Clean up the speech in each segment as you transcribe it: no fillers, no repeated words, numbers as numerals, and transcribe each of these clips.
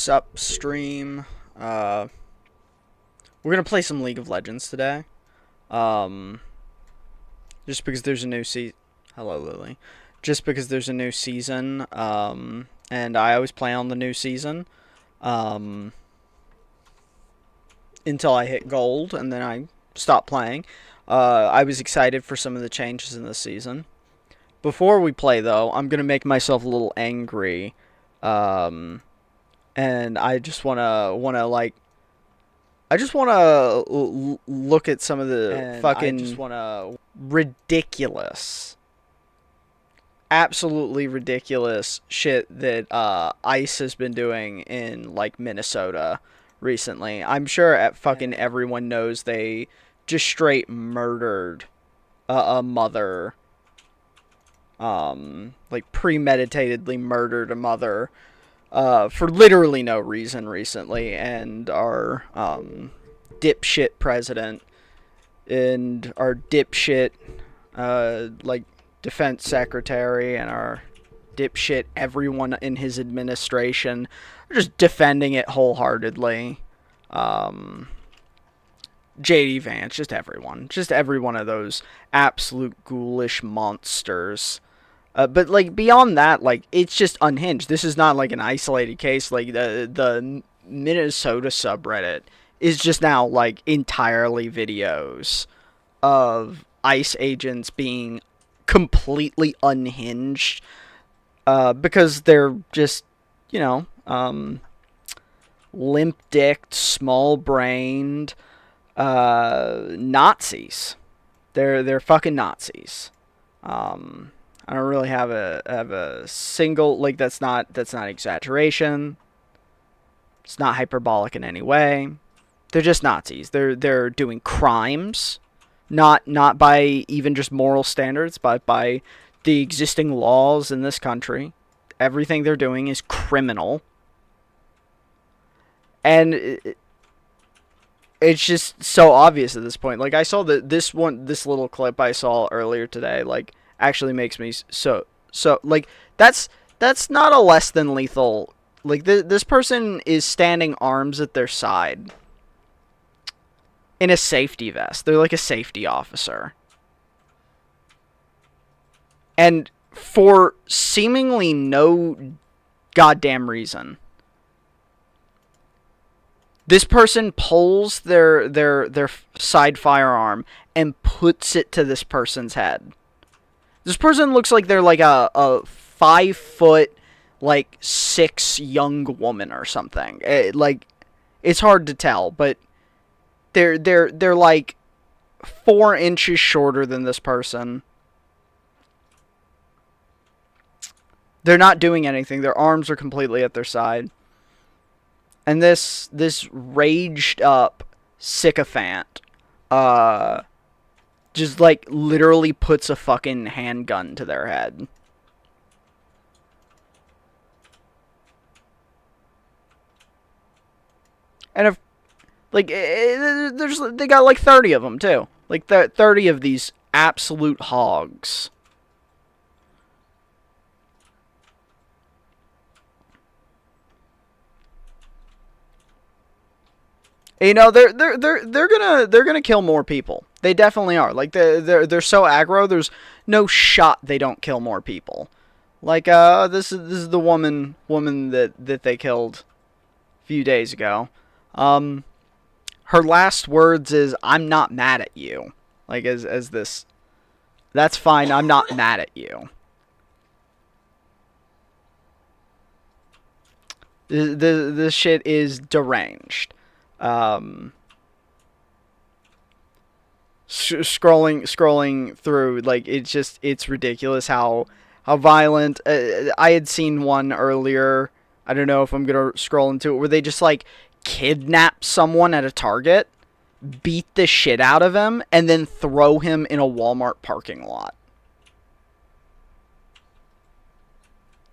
Sup stream. We're gonna play some League of Legends today. Um, just because there's a new Hello, Lily. Just because there's a new season. And I always play on the new season. Um, until I hit gold, and then I stop playing. I was excited for some of the changes in this season. Before we play, though, I'm gonna make myself a little angry. And I just wanna look at some of the fucking ridiculous, absolutely ridiculous shit that ICE has been doing in like Minnesota recently. I'm sure fucking everyone knows they just straight murdered a mother, like premeditatedly murdered a mother. For literally no reason recently, and our dipshit president and our dipshit like defense secretary and our dipshit everyone in his administration are just defending it wholeheartedly. JD Vance, just every one of those absolute ghoulish monsters. But like beyond that, like it's just unhinged. This is not like an isolated case. Like the Minnesota subreddit is just now like entirely videos of ICE agents being completely unhinged, because they're just, you know, limp-dicked, small-brained Nazis. They're fucking Nazis. I don't really have a single, like, that's not exaggeration. It's not hyperbolic in any way. They're just Nazis. They're doing crimes, not by even just moral standards, but by the existing laws in this country. Everything they're doing is criminal. And it's just so obvious at this point. Like, I saw this little clip I saw earlier today, like, actually makes me so like, that's not a less than lethal. Like, this person is standing arms at their side in a safety vest. They're like a safety officer, and for seemingly no goddamn reason, this person pulls their side firearm and puts it to this person's head. This person looks like they're like a 5 foot, like 6 young woman or something. Like, it's hard to tell, but they're like 4 inches shorter than this person. They're not doing anything. Their arms are completely at their side. And this raged up sycophant, just like literally puts a fucking handgun to their head. And if, like, they got like 30 of them too. Like 30 of these absolute hogs. You know, they're gonna kill more people. They definitely are. Like, they're so aggro. There's no shot they don't kill more people. Like, this is the woman that they killed a few days ago. Her last words is, "I'm not mad at you." Like, as this, that's fine. I'm not mad at you. This shit is deranged. Scrolling through, like, it's ridiculous how violent. I had seen one earlier. I don't know if I'm gonna scroll into it, where they just like kidnap someone at a Target, beat the shit out of him, and then throw him in a Walmart parking lot.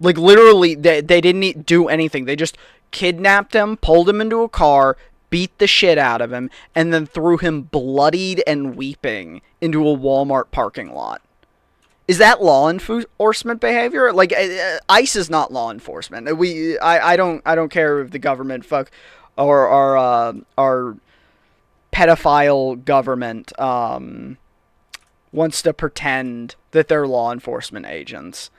Like, literally, they didn't do anything. They just kidnapped him, pulled him into a car, beat the shit out of him, and then threw him bloodied and weeping into a Walmart parking lot. Is that law enforcement behavior? Like, ICE is not law enforcement. I don't care if the government or our pedophile government wants to pretend that they're law enforcement agents.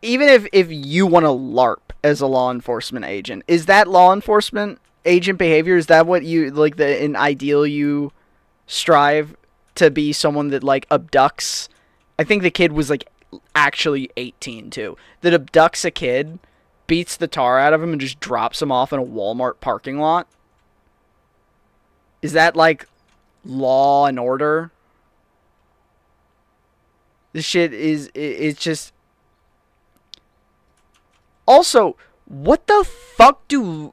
Even if you want to LARP as a law enforcement agent, is that law enforcement agent behavior? Is that what you like? An ideal you strive to be someone that like abducts? I think the kid was like actually 18 too. That abducts a kid, beats the tar out of him, and just drops him off in a Walmart parking lot. Is that like law and order? This shit it's just. Also, what the fuck do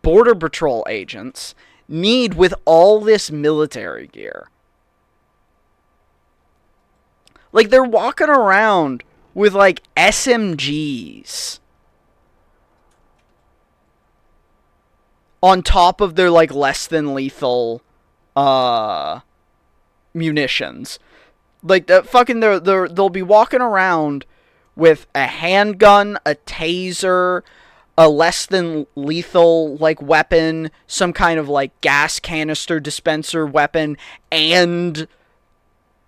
Border Patrol agents need with all this military gear? Like, they're walking around with, like, SMGs on top of their, like, less than lethal munitions. Like, they'll be walking around with a handgun, a taser, a less than lethal like weapon, some kind of like gas canister dispenser weapon, and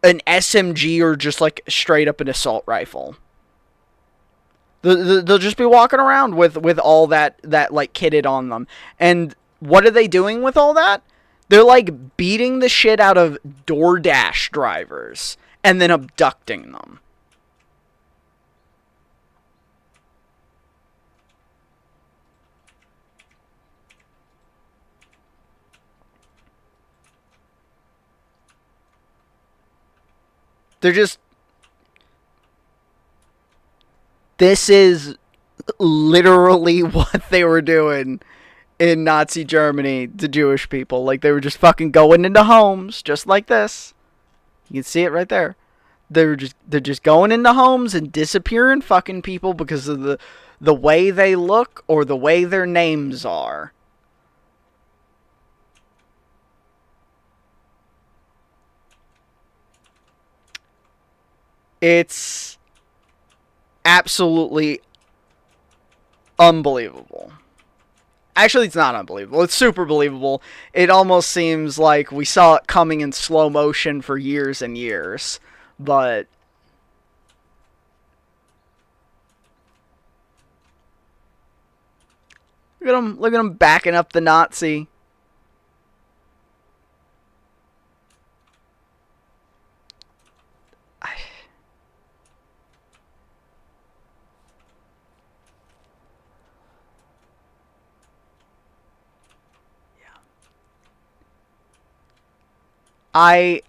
an SMG or just like straight up an assault rifle. They'll just be walking around with all that like kitted on them. And what are they doing with all that? They're like beating the shit out of DoorDash drivers and then abducting them. They're just... This is literally what they were doing in Nazi Germany to Jewish people. Like, they were just fucking going into homes, just like this. You can see it right there. They're just going into homes and disappearing fucking people because of the way they look or the way their names are. It's absolutely unbelievable. Actually, it's not unbelievable. It's super believable. It almost seems like we saw it coming in slow motion for years and years. But look at him backing up the Nazi. I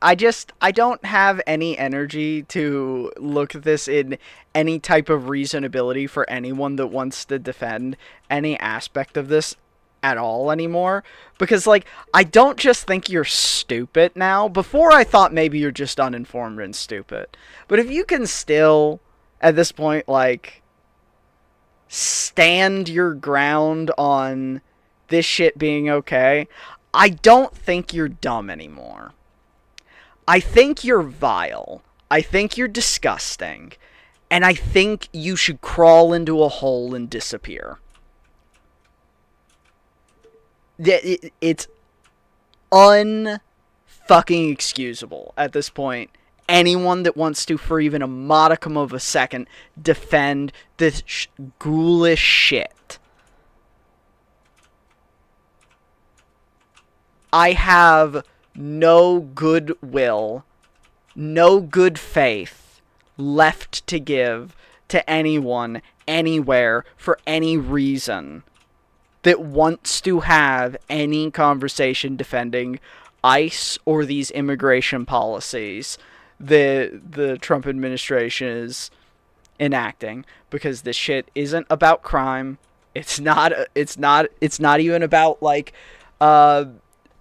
don't have any energy to look at this in any type of reasonability for anyone that wants to defend any aspect of this at all anymore. Because, like, I don't just think you're stupid now. Before I thought maybe you're just uninformed and stupid. But if you can still, at this point, like, stand your ground on this shit being okay, I don't think you're dumb anymore. I think you're vile. I think you're disgusting. And I think you should crawl into a hole and disappear. It's unfucking excusable at this point. Anyone that wants to, for even a modicum of a second, defend this ghoulish shit. I have no goodwill, no good faith left to give to anyone, anywhere, for any reason that wants to have any conversation defending ICE or these immigration policies that the Trump administration is enacting, because this shit isn't about crime. It's not even about like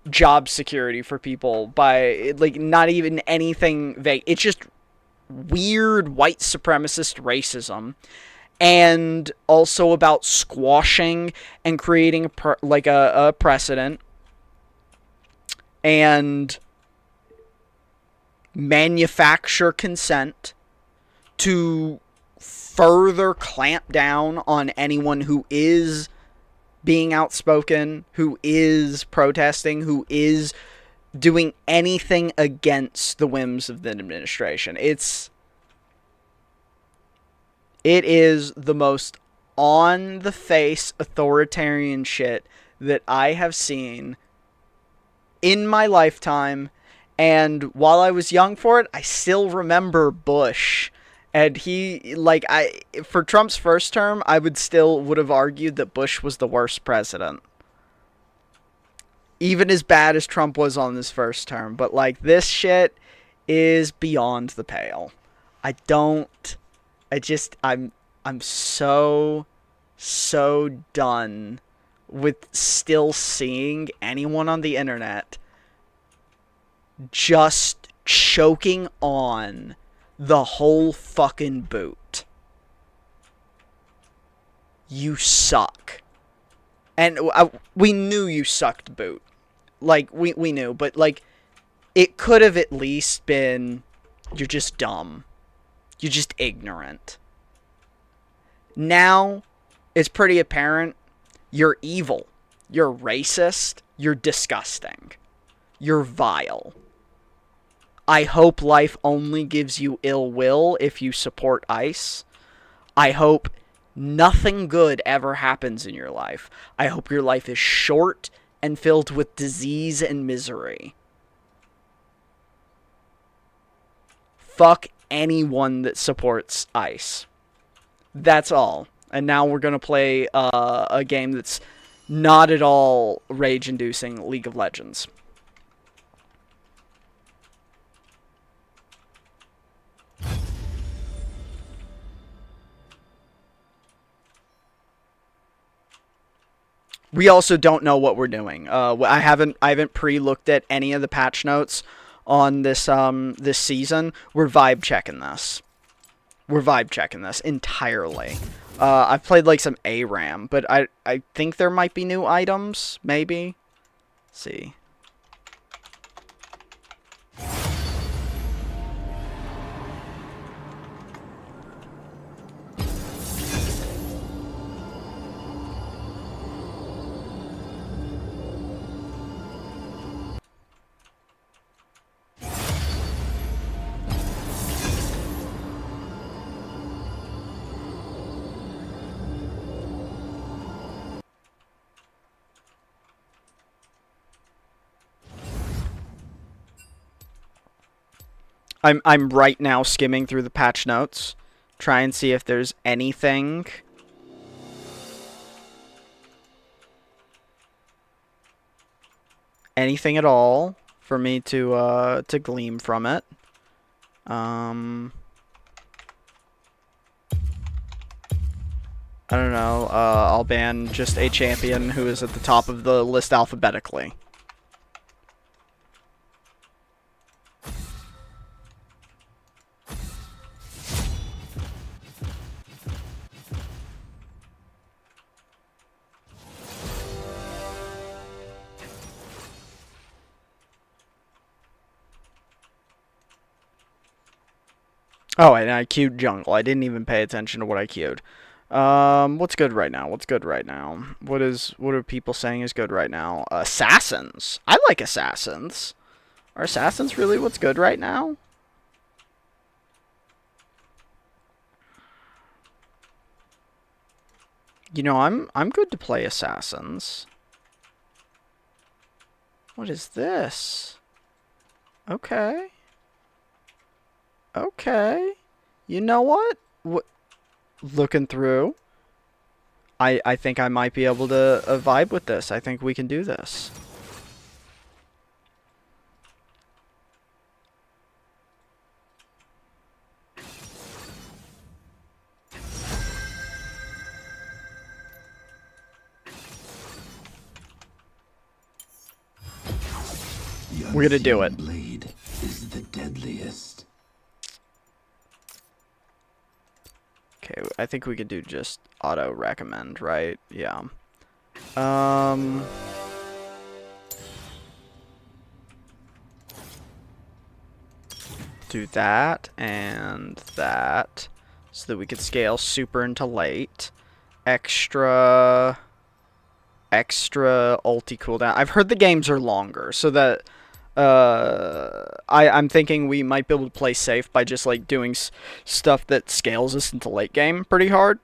job security for people, by like not even anything vague. It's just weird white supremacist racism, and also about squashing and creating a precedent and manufacture consent to further clamp down on anyone who is being outspoken, who is protesting, who is doing anything against the whims of the administration. It is the most on-the-face authoritarian shit that I have seen in my lifetime. And while I was young for it, I still remember Bush. And he, like, for Trump's first term, I would have argued that Bush was the worst president. Even as bad as Trump was on his first term. But, like, this shit is beyond the pale. I'm so done with still seeing anyone on the internet just choking on the whole fucking boot. You suck. And we knew you sucked, boot. Like, we knew, but, like, it could have at least been, you're just dumb. You're just ignorant. Now, it's pretty apparent, you're evil. You're racist. You're disgusting. You're vile. I hope life only gives you ill will if you support ICE. I hope nothing good ever happens in your life. I hope your life is short and filled with disease and misery. Fuck anyone that supports ICE. That's all. And now we're going to play a game that's not at all rage-inducing, League of Legends. We also don't know what we're doing. I haven't pre-looked at any of the patch notes on this this season. We're vibe checking this. We're vibe checking this entirely. I've played like some ARAM, but I think there might be new items, maybe. Let's see. I'm right now skimming through the patch notes, try and see if there's anything at all for me to glean from it. I don't know. I'll ban just a champion who is at the top of the list alphabetically. Oh, and I queued jungle. I didn't even pay attention to what I queued. What's good right now? What's good right now? What are people saying is good right now? Assassins. I like assassins. Are assassins really what's good right now? You know, I'm good to play assassins. What is this? Okay. Okay. You know what? Looking through, I think I might be able to vibe with this. I think we can do this. We're gonna do it. Blade is the deadliest. Okay, I think we could do just auto recommend, right? Yeah. do that and that so that we could scale super into late. Extra ulti cooldown. I've heard the games are longer, so that I'm thinking we might be able to play safe by just like doing stuff that scales us into late game pretty hard.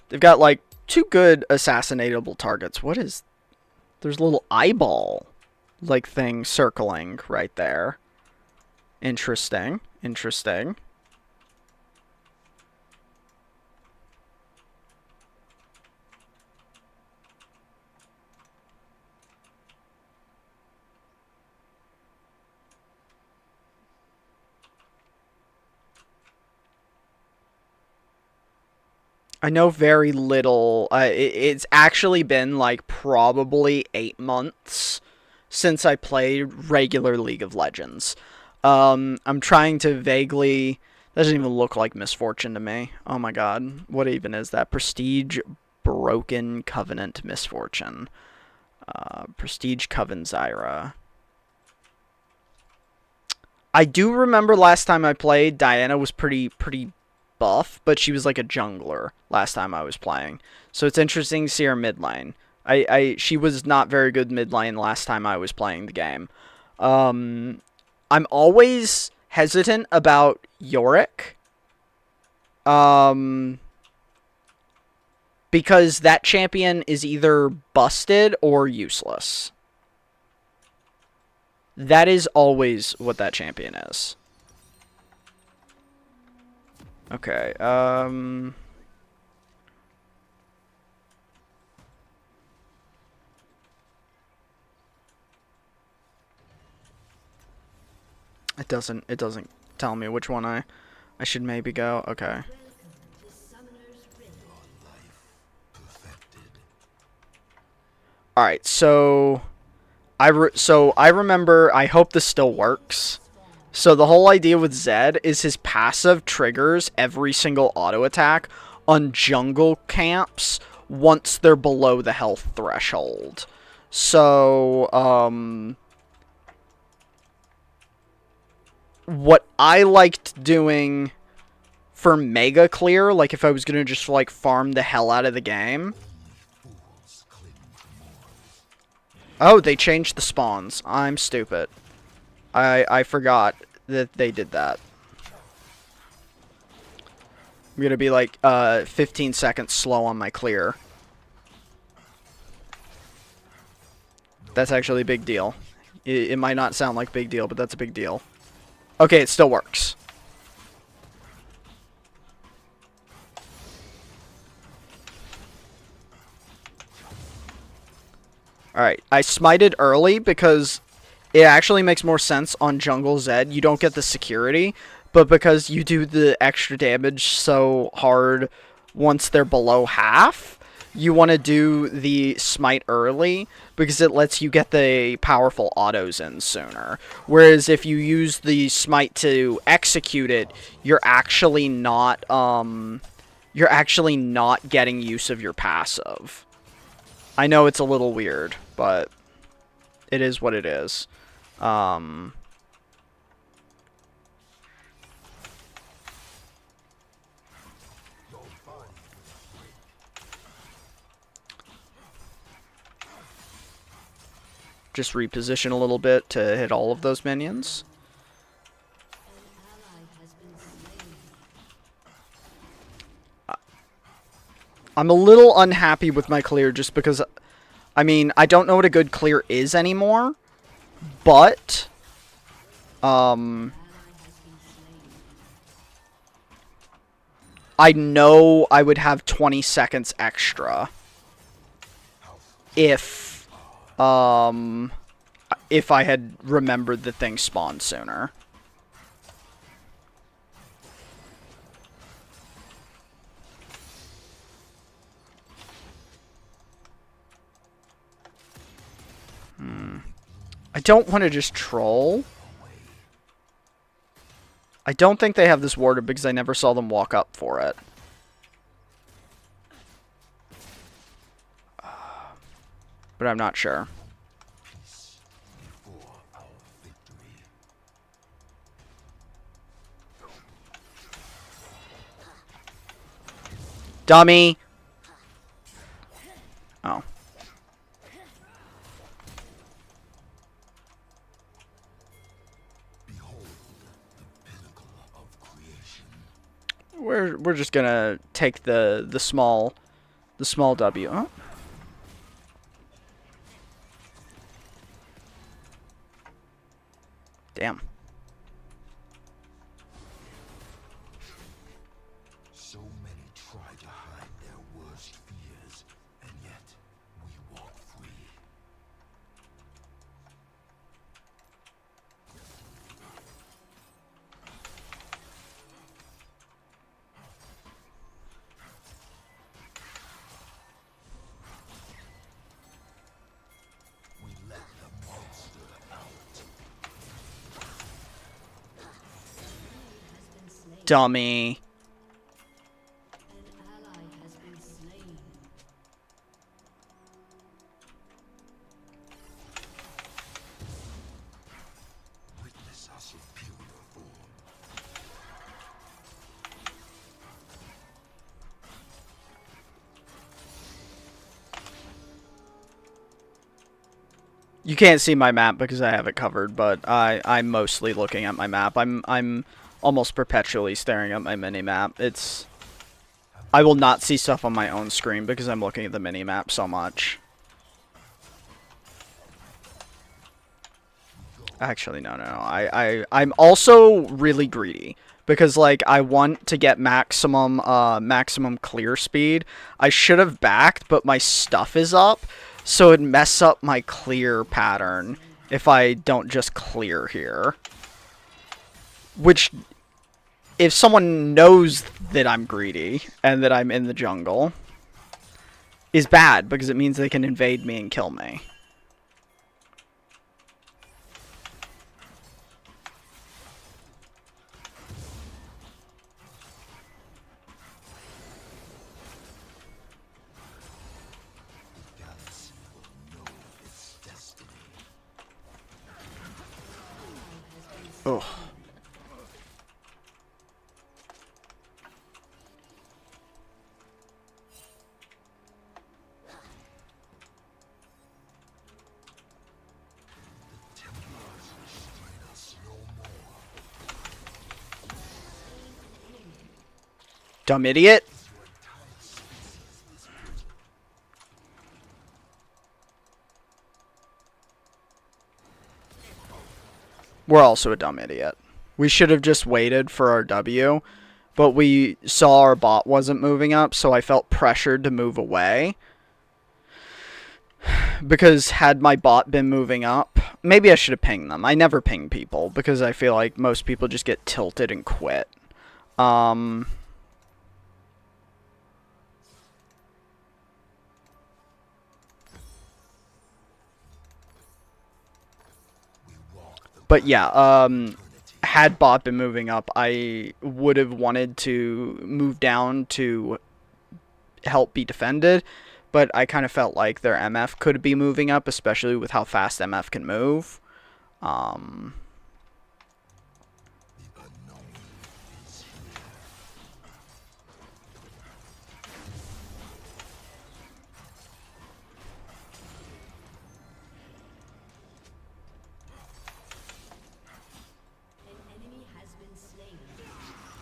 They've got like 2 good assassinatable targets. What is... There's a little eyeball like thing circling right there. Interesting. Interesting. I know very little. It's actually been like probably 8 months since I played regular League of Legends. I'm trying to vaguely... Doesn't even look like Misfortune to me. Oh my god. What even is that? Prestige Broken Covenant Misfortune. Prestige Coven Zyra. I do remember last time I played, Diana was pretty buff, but she was like a jungler last time I was playing. So it's interesting to see her mid lane. She was not very good mid lane last time I was playing the game. I'm always hesitant about Yorick. Because that champion is either busted or useless. That is always what that champion is. Okay, it doesn't tell me which one I should maybe go. Okay. Alright, so I remember, I hope this still works. So the whole idea with Zed is his passive triggers every single auto attack on jungle camps once they're below the health threshold. So, what I liked doing for Mega Clear, like if I was going to just like farm the hell out of the game... Oh, they changed the spawns. I'm stupid. I forgot that they did that. I'm gonna be like 15 seconds slow on my clear. That's actually a big deal. It might not sound like a big deal, but that's a big deal. Okay, it still works. Alright, I smited early because it actually makes more sense on Jungle Zed. You don't get the security, but because you do the extra damage so hard once they're below half, you want to do the smite early because it lets you get the powerful autos in sooner. Whereas if you use the smite to execute it, you're actually not getting use of your passive. I know it's a little weird, but it is what it is. Just reposition a little bit to hit all of those minions. I'm a little unhappy with my clear just because, I mean, I don't know what a good clear is anymore, but I know I would have 20 seconds extra if I had remembered the thing spawned sooner. I don't want to just troll. I don't think they have this warded because I never saw them walk up for it. But I'm not sure. Dummy! Oh. We're just gonna take the small W. Oh. Damn. So many try to hide their worst fears, and yet we walk free. We let the monster out. Dummy. An ally has been slain. Witness our superior form. You can't see my map because I have it covered, but I'm mostly looking at my map. I'm almost perpetually staring at my mini map. I will not see stuff on my own screen because I'm looking at the mini map so much. Actually, no. I'm also really greedy because like I want to get maximum clear speed. I should have backed, but my stuff is up, so it'd mess up my clear pattern if I don't just clear here. Which, if someone knows that I'm greedy and that I'm in the jungle, is bad because it means they can invade me and kill me. Ugh. Dumb idiot. We're also a dumb idiot. We should have just waited for our W, but we saw our bot wasn't moving up, so I felt pressured to move away. Because had my bot been moving up, maybe I should have pinged them. I never ping people because I feel like most people just get tilted and quit. But yeah, had bot been moving up, I would have wanted to move down to help be defended, but I kind of felt like their MF could be moving up, especially with how fast MF can move.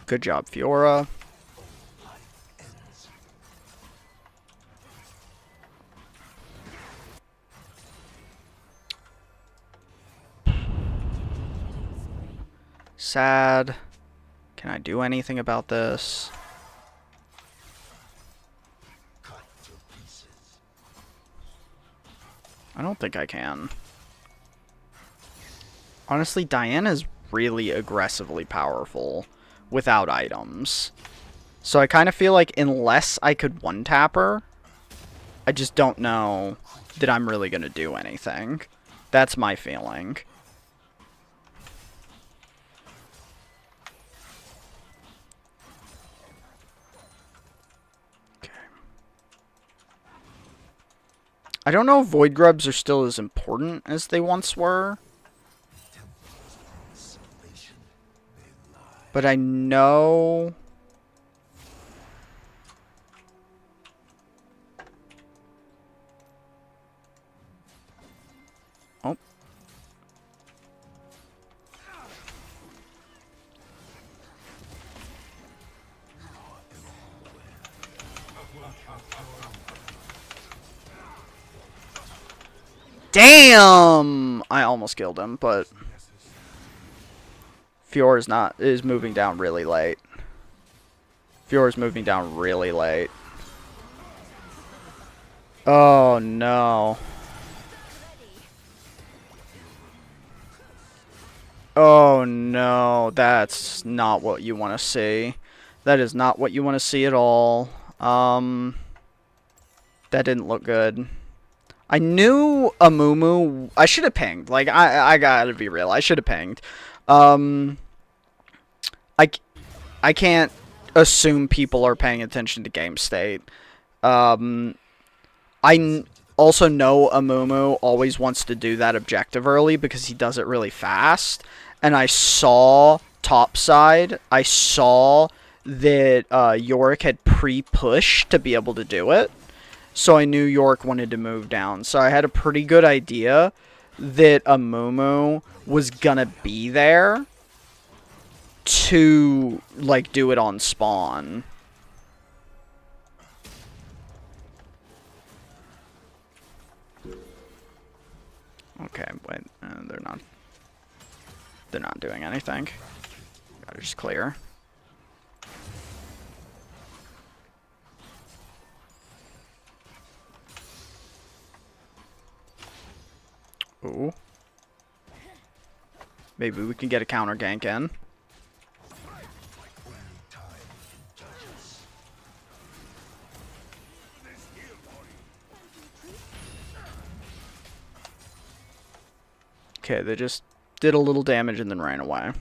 Good job, Fiora. Sad. Can I do anything about this? I don't think I can. Honestly, Diana's really aggressively powerful without items. So I kind of feel like unless I could one-tap her, I just don't know that I'm really going to do anything. That's my feeling. Okay. I don't know if Void Grubs are still as important as they once were. But I know Damn! I almost killed him, but Fior is moving down really late. Fior is moving down really late. Oh no. Oh no, that's not what you want to see. That is not what you want to see at all. That didn't look good. I knew Amumu. I should have pinged. Like, I gotta be real. I should have pinged. I, I can't assume people are paying attention to game state. I also know Amumu always wants to do that objective early because he does it really fast. And I saw topside. I saw that Yorick had pre-pushed to be able to do it. So I knew York wanted to move down. So I had a pretty good idea that Amumu was gonna be there to, like, do it on spawn. Okay, wait, they're not doing anything. Gotta just clear. Ooh. Maybe we can get a counter gank in. Okay, they just did a little damage and then ran away.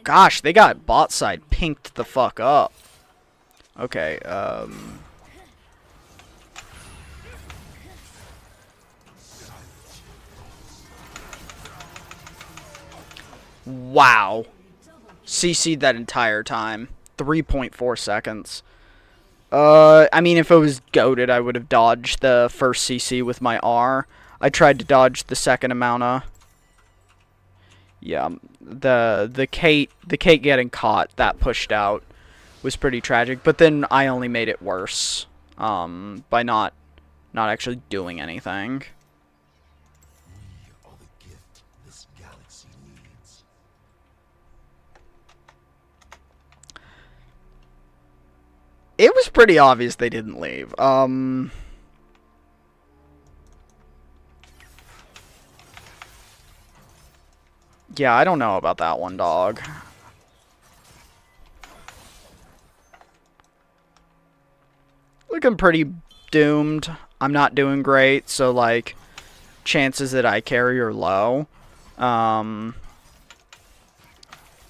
Gosh, they got bot side pinked the fuck up. Okay, wow. CC'd that entire time. 3.4 seconds. I mean, if it was goated, I would have dodged the first CC with my R. I tried to dodge the second amount of... Yeah, the Kate getting caught, that pushed out, was pretty tragic. But then I only made it worse, by not actually doing anything. We are the gift this galaxy needs. It was pretty obvious they didn't leave. Yeah, I don't know about that one, dog. Looking pretty doomed. I'm not doing great, so, like, chances that I carry are low.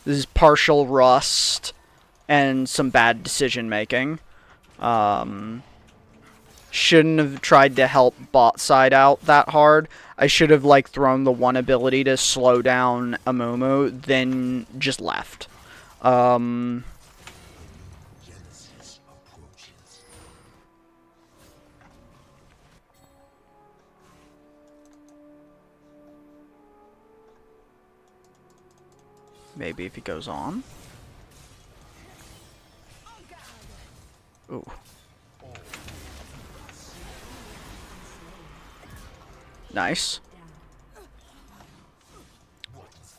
This is partial rust and some bad decision making. Shouldn't have tried to help bot side out that hard. I should have, like, thrown the one ability to slow down Amumu, then just left. Genesis approaches. Maybe if he goes on. Ooh. Nice.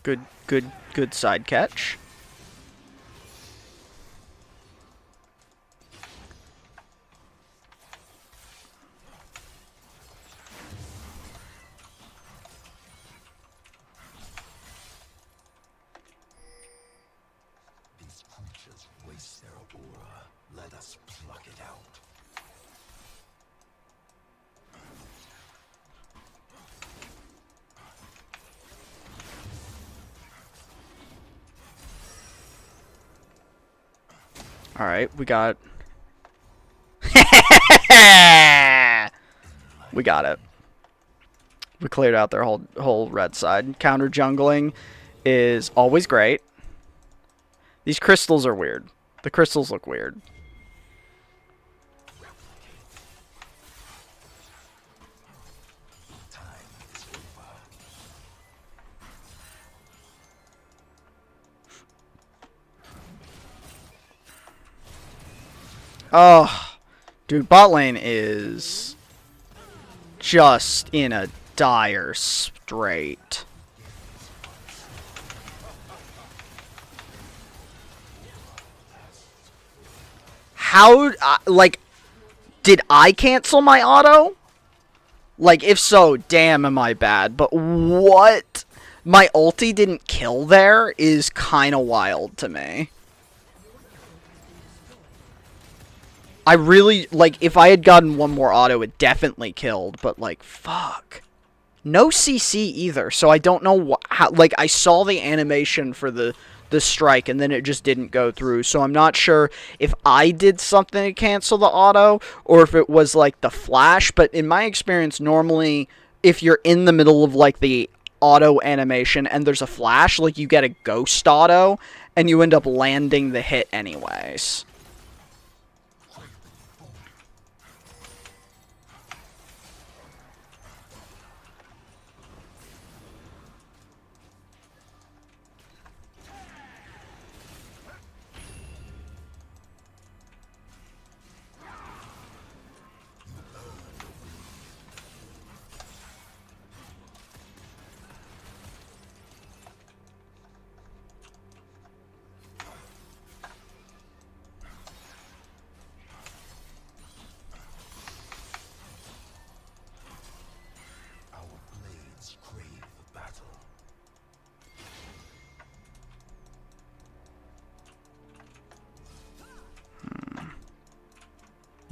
Good side catch. These creatures waste their aura. Let us pluck it out. Alright, we got... we got it. We cleared out their whole red side. Counter jungling is always great. These crystals are weird. The crystals look weird. Oh, dude, bot lane is just in a dire strait. How, like, did I cancel my auto? Like, if so, damn, am I bad. But what? My ulti didn't kill there is kind of wild to me. I really, like, if I had gotten one more auto, it definitely killed. But, like, fuck. No CC either, so I don't know how, like, I saw the animation for the strike, and then it just didn't go through, so I'm not sure if I did something to cancel the auto, or if it was, like, the flash, but in my experience, normally, if you're in the middle of, like, the auto animation, and there's a flash, like, you get a ghost auto, and you end up landing the hit anyways.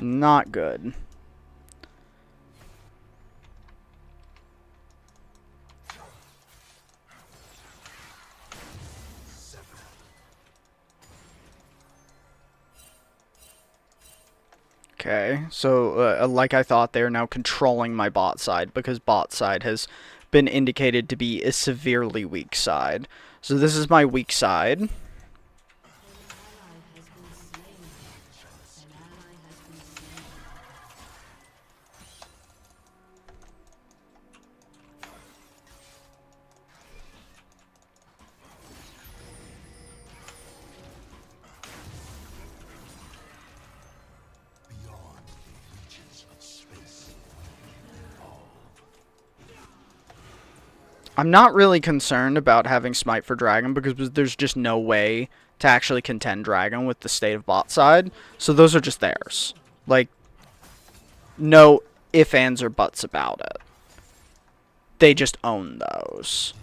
Not good. Okay, so like I thought, they're now controlling my bot side because bot side has been indicated to be a severely weak side. So this is my weak side. I'm not really concerned about having Smite for Dragon because there's just no way to actually contend Dragon with the state of bot side. So those are just theirs. Like, no ifs, ands, or buts about it. They just own those.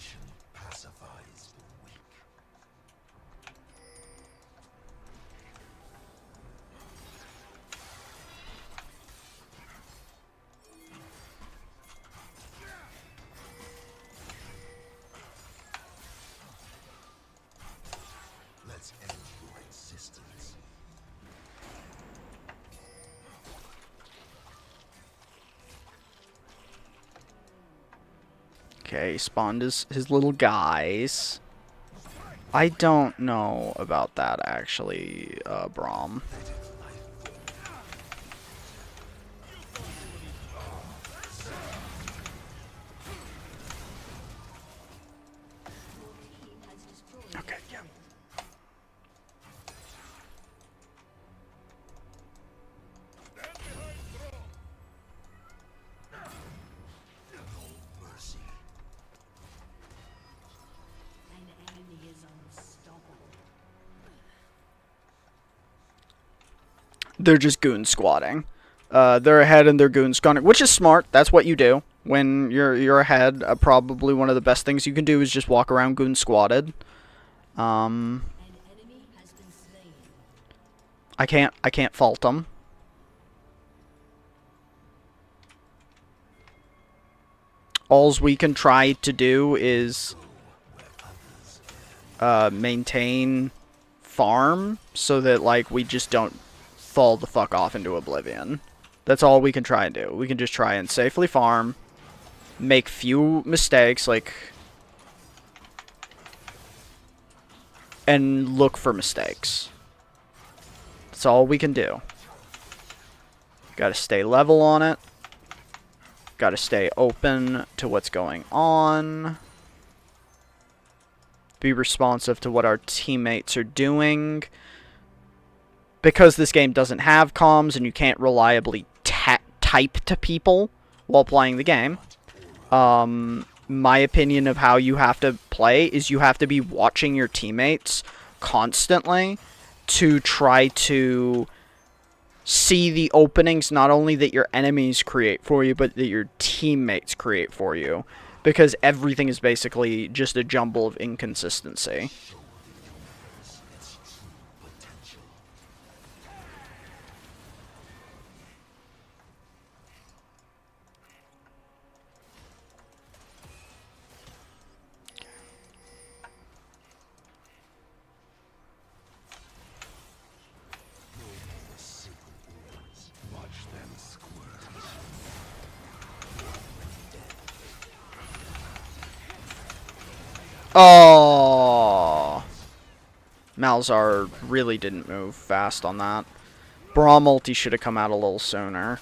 Okay, spawned his little guys. I don't know about that, actually, Braum. Okay, yeah. They're just goon squatting. They're ahead and they're goon squatting, which is smart. That's what you do when you're ahead. Probably one of the best things you can do is just walk around goon squatted. I can't fault them. Alls we can try to do is maintain farm so that, like, we just don't fall the fuck off into oblivion. That's all we can try and do. We can just try and safely farm, make few mistakes, like, and look for mistakes. That's all we can do. Gotta stay level on it. Gotta stay open to what's going on. Be responsive to what our teammates are doing. Because this game doesn't have comms and you can't reliably type to people while playing the game, my opinion of how you have to play is you have to be watching your teammates constantly to try to see the openings not only that your enemies create for you, but that your teammates create for you. Because everything is basically just a jumble of inconsistency. Oh, Malzar really didn't move fast on that. Braum ulti should have come out a little sooner.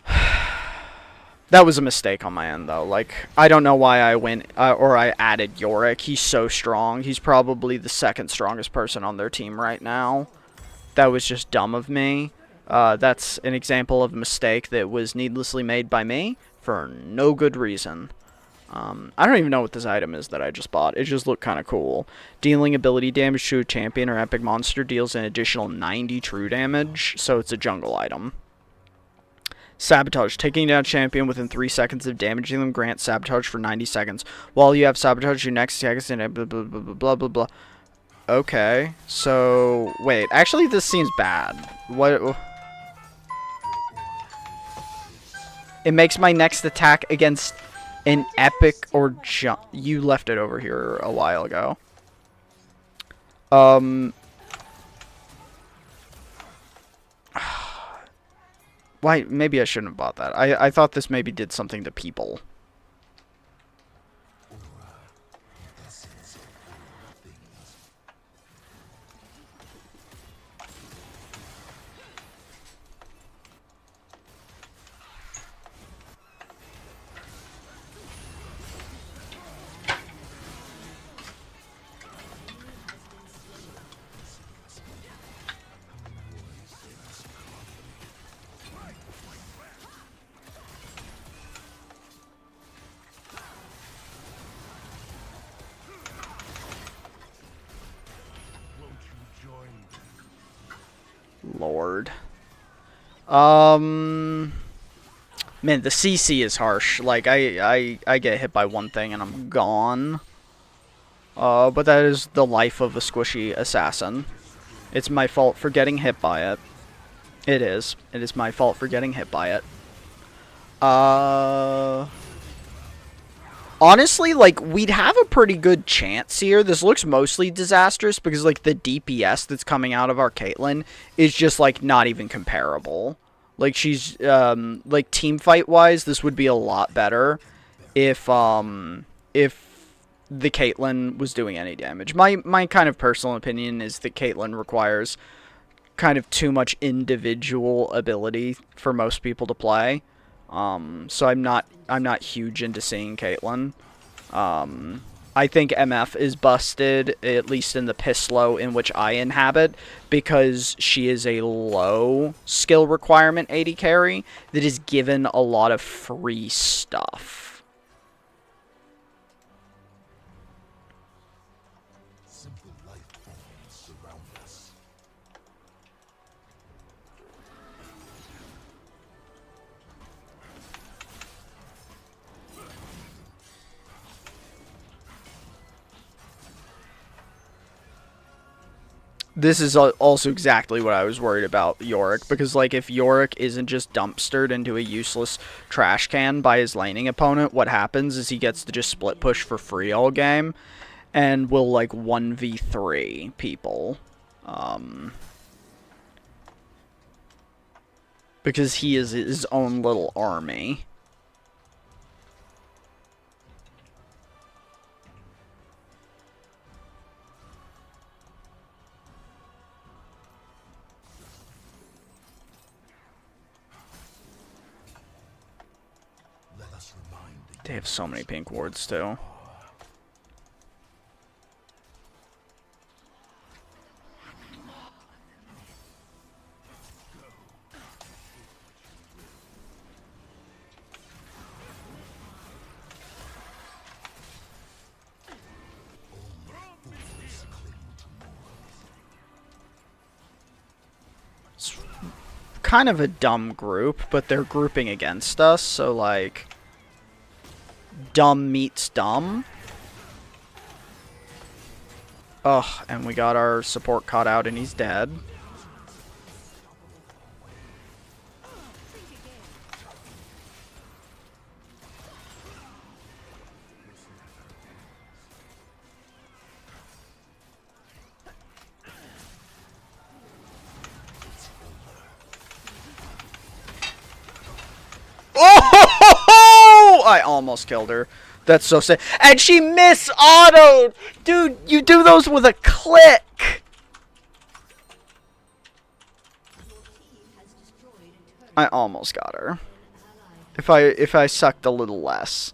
That was a mistake on my end, though. Like, I don't know why I went, or I added Yorick. He's so strong. He's probably the second strongest person on their team right now. That was just dumb of me. That's an example of a mistake that was needlessly made by me for no good reason. I don't even know what this item is that I just bought. It just looked kind of cool. Dealing ability damage to a champion or epic monster deals an additional 90 true damage, so it's a jungle item. Sabotage. Taking down a champion within 3 seconds of damaging them grants sabotage for 90 seconds. While you have sabotage, your next seconds and blah blah blah blah blah blah. Okay, so wait. Actually, this seems bad. What? It makes my next attack against an epic or jump. You left it over here a while ago. Why? Maybe I shouldn't have bought that. I thought this maybe did something to people. Lord. Man, the CC is harsh. Like, I get hit by one thing and I'm gone. But that is the life of a squishy assassin. It's my fault for getting hit by it. It is. It is my fault for getting hit by it. Honestly, like, we'd have a pretty good chance here. This looks mostly disastrous because, like, the DPS that's coming out of our Caitlyn is just, like, not even comparable. Like, she's, like, team fight-wise, this would be a lot better if the Caitlyn was doing any damage. My kind of personal opinion is that Caitlyn requires kind of too much individual ability for most people to play. So I'm not huge into seeing Caitlyn. I think MF is busted, at least in the Pisslow in which I inhabit, because she is a low skill requirement AD carry that is given a lot of free stuff. This is also exactly what I was worried about Yorick, because, like, if Yorick isn't just dumpstered into a useless trash can by his laning opponent, what happens is he gets to just split push for free all game, and will, like, 1v3 people. Because he is his own little army. They have so many pink wards too. It's kind of a dumb group, but they're grouping against us, so like dumb meets dumb. Ugh, and we got our support caught out and he's dead. Oh! I almost killed her. That's so sad. And she miss-autoed! Dude, you do those with a click! I almost got her. If I sucked a little less,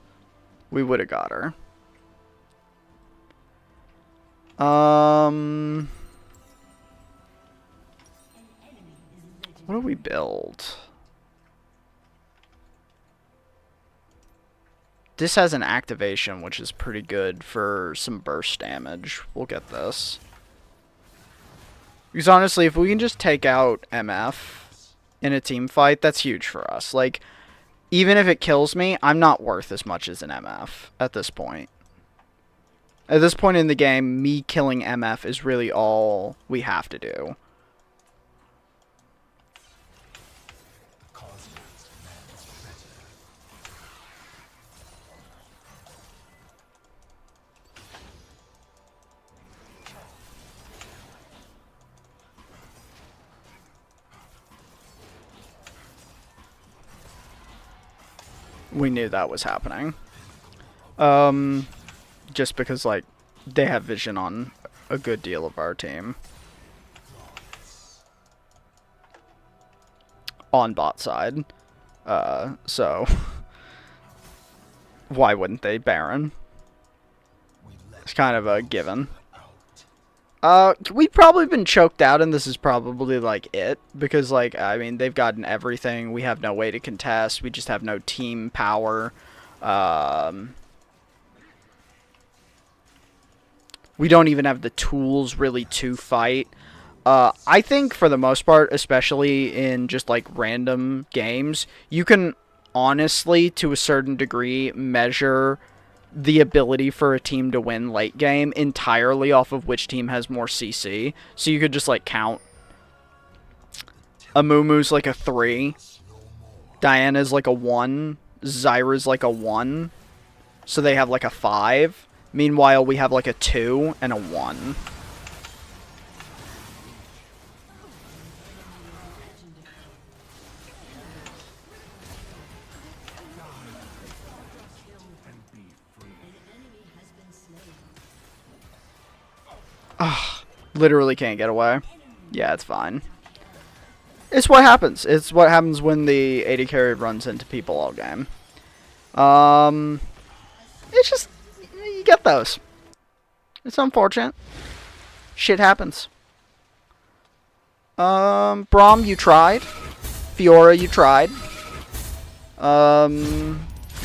we would have got her. What do we build? This has an activation, which is pretty good for some burst damage. We'll get this. Because honestly, if we can just take out MF in a team fight, that's huge for us. Like, even if it kills me, I'm not worth as much as an MF at this point. At this point in the game, me killing MF is really all we have to do. We knew that was happening. Just because, like, they have vision on a good deal of our team. On bot side. So, why wouldn't they Baron? It's kind of a given. We've probably been choked out, and this is probably, like, it. Because, like, I mean, they've gotten everything. We have no way to contest. We just have no team power. We don't even have the tools, really, to fight. I think, for the most part, especially in just, like, random games, you can, honestly, to a certain degree, measure the ability for a team to win late game entirely off of which team has more CC. So you could just, like, count. Amumu's like a 3. Diana's like a 1. Zyra's like a 1. So they have like a 5. Meanwhile, we have like a 2 and a 1. Ugh, literally can't get away. Yeah, it's fine. It's what happens. It's what happens when the AD carry runs into people all game. It's just, you get those. It's unfortunate. Shit happens. Braum, you tried. Fiora, you tried.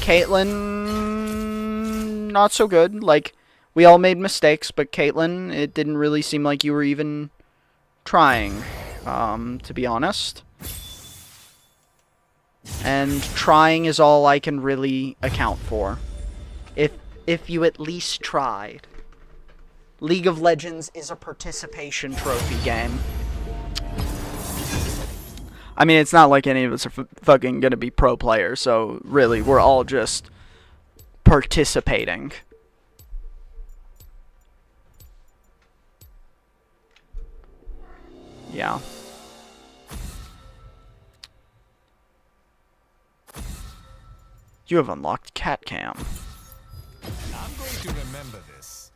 Caitlyn, not so good. Like, we all made mistakes, but Caitlyn, it didn't really seem like you were even trying, to be honest. And trying is all I can really account for. If you at least tried. League of Legends is a participation trophy game. I mean, it's not like any of us are fucking gonna be pro players, so really, we're all just participating. Yeah. You have unlocked Cat Cam. I'm going to remember this.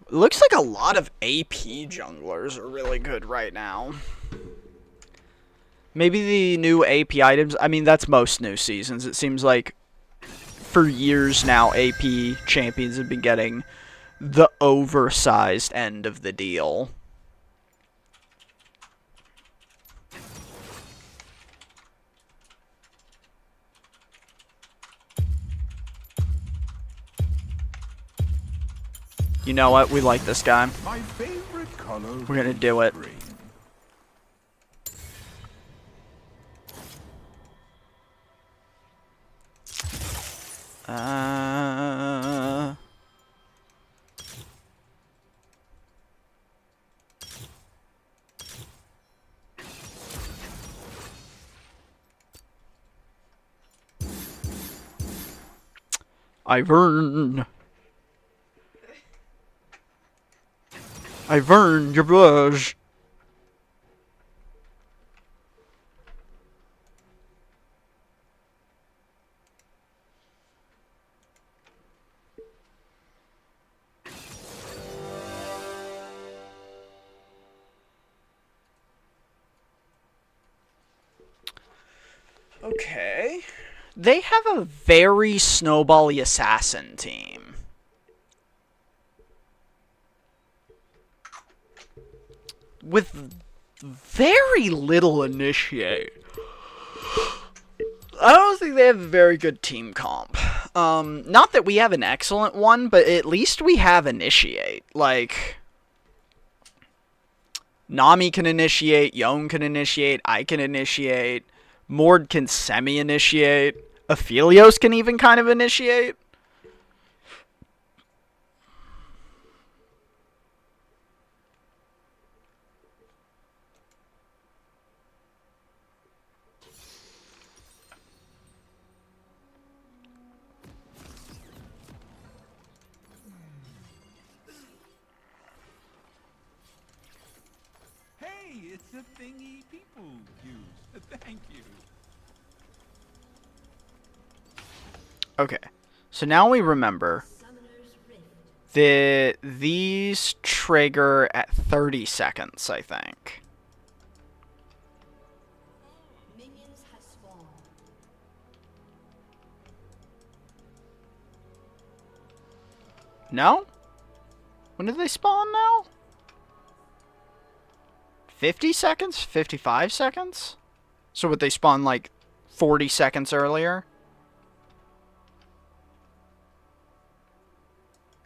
Looks like a lot of AP junglers are really good right now. Maybe the new AP items. I mean, that's most new seasons. It seems like for years now, AP champions have been getting the oversized end of the deal. You know what? We like this guy. My favorite color. We're gonna do it. Green. Uh... Ivern. Ivern, your blush. Okay. They have a very snowbally assassin team. With very little initiate. I don't think they have a very good team comp. Not that we have an excellent one, but at least we have initiate. Like, Nami can initiate, Yone can initiate, I can initiate, Mord can semi-initiate, Aphelios can even kind of initiate. Hey, it's a thingy people use. Thank you. Okay, so now we remember Summoner's Rift. that these trigger at 30 seconds, I think. Minions have spawned. No? When did they spawn now? 50 seconds? 55 seconds? So would they spawn like 40 seconds earlier?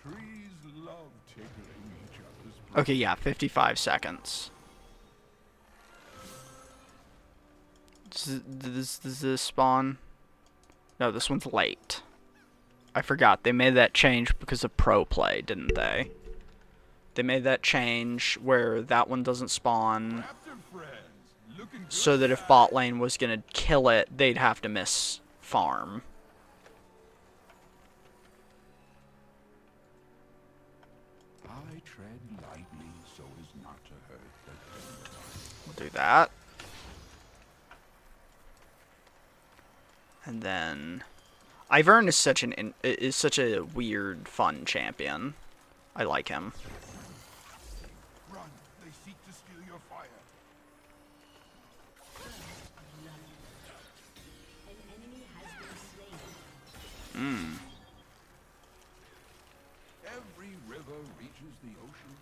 Trees love tickling each other's. Okay, yeah, 55 seconds. Does this spawn? No, this one's late. I forgot. They made that change because of pro play, didn't they? They made that change where that one doesn't spawn, After friends, looking good. so that if bot lane was gonna kill it, they'd have to miss farm. I tread lightly so as not to hurt the tender. We'll do that. And then Ivern is such a weird, fun champion. I like him. Run, they seek to steal your fire. An enemy has been slain. Every river reaches the ocean.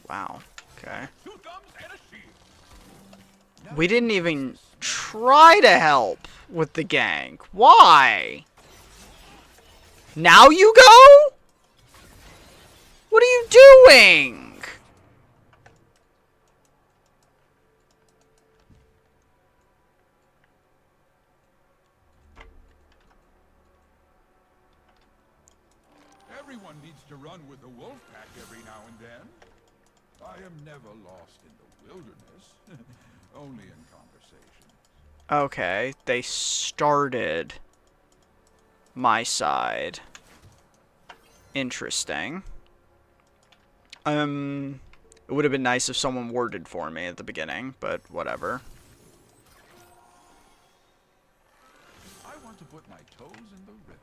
Wow. Okay. Two thumbs and a shield. We didn't even try to help with the gank. Why? Now you go? What are you doing? Everyone needs to run with the wolf pack every now and then. I am never lost in the wilderness, only in conversation. Okay, they started my side. Interesting. It would have been nice if someone worded for me at the beginning, but whatever. I want to put my toes in the river.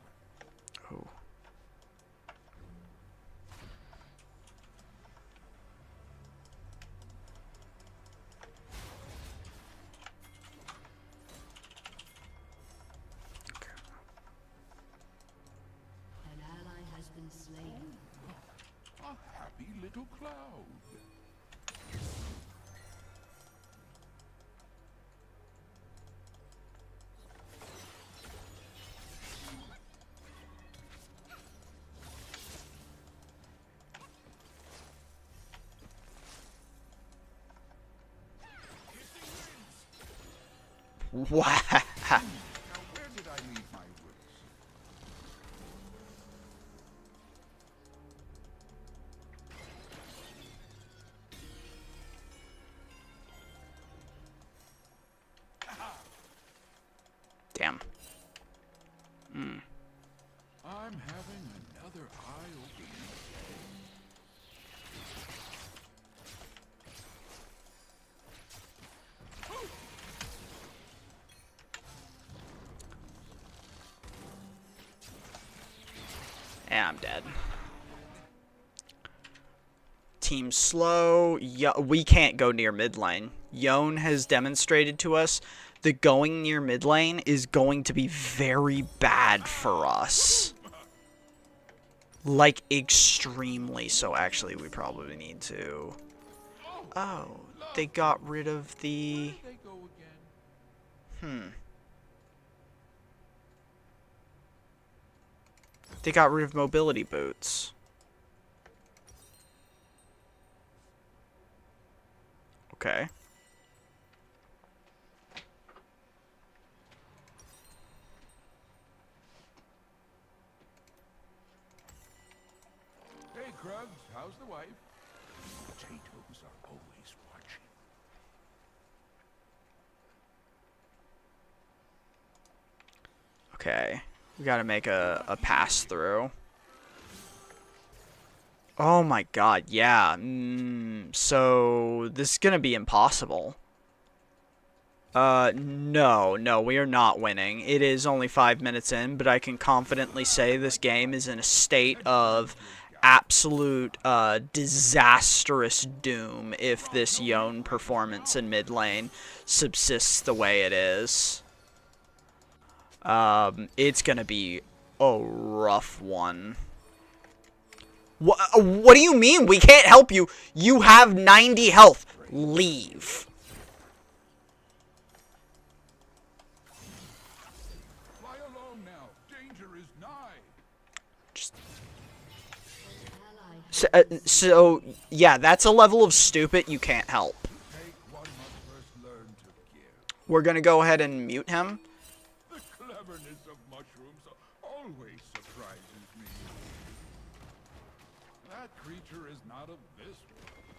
Oh. An ally has been slain. A happy little cloud. Wow. Now where did I leave my wits? Damn. I'm having another eye-opening day. Yeah, I'm dead. Team slow. We can't go near mid lane. Yone has demonstrated to us that going near mid lane is going to be very bad for us. Like, extremely so. Actually, we probably need to... Oh, they got rid of the... There they go again. They got rid of mobility boots. Okay. Hey, Krugs, how's the wife? Potatoes are always watching. Okay. We gotta make a pass through. Oh my god, yeah. So, this is gonna be impossible. No, we are not winning. It is only 5 minutes in, but I can confidently say this game is in a state of absolute, disastrous doom if this Yone performance in mid lane subsists the way it is. It's gonna be a rough one. What do you mean? We can't help you. You have 90 health. Leave. Fly alone now. Danger is nigh. Just... Ally So, yeah, that's a level of stupid you can't help. Take one must first learn to give. We're gonna go ahead and mute him. The cleverness of mushrooms always surprises me. That creature is not of this world.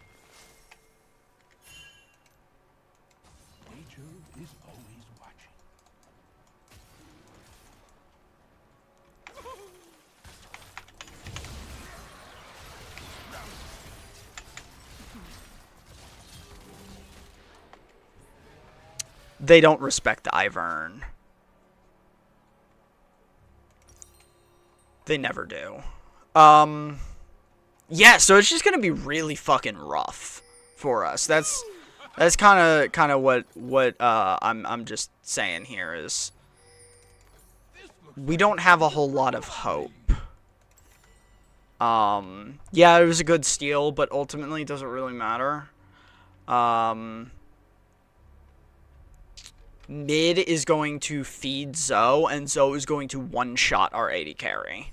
Nature is always watching. They don't respect the Ivern. They never do. Yeah, so it's just gonna be really fucking rough for us. That's kind of what I'm just saying here is we don't have a whole lot of hope. Yeah, it was a good steal, but ultimately it doesn't really matter. Mid is going to feed Zoe, and Zoe is going to one-shot our AD carry.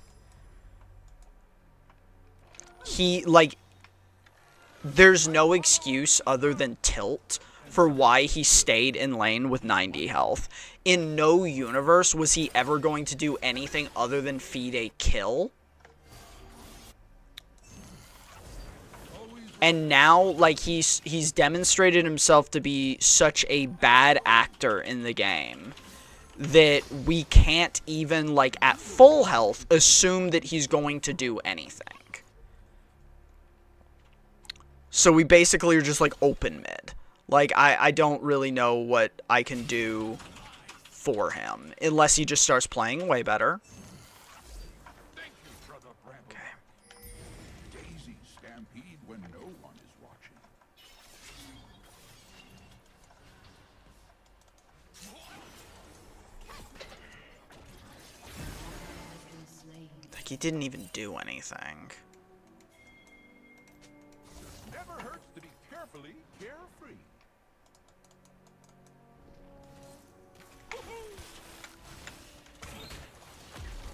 There's no excuse other than tilt for why he stayed in lane with 90 health. In no universe was he ever going to do anything other than feed a kill. And now, like, he's demonstrated himself to be such a bad actor in the game that we can't even, like, at full health, assume that he's going to do anything. So we basically are just like open mid. Like I don't really know what I can do for him unless he just starts playing way better. Thank you, Brother Bramble. Okay. Daisy stampede when no one is watching. Like he didn't even do anything. Never hurts to be carefully carefree.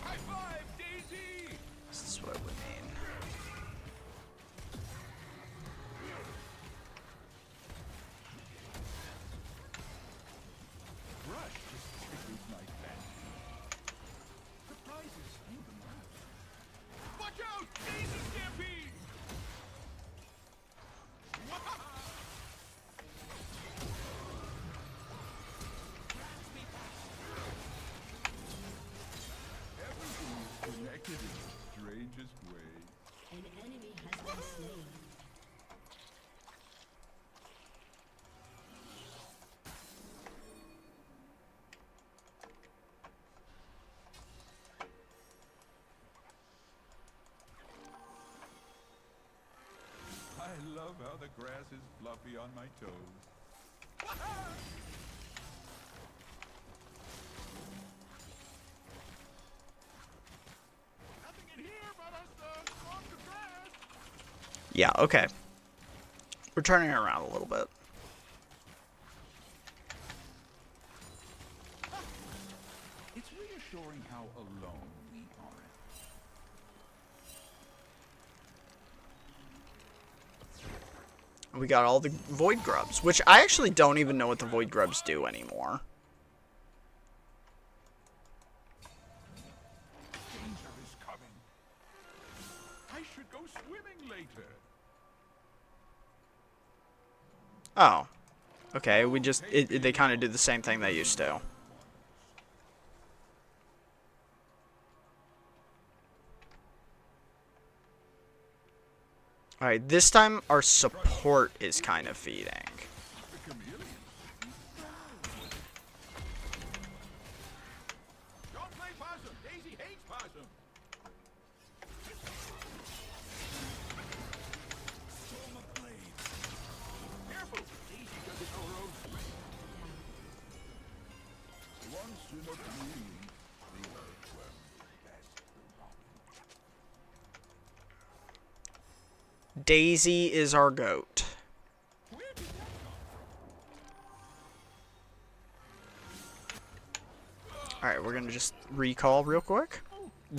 High five, Daisy! This is what we mean. Rush just tickles my fancy. Surprises even less. Watch out! Daisy stampede! Everything is connected in the strangest way. An enemy has been slain. I love how the grass is fluffy on my toes. Nothing in here but us on the grass. Yeah, okay. We're turning it around a little bit. It's reassuring how alone we aren't. We got all the void grubs, which I actually don't even know what the void grubs do anymore. Danger is coming. I should go swimming later. Oh. Okay, we just they kind of do the same thing they used to. Alright, this time our support is kind of feeding. The chameleon. Don't play possum. Daisy hates possum. Storm of blades. Careful. Daisy doesn't know her own strength. Once in a dream, the earthworm best the rock. Daisy is our goat. Where did that come? Alright, we're gonna just recall real quick.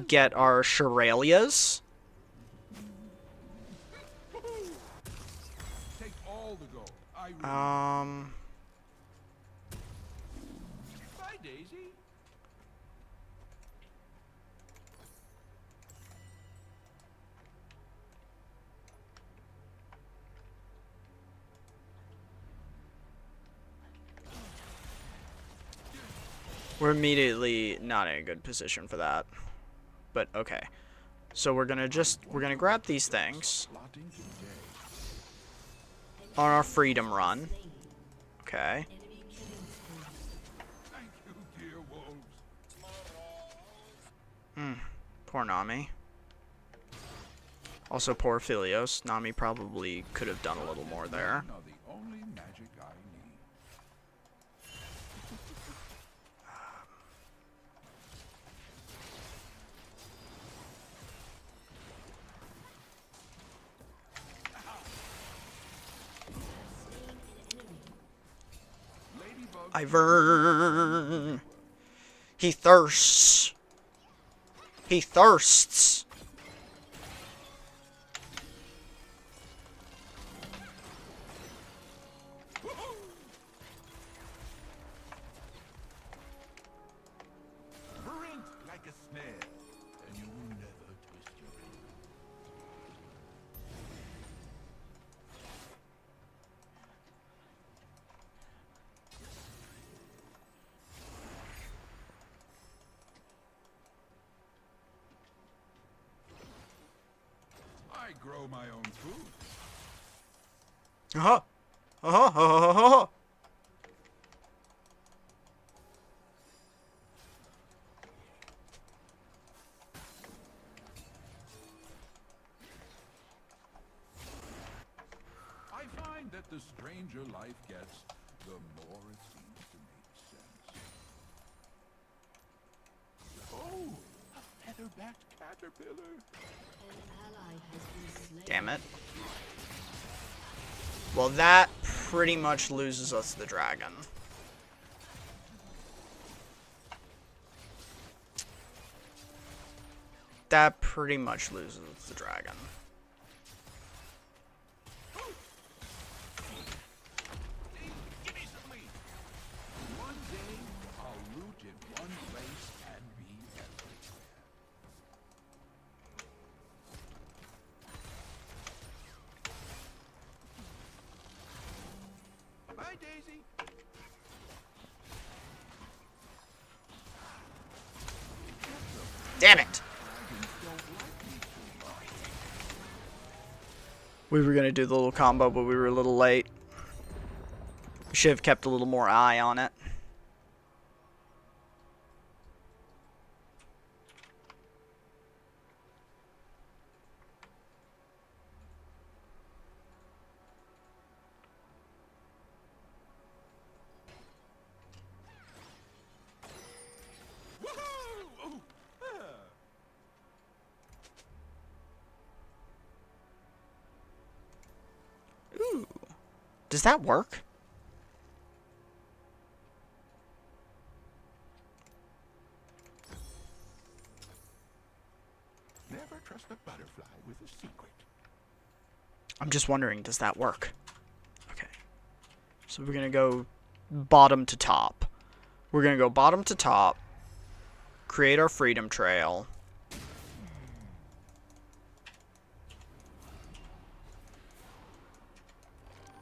Get our Shiralias. Take all the gold. I really Bye, Daisy. We're immediately not in a good position for that. But okay. So we're gonna grab these things Plotting today. on our freedom run. Okay. Thank you, dear wolves. Poor Nami. Also poor Philios. Nami probably could have done a little more there. Now the only magic I need. Ladybug. Ivern. He thirsts. He thirsts. Sprint like a snail, and you will never twist your ankle. I grow my own food. Uh-huh. Uh-huh. Uh-huh. I find that the stranger life gets, the more it seems to make sense. Oh, a feather-backed caterpillar. An ally has been slain. Damn it. Well, that pretty much loses us the dragon. That pretty much loses the dragon. Give me some meat. One day, I'll root in one place and be everywhere. Bye, Daisy. Damn it! We were gonna do the little combo, but we were a little late. We should have kept a little more eye on it. Woohoo! Oh, Ooh. Does that work? Never trust a butterfly with a secret. I'm just wondering, does that work? Okay. So we're gonna go bottom to top. We're gonna go bottom to top, create our freedom trail.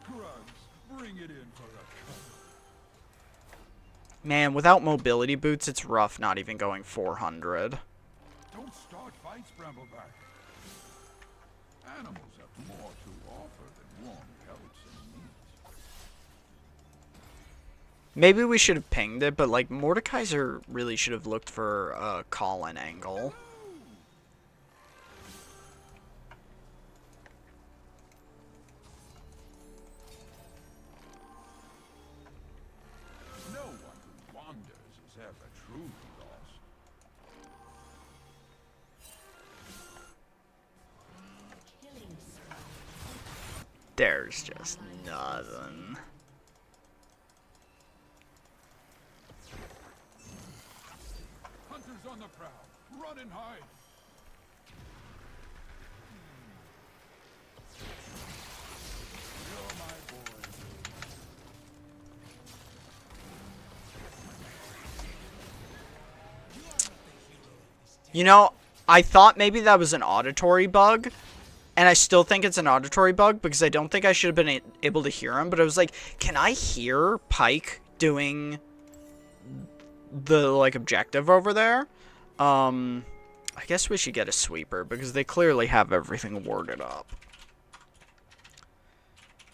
Grubs, bring it in for a cuddle. Man, without mobility boots, it's rough not even going 400. Don't start fights, Brambleback. Animals have more to offer than warm pelts and meat. Maybe we should have pinged it, but like Mordekaiser really should have looked for a call-in angle. No one who wanders is ever truly lost. Killing spree. There's just nothing. Hunters on the prowl. Run and hide. You're my boy. You know, I thought maybe that was an auditory bug, and I still think it's an auditory bug because I don't think I should have been able to hear him, but I was like, can I hear Pike doing the, like, objective over there? I guess we should get a sweeper because they clearly have everything worded up.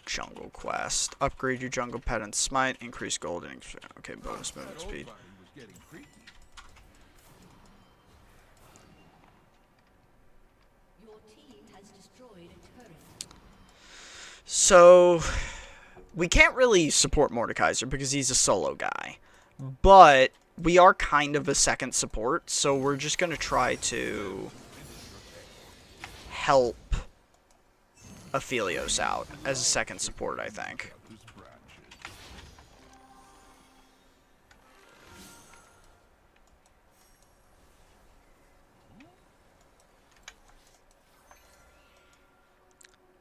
Jungle quest. Upgrade your jungle pet and smite. Increase gold and... Okay, bonus movement That old speed. buddy was getting creepy. Your team has destroyed a turret. So, we can't really support Mordekaiser because he's a solo guy. But we are kind of a second support, so we're just going to try to help Aphelios out as a second support, I think. His branches.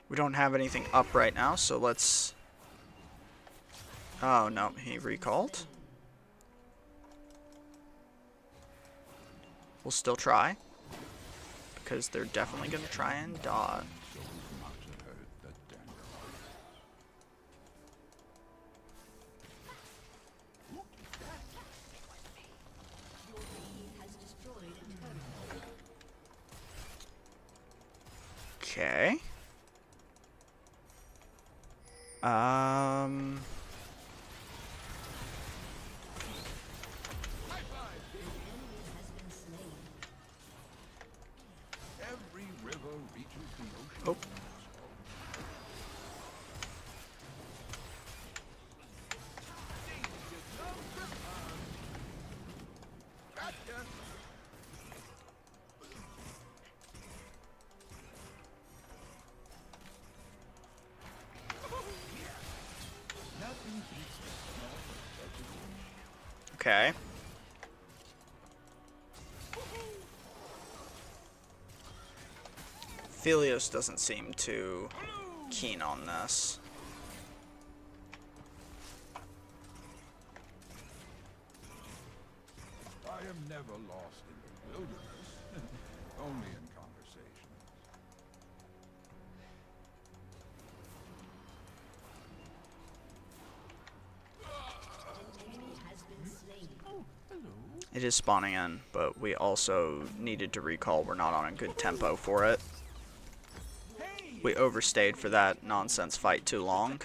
We don't have anything up right now, so let's... Oh, no, he recalled. We'll still try, because they're definitely going to try and dodge. So as not to hurt the dandelion. Your team has destroyed a turret. Okay. Um. Every river reaches the ocean. Oh. Gotcha. Nothing beats the smell of vegetation. Okay. Philios doesn't seem too keen on this. I am never lost in the wilderness, only in conversation. It is spawning in, but we also needed to recall we're not on a good tempo for it. We overstayed for that nonsense fight too long.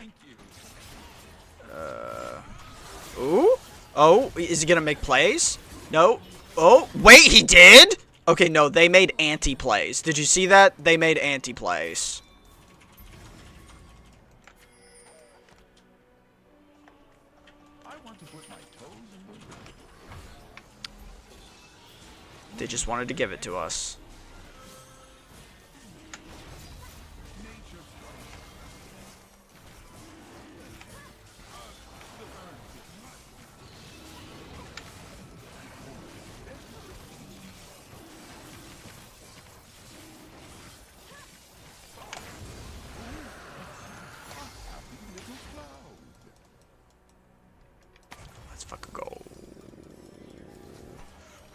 Ooh? Oh, is he gonna make plays? No. Oh, wait, he did? Okay, no, they made anti-plays. Did you see that? They made anti-plays. I want to put my toes in the water. They just wanted to give it to us. Let's fucking go.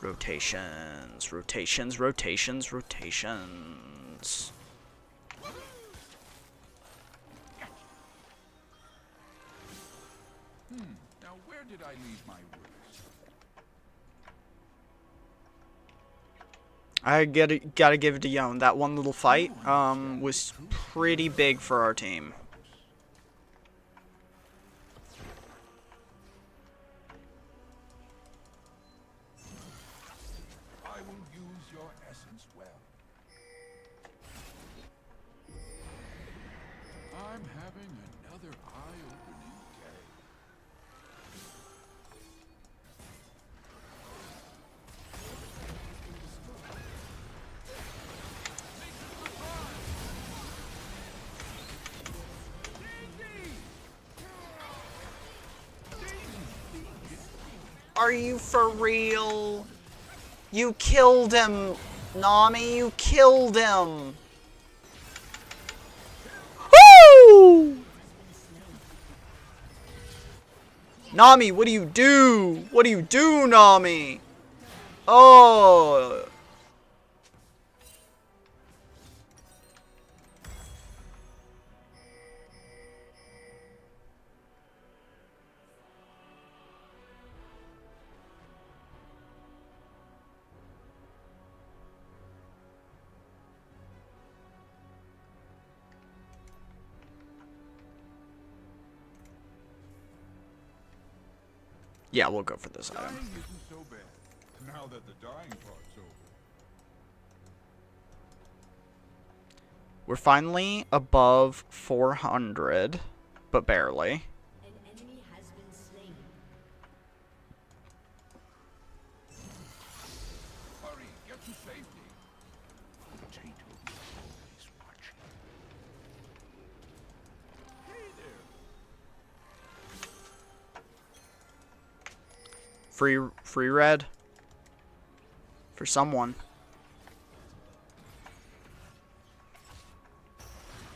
Rotations, rotations, rotations, rotations. Now where did I leave my roots? I gotta give it to Yon. That one little fight was pretty big for our team. I will use your essence well. I'm having another eye-opening day. Are you for real? You killed him, Nami. You killed him. Woo! Nami, what do you do? What do you do, Nami? Oh. Yeah, we'll go for this Dying item. isn't so bad, now that the dying part's over. We're finally above 400, but barely. An enemy has been slain. Hurry, get to safety. Potatoes always watching. Hey there. Free red for someone.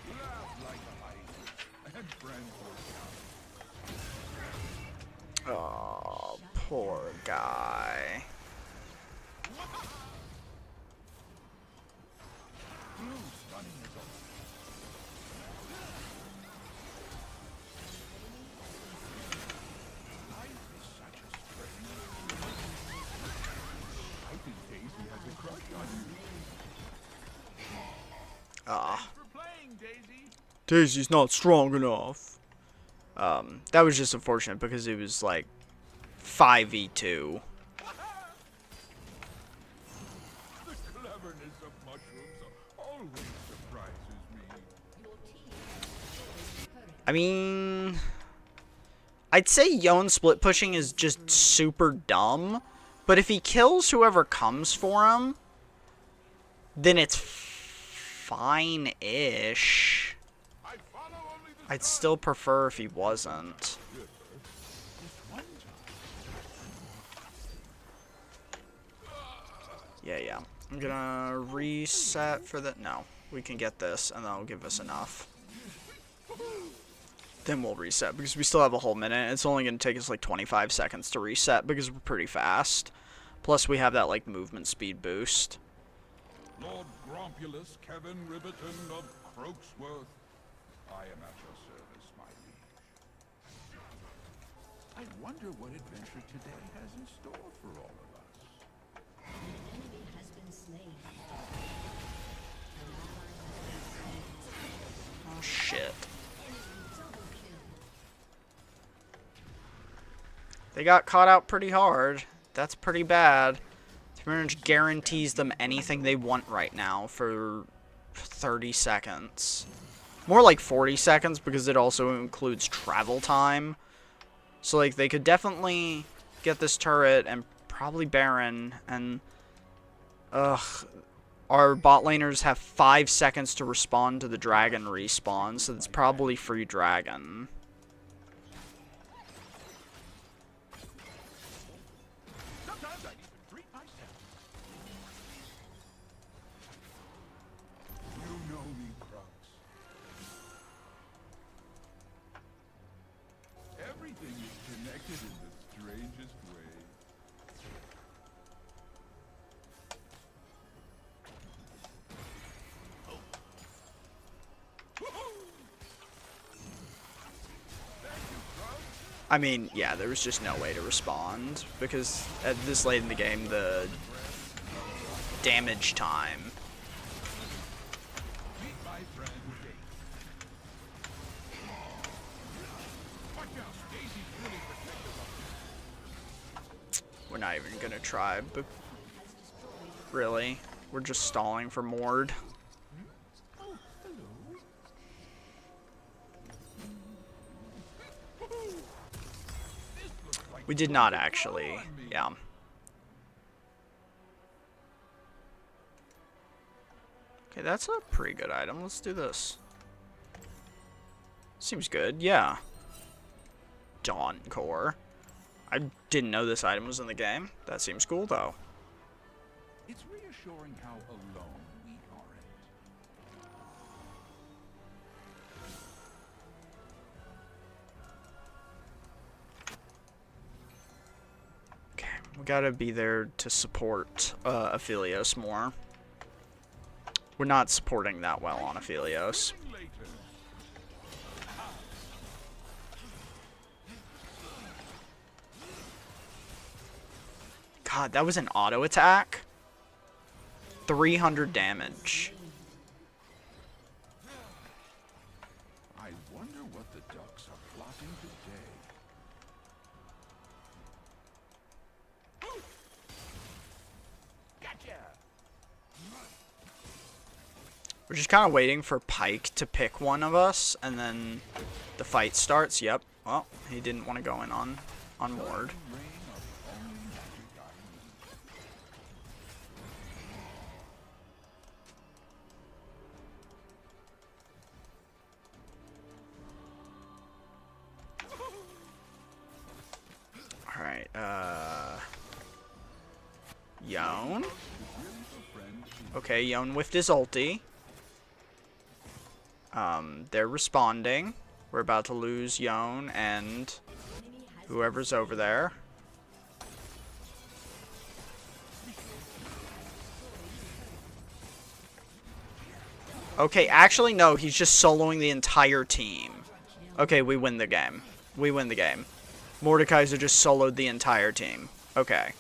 Laugh like a hike, and friends will come. Oh, poor guy. Blue stunning is over. Life is such a strange. I think Daisy has a crush on you. Ah, Thanks for playing, Daisy. Daisy's not strong enough. That was just unfortunate because it was like 5v2. The cleverness of mushrooms always surprises me. Your team has destroyed a turret. I mean, I'd say Yon split pushing is just super dumb, but if he kills whoever comes for him, then it's fine-ish. I follow only the I'd still prefer if he wasn't. one time. Yeah. I'm gonna reset for the... No, we can get this, and that'll give us enough. Then we'll reset, because we still have a whole minute. It's only gonna take us like 25 seconds to reset, because we're pretty fast. Plus, we have that, like, movement speed boost. Lord Grompulus Kevin Riverton of Croaksworth, I am at your service, my liege. I wonder what adventure today has in store for all of us. An enemy has been slain. Oh, shit. Double kill. They got caught out pretty hard. That's pretty bad. Pretty much guarantees them anything they want right now for 30 seconds. More like 40 seconds because it also includes travel time. So, like, they could definitely get this turret and probably Baron. And, our bot laners have 5 seconds to respond to the dragon respawn. So it's probably free dragon. Sometimes I even treat myself. You know me, Crux. Everything is connected in the strangest way. I mean, yeah, there was just no way to respond because at this late in the game, the damage time. Meet my friend Dave. Watch out, Daisy's really protective of We're not even gonna try, but really, we're just stalling for Mord. We did not actually, yeah. Okay, that's a pretty good item. Let's do this. Seems good, yeah. Dawn Core. I didn't know this item was in the game. That seems cool, though. It's reassuring how alone we aren't. Okay, we gotta be there to support Aphelios more. We're not supporting that well on Aphelios. Later. God, that was an auto attack. 300 damage. I wonder what the ducks are plotting today. Gotcha! We're just kind of waiting for Pike to pick one of us, and then the fight starts. Yep. Well, he didn't want to go in on Ward. Reign of only magic I All right. Yone. Okay, Yone whiffed his ulti. They're responding. We're about to lose Yone and whoever's over there. Okay, actually, no, he's just soloing the entire team. Okay, we win the game. We win the game. Mordekaiser just soloed the entire team. Okay.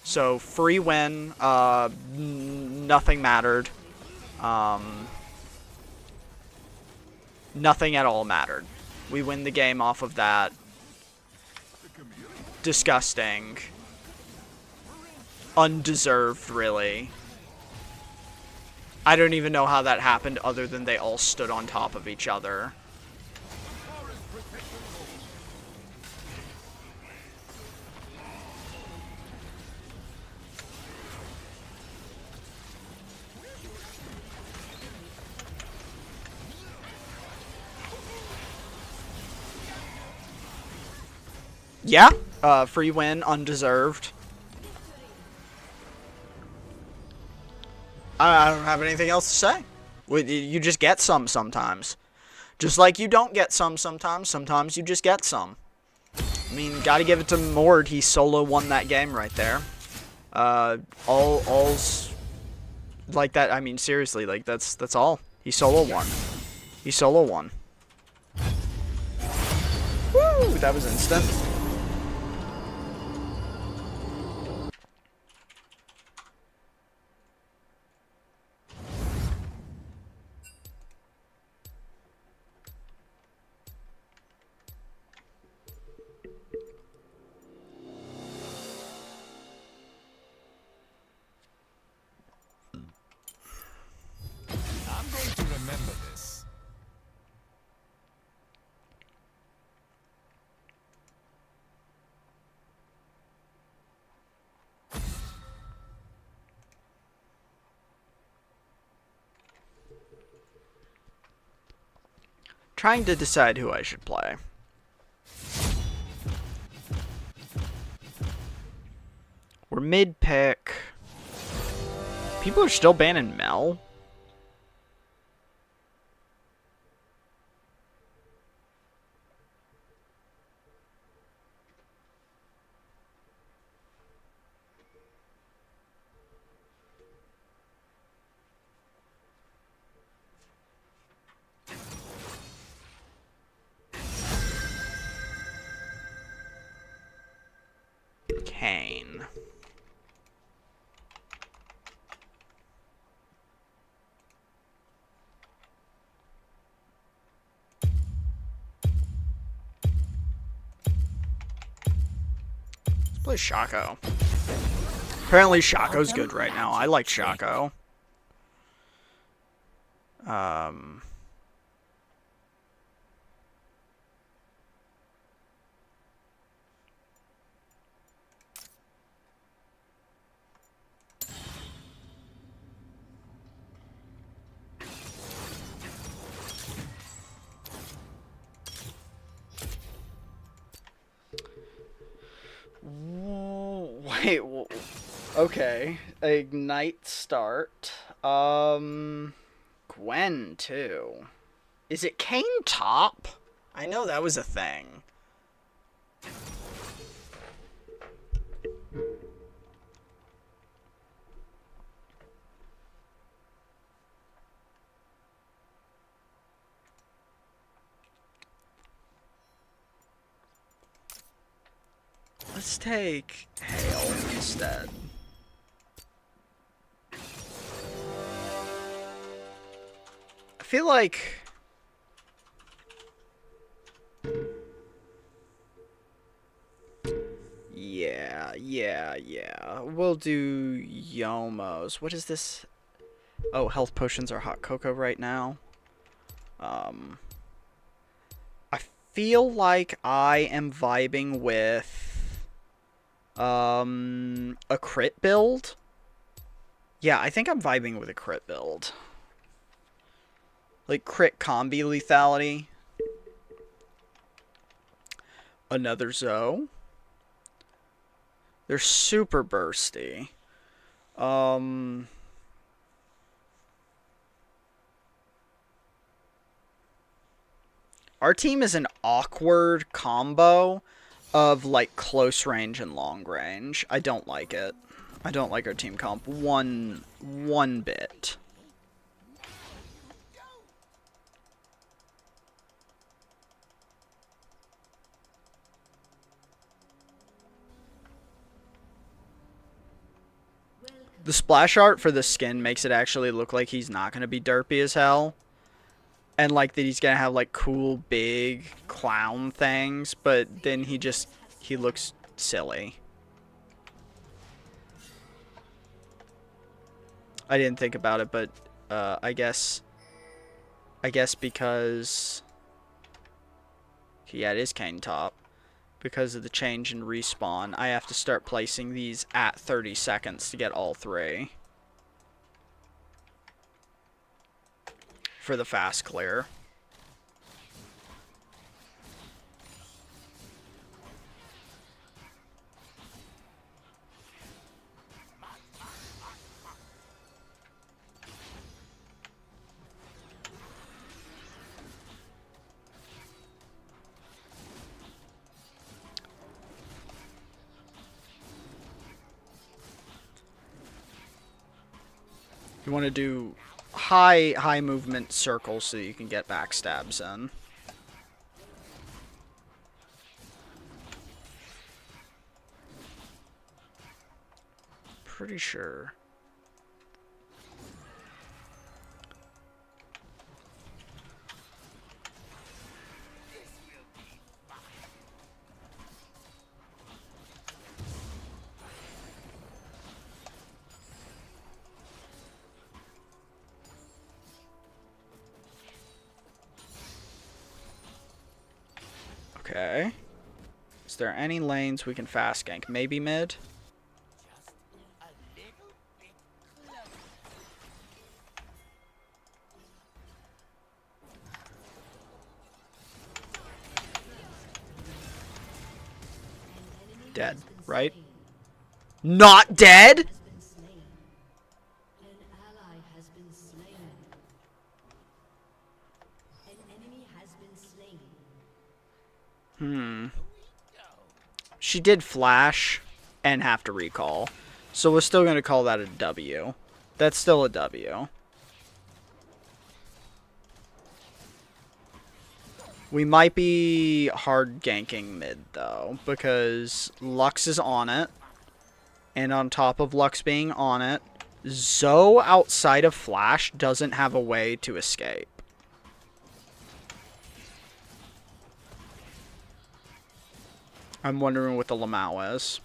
So, free win. Nothing mattered. Nothing at all mattered. We win the game off of that. Disgusting. Undeserved, really. I don't even know how that happened other than they all stood on top of each other. Yeah, free win, undeserved. I don't have anything else to say. You just get some sometimes. Just like you don't get some sometimes. Sometimes you just get some. I mean, gotta give it to Mord. He solo won that game right there. All's like that. I mean, seriously, like that's all. He solo won. He solo won. Woo! That was instant. I'm going to remember this. Trying to decide who I should play. We're mid-pick. People are still banning Mel. Kane. Let's play Shaco. Apparently Shaco's good right now. I like Shaco. Wait, okay. Ignite start. Gwen too. Is it Kane top? I know that was a thing. Let's take Hail instead. I feel like... Yeah. We'll do Yomos. What is this? Oh, health potions are hot cocoa right now. I feel like I am vibing with... a crit build? Yeah, I think I'm vibing with a crit build. Like crit combi lethality. Another Zoe. They're super bursty. Our team is an awkward combo of like close range and long range. I don't like it. I don't like our team comp one bit. The splash art for the skin makes it actually look like he's not going to be derpy as hell. And like that he's going to have like cool big clown things, but then he looks silly. I didn't think about it, but I guess because yeah, it is cane top. Because of the change in respawn, I have to start placing these at 30 seconds to get all three for the fast clear. You want to do high movement circles so you can get backstabs in. Pretty sure. Okay. Is there any lanes we can fast gank? Maybe mid? Dead, right? Not dead? Has been slain. An ally has been slain. An enemy has been slain. She did flash and have to recall. So we're still going to call that a W. That's still a W. We might be hard ganking mid, though, because Lux is on it. And on top of Lux being on it, Zoe outside of Flash doesn't have a way to escape. I'm wondering what the Lamau is.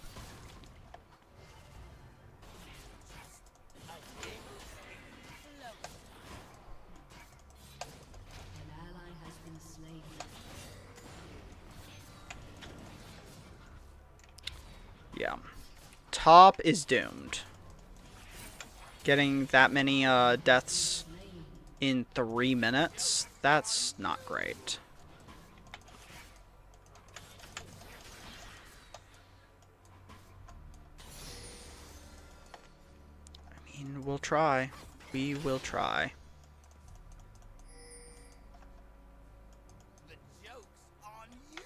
An ally has been slain. Yeah. Top is doomed. Getting that many deaths in 3 minutes, that's not great. I mean, we'll try. We will try. The joke's on you.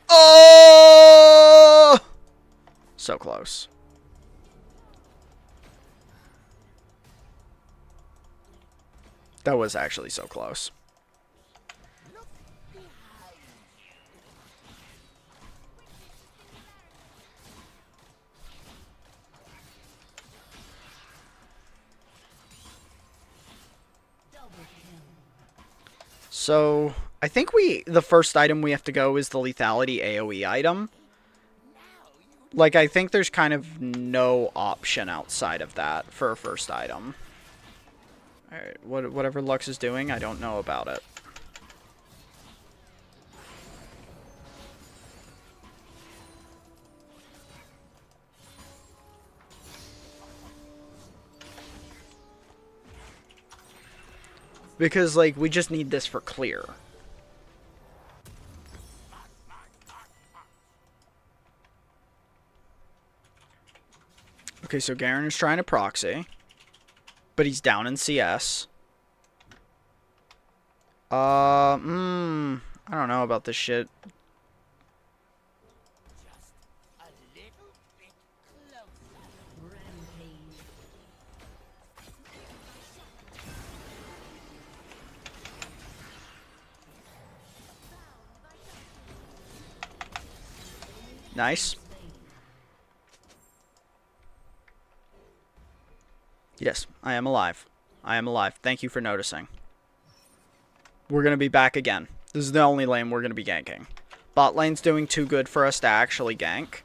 Oh! So close. That was actually so close. So, I think the first item we have to go is the lethality AoE item. Like, I think there's kind of no option outside of that for a first item. Alright, whatever Lux is doing, I don't know about it. Because, like, we just need this for clear. Okay, so Garen is trying to proxy. But he's down in CS. I don't know about this shit. Rampage. Nice. Yes, I am alive. I am alive. Thank you for noticing. We're going to be back again. This is the only lane we're going to be ganking. Bot lane's doing too good for us to actually gank.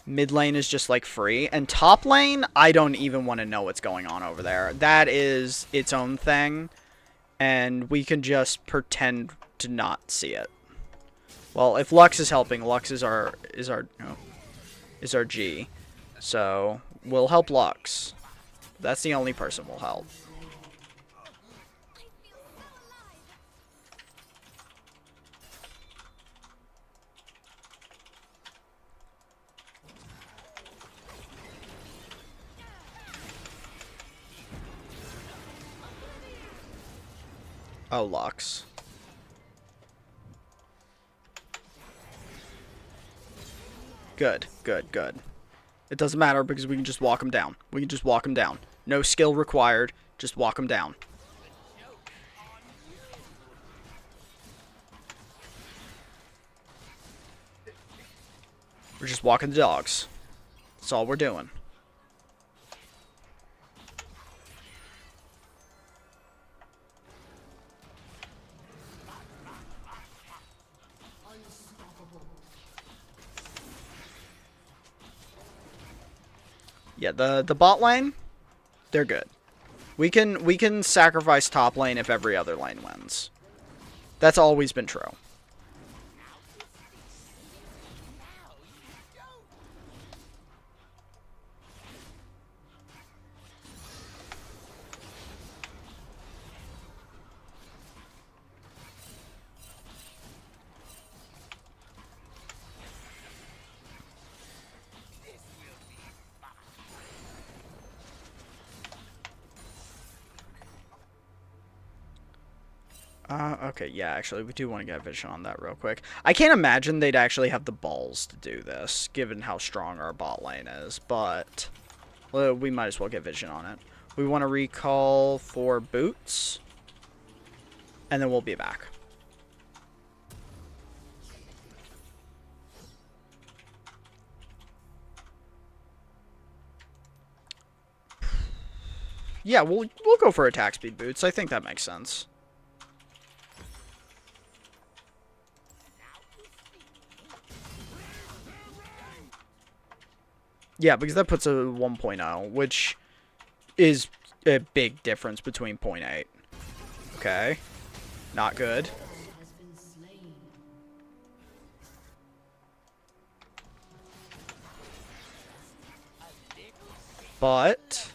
Mid lane is just like free. And top lane, I don't even want to know what's going on over there. That is its own thing. And we can just pretend to not see it. Well, if Lux is helping, Lux is our G. So we'll help Lux. That's the only person we'll help. Oh, Lux. Good, good, good. It doesn't matter because we can just walk him down. We can just walk him down. No skill required. Just walk him down. We're just walking the dogs. That's all we're doing. Yeah, the bot lane, they're good. We can sacrifice top lane if every other lane wins. That's always been true. Okay, yeah, actually, we do want to get vision on that real quick. I can't imagine they'd actually have the balls to do this, given how strong our bot lane is, but well, we might as well get vision on it. We want to recall for boots, and then we'll be back. Yeah, we'll go for attack speed boots. I think that makes sense. Yeah, because that puts a 1.0, which is a big difference between 0.8. Okay. Not good. But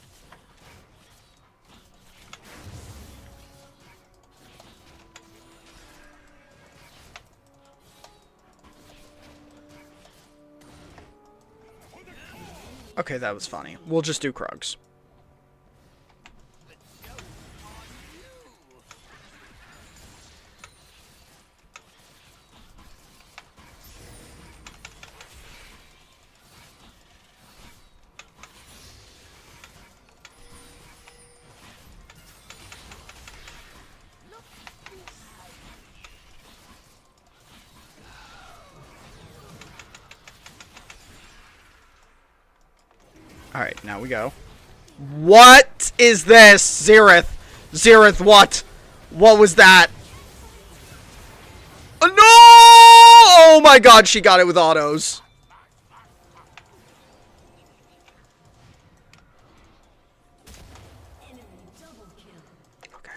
okay, that was funny. We'll just do Krugs. Alright, now we go. What is this? Xerath. Xerath, what? What was that? No! Oh my god, she got it with autos. Okay.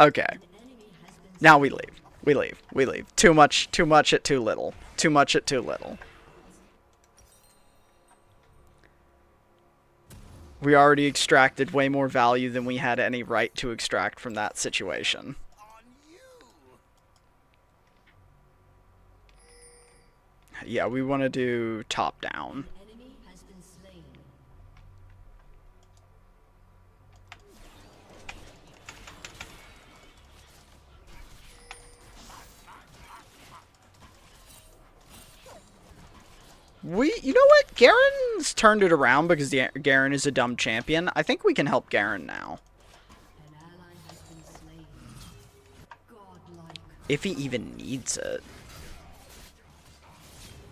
Okay. Now we leave. We leave. We leave. Too much at too little. Too much at too little. We already extracted way more value than we had any right to extract from that situation. Yeah, we want to do top down. Enemy has been slain. You know what? Garen's turned it around because Garen is a dumb champion. I think we can help Garen now. An ally has been slain. Godlike. If he even needs it. Has been slain.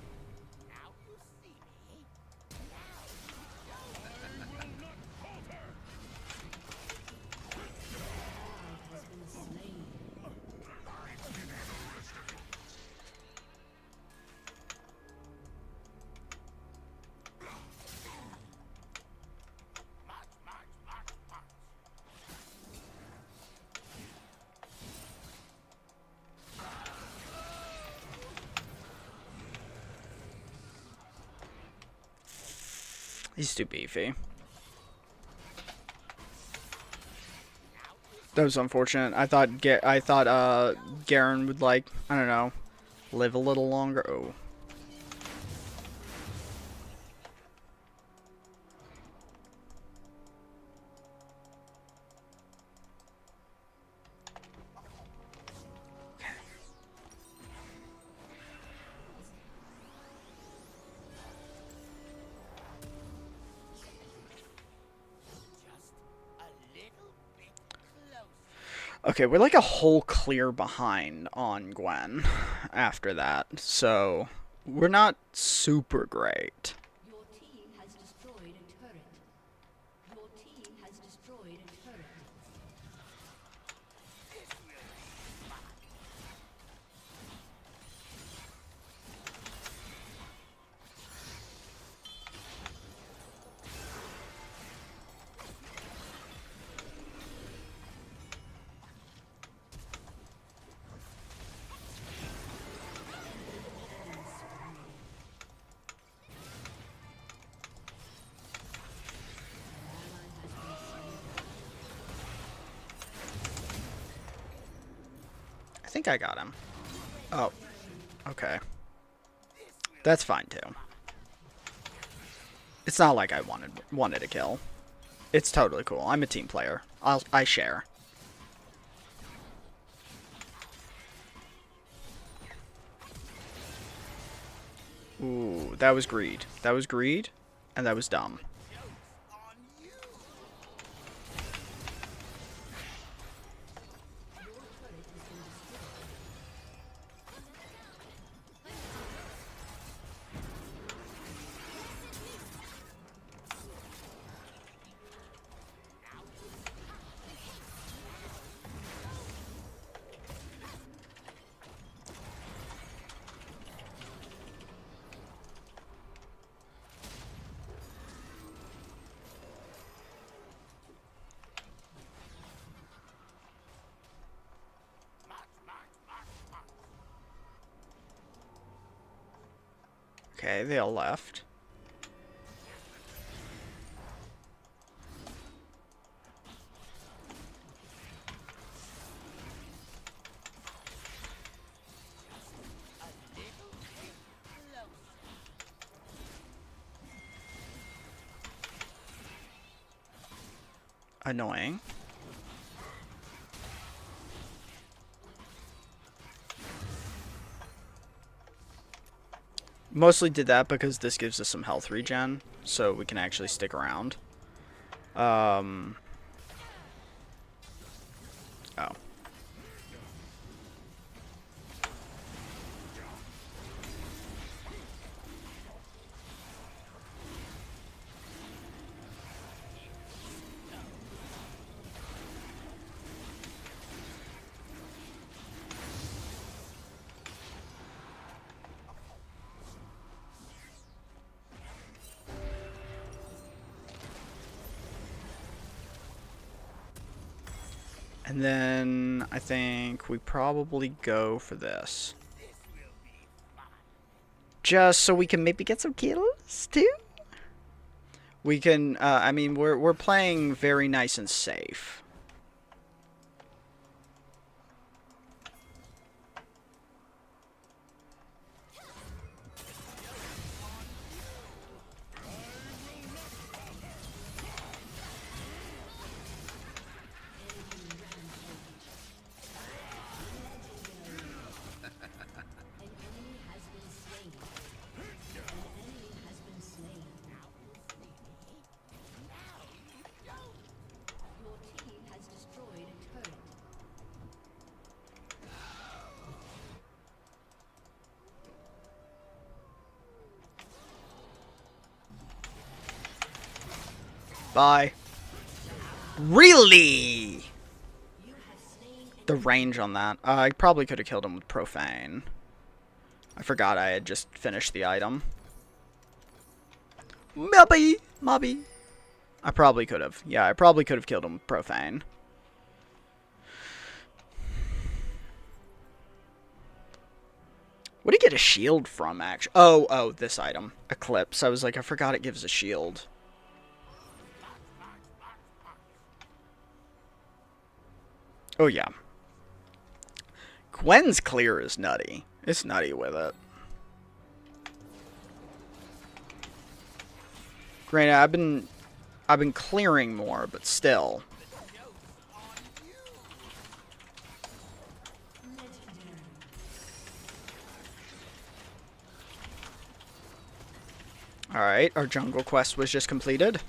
He's too beefy. That was unfortunate. I thought Garen would, like, I don't know, live a little longer. Oh. Okay, we're like a whole clear behind on Gwen after that, so we're not super great. Your team has destroyed a turret. Your team has destroyed a turret. I think I got him. Oh, okay. That's fine too. It's not like I wanted a kill. It's totally cool. I'm a team player. I share. Ooh, that was greed. That was greed, and that was dumb. Okay, they all left. Annoying. Mostly did that because this gives us some health regen, so we can actually stick around. Oh. And then I think we probably go for this. Just so we can maybe get some kills too. We can. I mean, we're playing very nice and safe. Bye. Really? The range on that. I probably could have killed him with profane. I forgot I had just finished the item. Mobby. I probably could have. Yeah, I probably could have killed him with profane. What do you get a shield from, actually? Oh, this item. Eclipse. I was like, I forgot it gives a shield. Oh, yeah. Gwen's clear is nutty. It's nutty with it. Granted, I've been clearing more, but still. Alright, our jungle quest was just completed.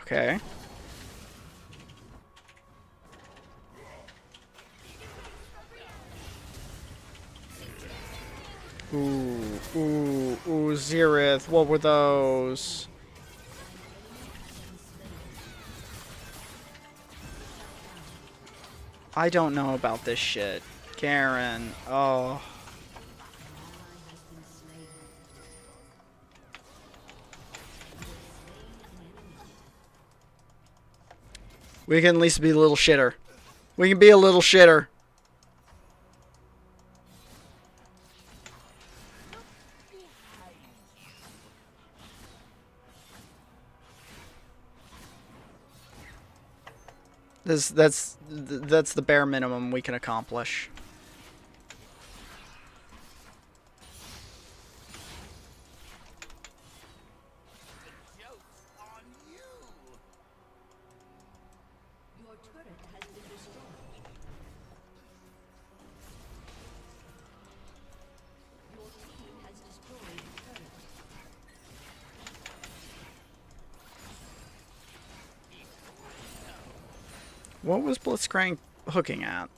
Okay. Ooh, Xerath, what were those? I don't know about this shit. Karen, oh. We can at least be a little shitter. We can be a little shitter. That's the bare minimum we can accomplish. Your turret has been destroyed. Your team has destroyed a turret. What was Blitzcrank hooking at?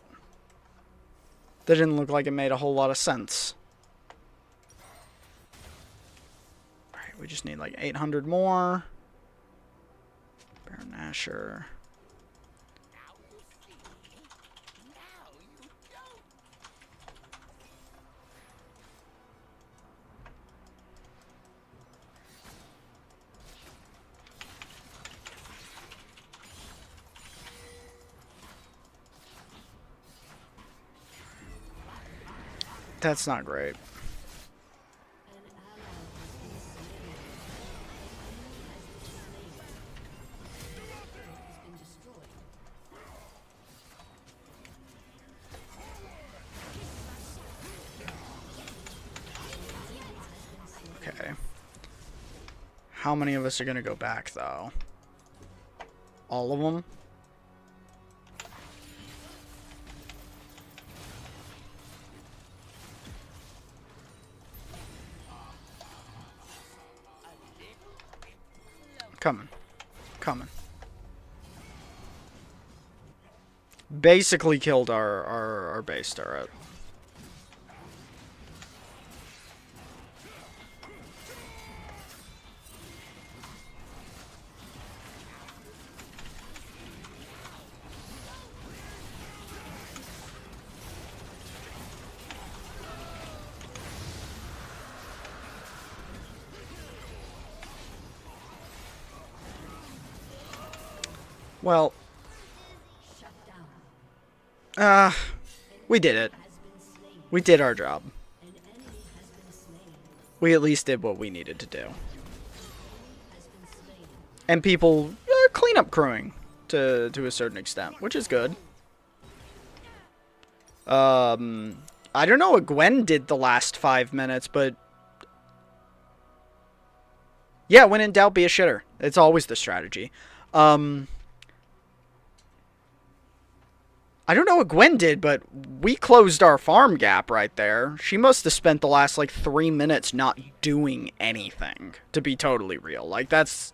That didn't look like it made a whole lot of sense. Alright, we just need like 800 more. Baron Asher. That's not great. Okay. How many of us are going to go back, though? All of them? Coming. Basically killed our base turret. Well, Shut down. we did it. Has been slain. We did our job. An enemy has been slain. We at least did what we needed to do. Has been slain. And people clean up crewing to a certain extent, which is good. I don't know what Gwen did the last 5 minutes, but yeah, when in doubt, be a shitter. It's always the strategy. I don't know what Gwen did, but we closed our farm gap right there. She must have spent the last, like, 3 minutes not doing anything, to be totally real. Like, that's...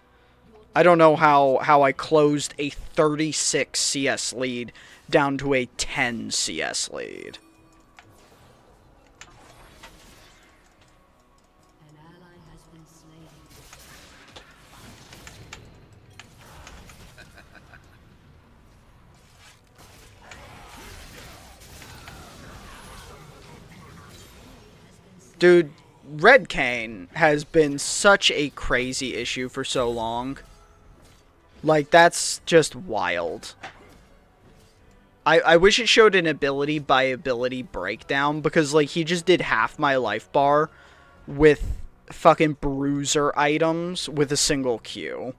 I don't know how I closed a 36 CS lead down to a 10 CS lead. An ally has been slain. Dude, Red Cane has been such a crazy issue for so long. Like, that's just wild. I wish it showed an ability by ability breakdown, because, like, he just did half my life bar with fucking bruiser items with a single Q.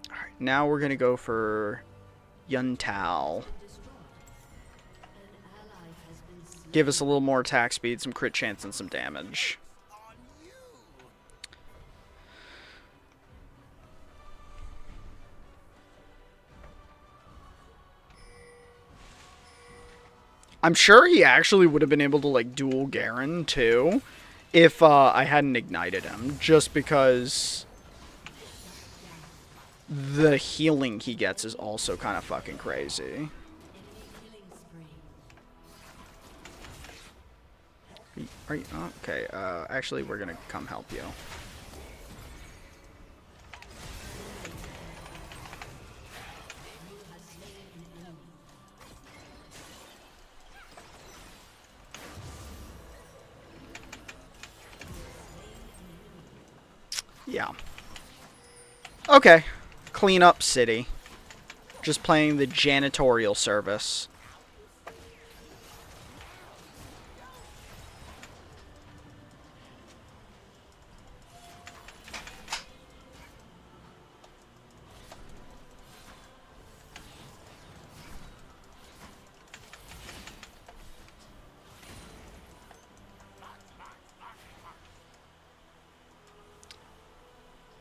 Alright, now we're gonna go for Yuntao. Give us a little more attack speed, some crit chance, and some damage. I'm sure he actually would have been able to, like, dual Garen, too, if I hadn't ignited him, just because the healing he gets is also kind of fucking crazy. Are you, okay, actually, we're gonna come help you. Yeah. Okay. Clean up city. Just playing the janitorial service.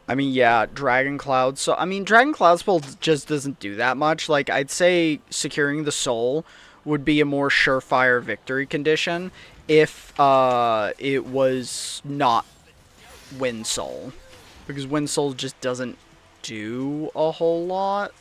I mean, yeah, Dragon Cloud. So, I mean, Dragon Cloud spell just doesn't do that much. Like, I'd say securing the soul would be a more surefire victory condition if it was not Wind Soul. Because Wind Soul just doesn't do a whole lot.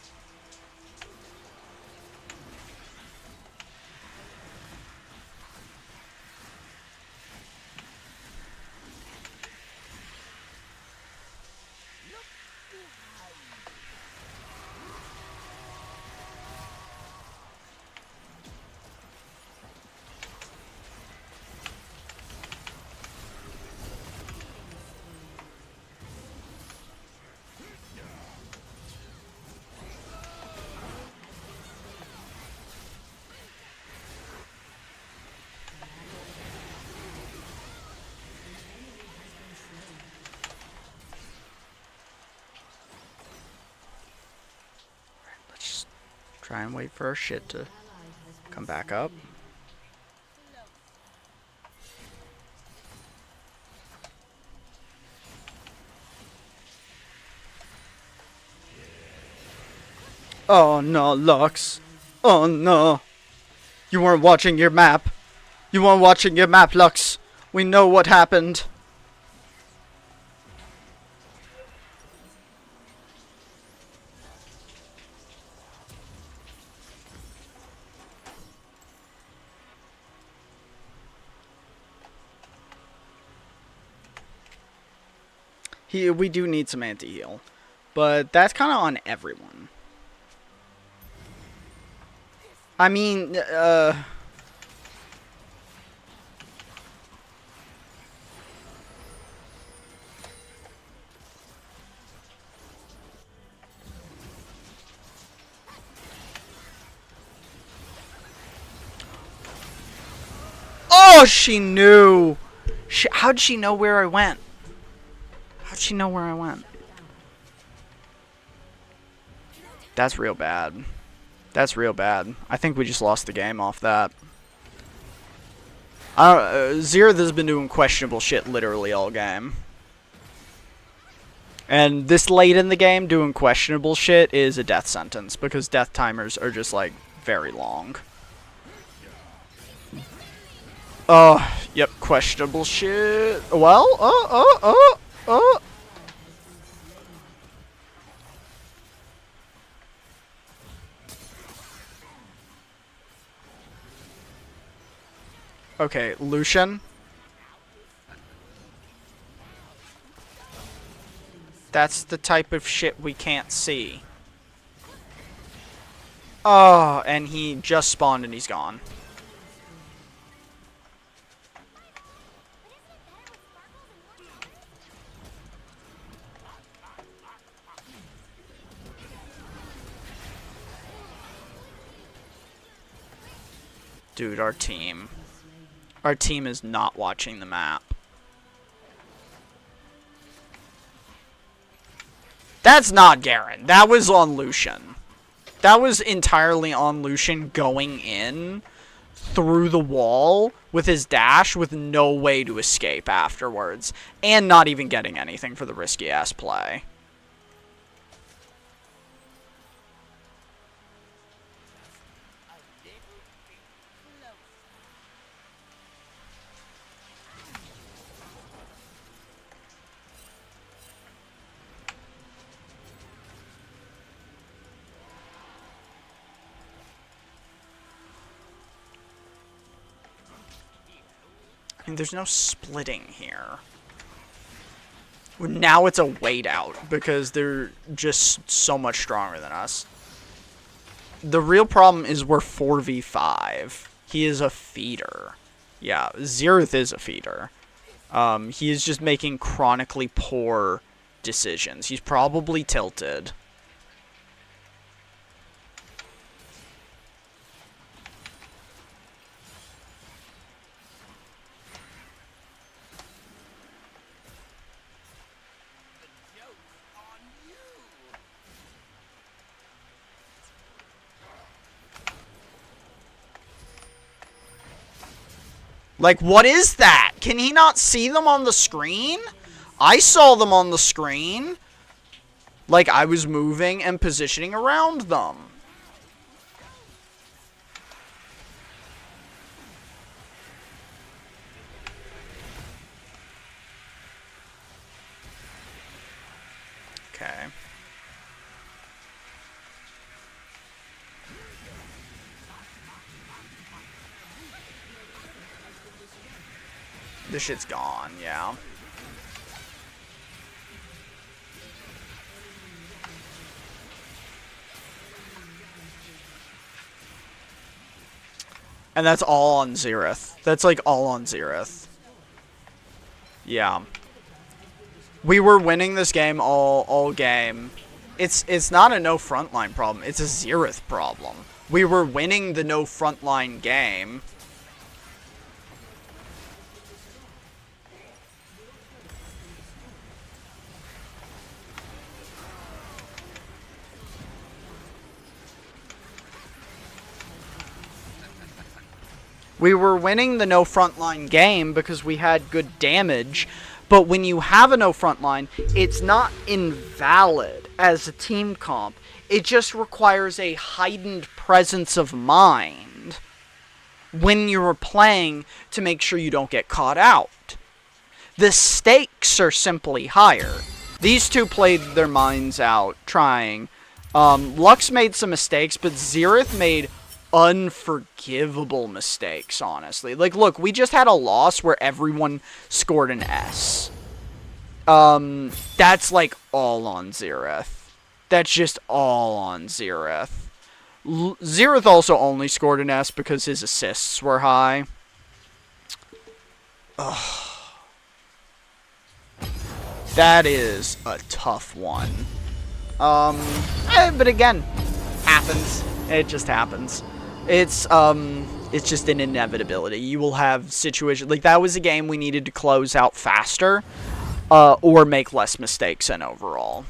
Try and wait for our shit to come back up. Oh no, Lux. Oh no. You weren't watching your map. You weren't watching your map, Lux. We know what happened. We do need some anti-heal, but that's kind of on everyone. I mean, Oh, she knew. How'd she know where I went? How'd she know where I went? That's real bad. That's real bad. I think we just lost the game off that. Xerath has been doing questionable shit literally all game. And this late in the game, doing questionable shit is a death sentence, because death timers are just, like, very long. Oh, yep, questionable shit. Well, Okay, Lucian. That's the type of shit we can't see. Oh, and he just spawned and he's gone. Dude, our team. Our team is not watching the map. That's not Garen. That was on Lucian. That was entirely on Lucian going in through the wall with his dash with no way to escape afterwards. And not even getting anything for the risky-ass play. I mean, there's no splitting here. Now it's a wait out because they're just so much stronger than us. The real problem is we're 4v5. He is a feeder. Yeah, Xerath is a feeder. He is just making chronically poor decisions. He's probably tilted. Like, what is that? Can he not see them on the screen? I saw them on the screen. Like, I was moving and positioning around them. Okay. This shit's gone, yeah. And that's all on Xerath. That's like all on Xerath. Yeah. We were winning this game all game. It's not a no frontline problem. It's a Xerath problem. We were winning the no frontline game. We were winning the no frontline game because we had good damage, but when you have a no frontline, it's not invalid as a team comp. It just requires a heightened presence of mind when you're playing to make sure you don't get caught out. The stakes are simply higher. These two played their minds out trying. Lux made some mistakes, but Xerath made unforgivable mistakes, honestly. Like, look, we just had a loss where everyone scored an S. That's, like, all on Xerath. That's just all on Xerath. Xerath also only scored an S because his assists were high. Ugh. That is a tough one. But again, happens. It just happens. It's just an inevitability. You will have situations like that was a game we needed to close out faster, or make less mistakes in overall.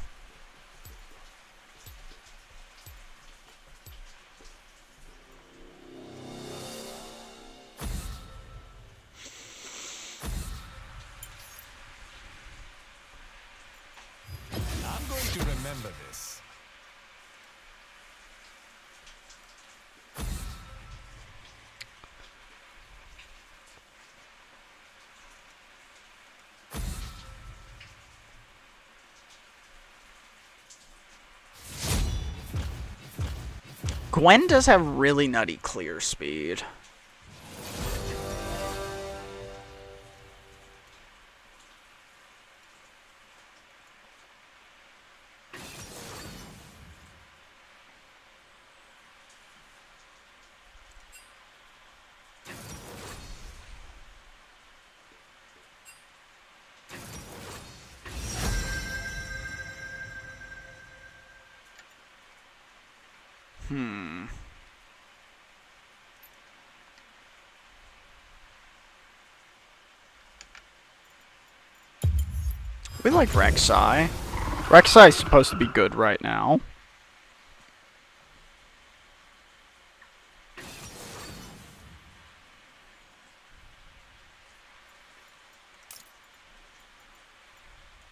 I'm going to remember this. Gwen does have really nutty clear speed. We like Rek'Sai. Rek'Sai's supposed to be good right now.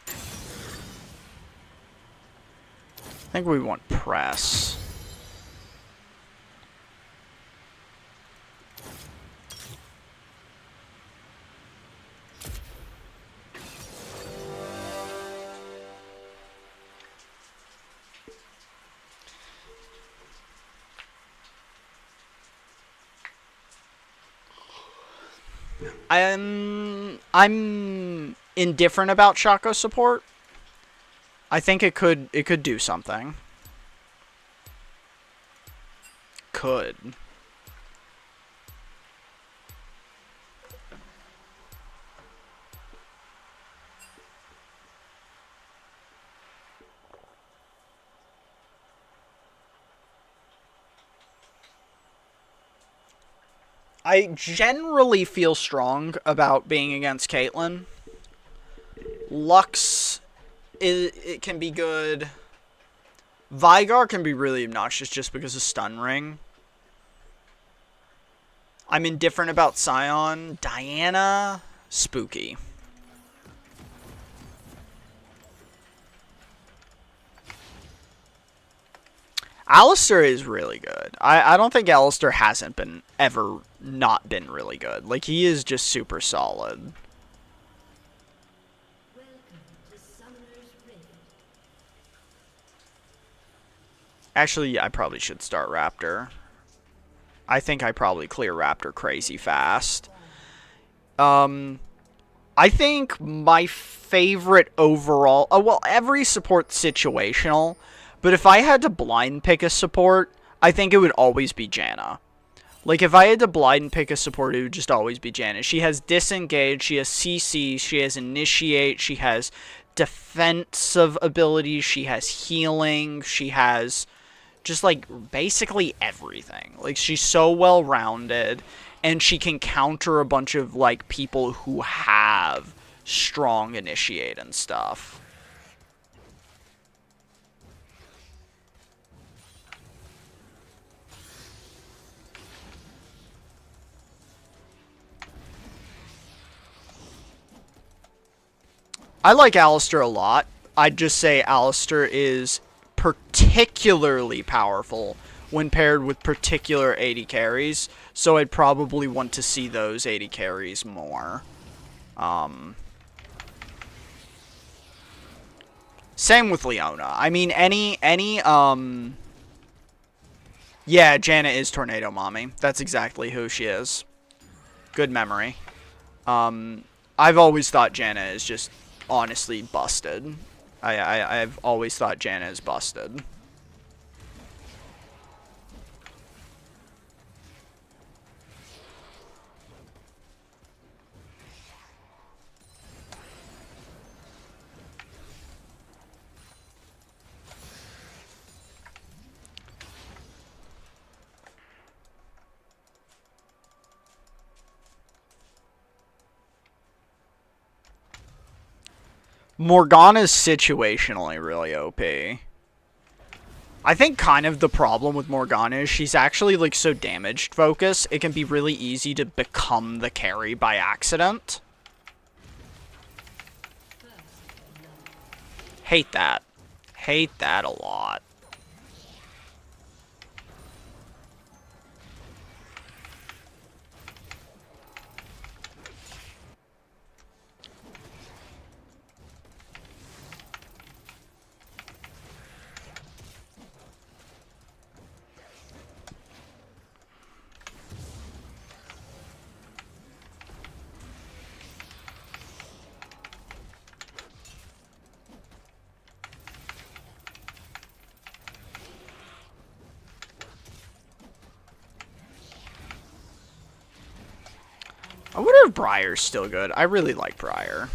I think we want press. I'm indifferent about Shaco support. I think it could do something. Could. I generally feel strong about being against Caitlyn. Lux, it can be good. Vigar can be really obnoxious just because of stun ring. I'm indifferent about Scion. Diana, spooky. Alistair is really good. I don't think Alistair hasn't been ever not been really good. Like, he is just super solid. Actually, yeah, I probably should start Raptor. I think I probably clear Raptor crazy fast. I think my favorite overall... well, every support's situational. But if I had to blind pick a support, I think it would always be Janna. Like, if I had to blind pick a support, it would just always be Janna. She has Disengage, she has CC, she has Initiate, she has defensive abilities, she has healing, she has just, like, basically everything. Like, she's so well-rounded, and she can counter a bunch of, like, people who have strong Initiate and stuff. I like Alistair a lot. I'd just say Alistair is particularly powerful when paired with particular 80 carries, so I'd probably want to see those 80 carries more. Same with Leona. I mean, yeah, Janna is Tornado Mommy. That's exactly who she is. Good memory. I've always thought Janna is just honestly busted. I've always thought Janna is busted. Morgana's situationally really OP. I think kind of the problem with Morgana is she's actually like so damage focused, it can be really easy to become the carry by accident. Hate that. Hate that a lot. I wonder if Briar's still good. I really like Briar.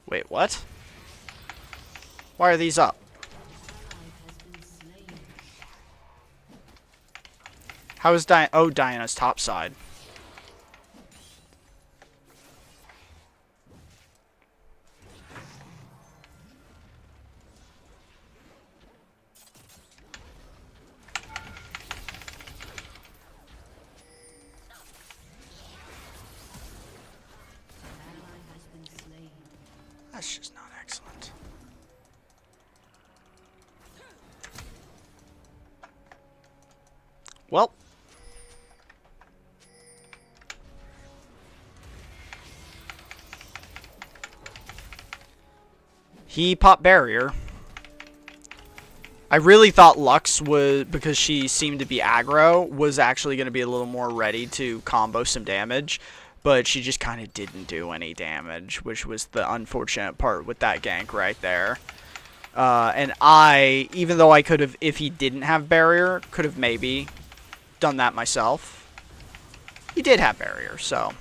Wait, what? Why are these up? How is Diana? Oh, Diana's top side. That's just not excellent. Well. He popped barrier. I really thought Lux was, because she seemed to be aggro, was actually going to be a little more ready to combo some damage. But she just kind of didn't do any damage, which was the unfortunate part with that gank right there. And I, even though I could have, if he didn't have barrier, could have maybe done that myself. He did have barrier, so.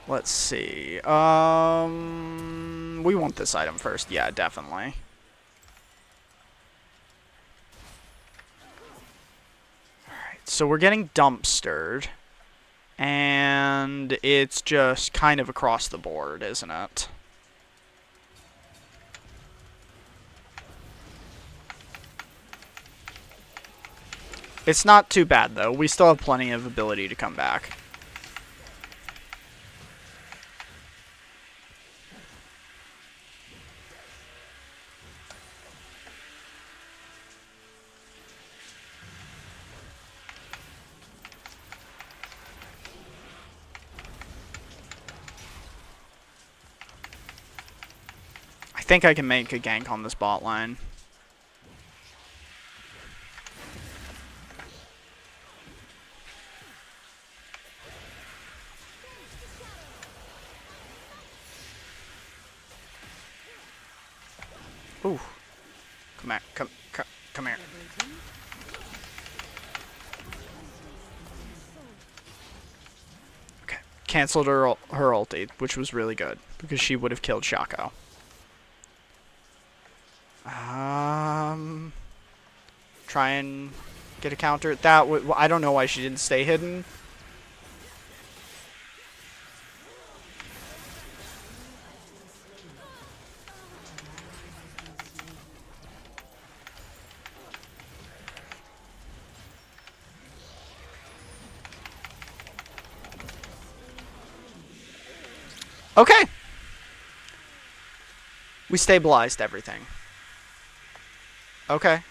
Let's see. We want this item first. Yeah, definitely. Alright, so we're getting dumpstered. And it's just kind of across the board, isn't it? It's not too bad, though. We still have plenty of ability to come back. I think I can make a gank on this bot line. Ooh. Come here. Come here. Okay. Canceled her ulti, which was really good, because she would have killed Shaco. Try and get a counter. That I don't know why she didn't stay hidden. Okay. We stabilized everything. Okay.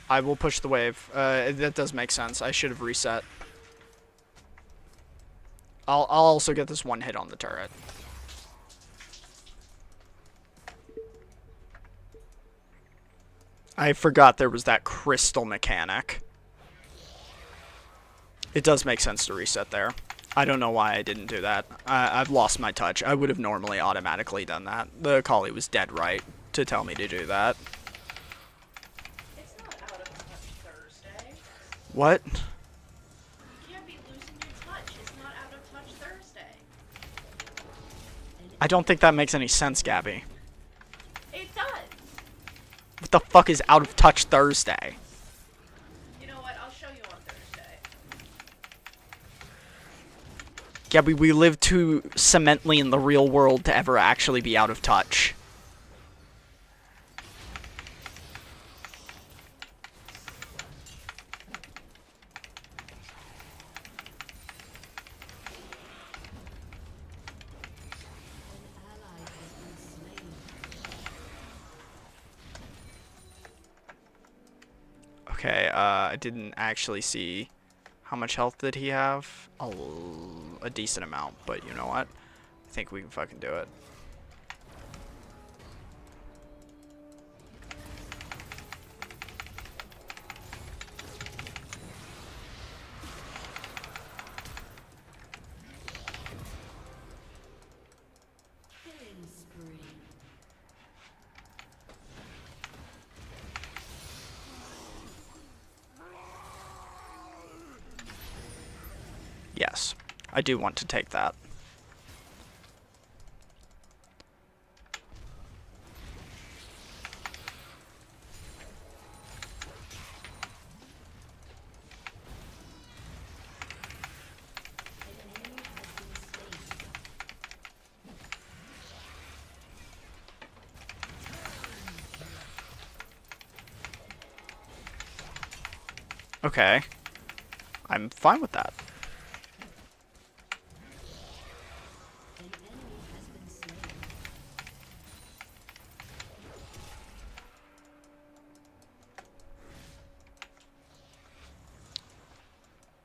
I will push the wave. That does make sense. I should have reset. I'll also get this one hit on the turret. I forgot there was that crystal mechanic. It does make sense to reset there. I don't know why I didn't do that. I've lost my touch. I would have normally automatically done that. The collie was dead right to tell me to do that. It's not out of touch Thursday. What? You can't be losing your touch. It's not out of touch Thursday. I don't think that makes any sense, Gabby. It does. What the fuck is out of touch Thursday? You know what? I'll show you on Thursday. Gabby, we live too cemently in the real world to ever actually be out of touch. Okay, I didn't actually see how much health did he have. A decent amount, but you know what? I think we can fucking do it. Killing spree. Yes, I do want to take that. Okay, I'm fine with that. An enemy has been slain.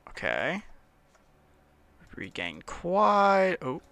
Okay. Regain quite... Oh.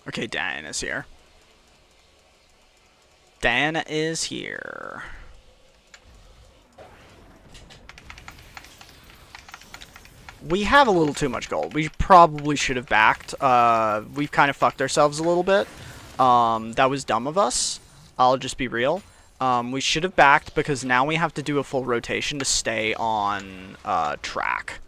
Okay, Dan is here. Dan is here. We have a little too much gold. We probably should have backed. We've kind of fucked ourselves a little bit. That was dumb of us. I'll just be real. We should have backed because now we have to do a full rotation to stay on track.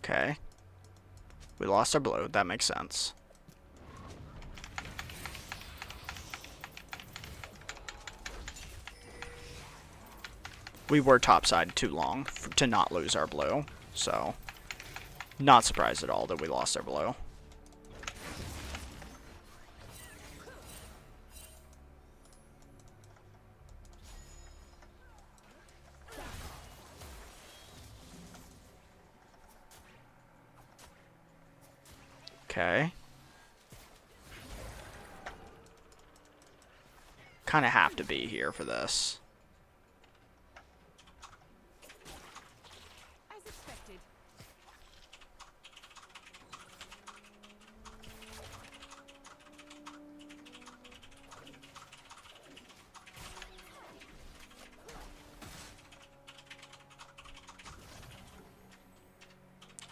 Okay. We lost our blue. That makes sense. We were topside too long to not lose our blue, so not surprised at all that we lost our blue. Okay. Kind of have to be here for this. As expected.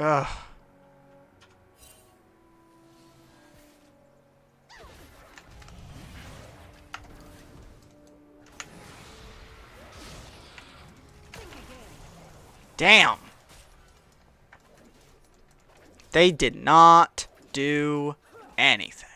Ugh. Damn. They did not do anything.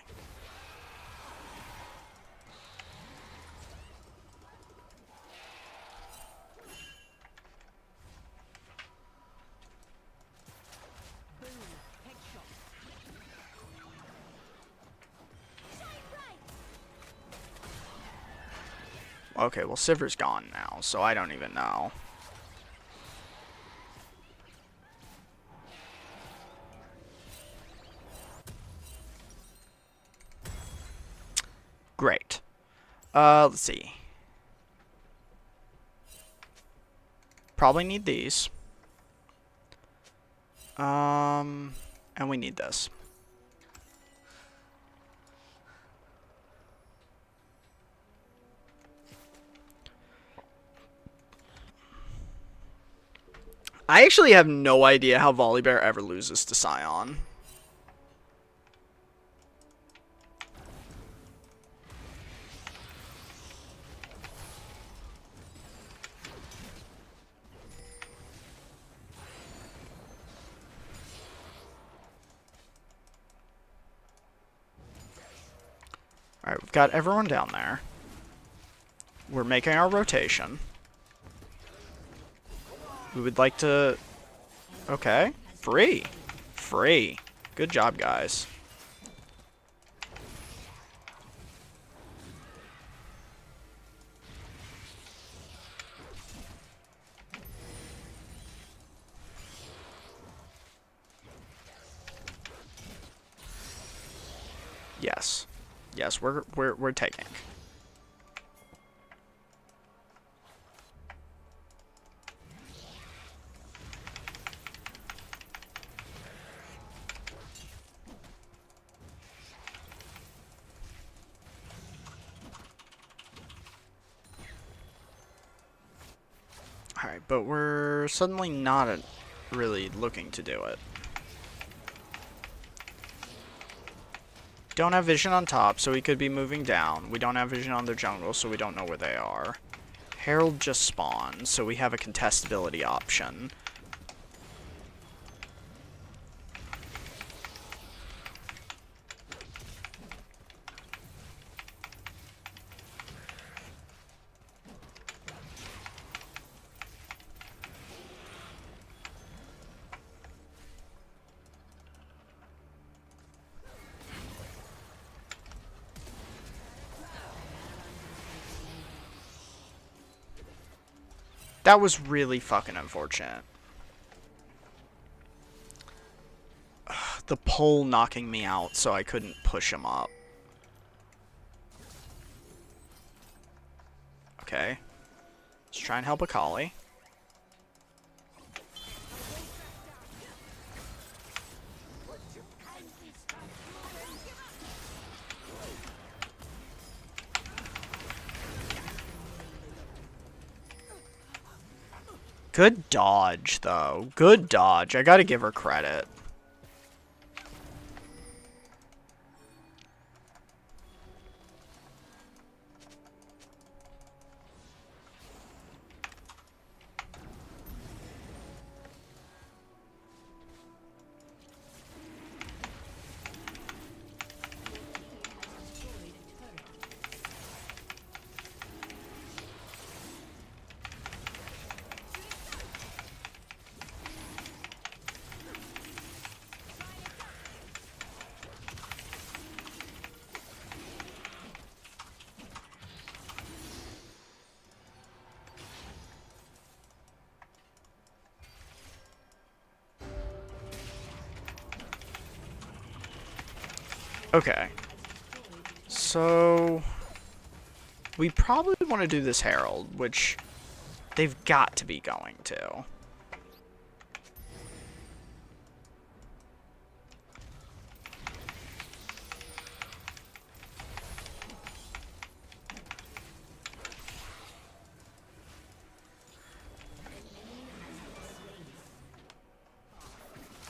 Okay, well, Sivir's gone now, so I don't even know. Great. Let's see. Probably need these. And we need this. I actually have no idea how Volibear ever loses to Scion. Alright, we've got everyone down there. We're making our rotation. We would like to... Okay. Free. Free. Good job, guys. Yes. Yes, we're taking. Alright, but we're suddenly not really looking to do it. Don't have vision on top, so we could be moving down. We don't have vision on their jungle, so we don't know where they are. Herald just spawned, so we have a contestability option. That was really fucking unfortunate. The pole knocking me out so I couldn't push him up. Okay. Let's try and help Akali. Good dodge, though. Good dodge. I gotta give her credit. Okay. So... we probably want to do this Herald, which they've got to be going to.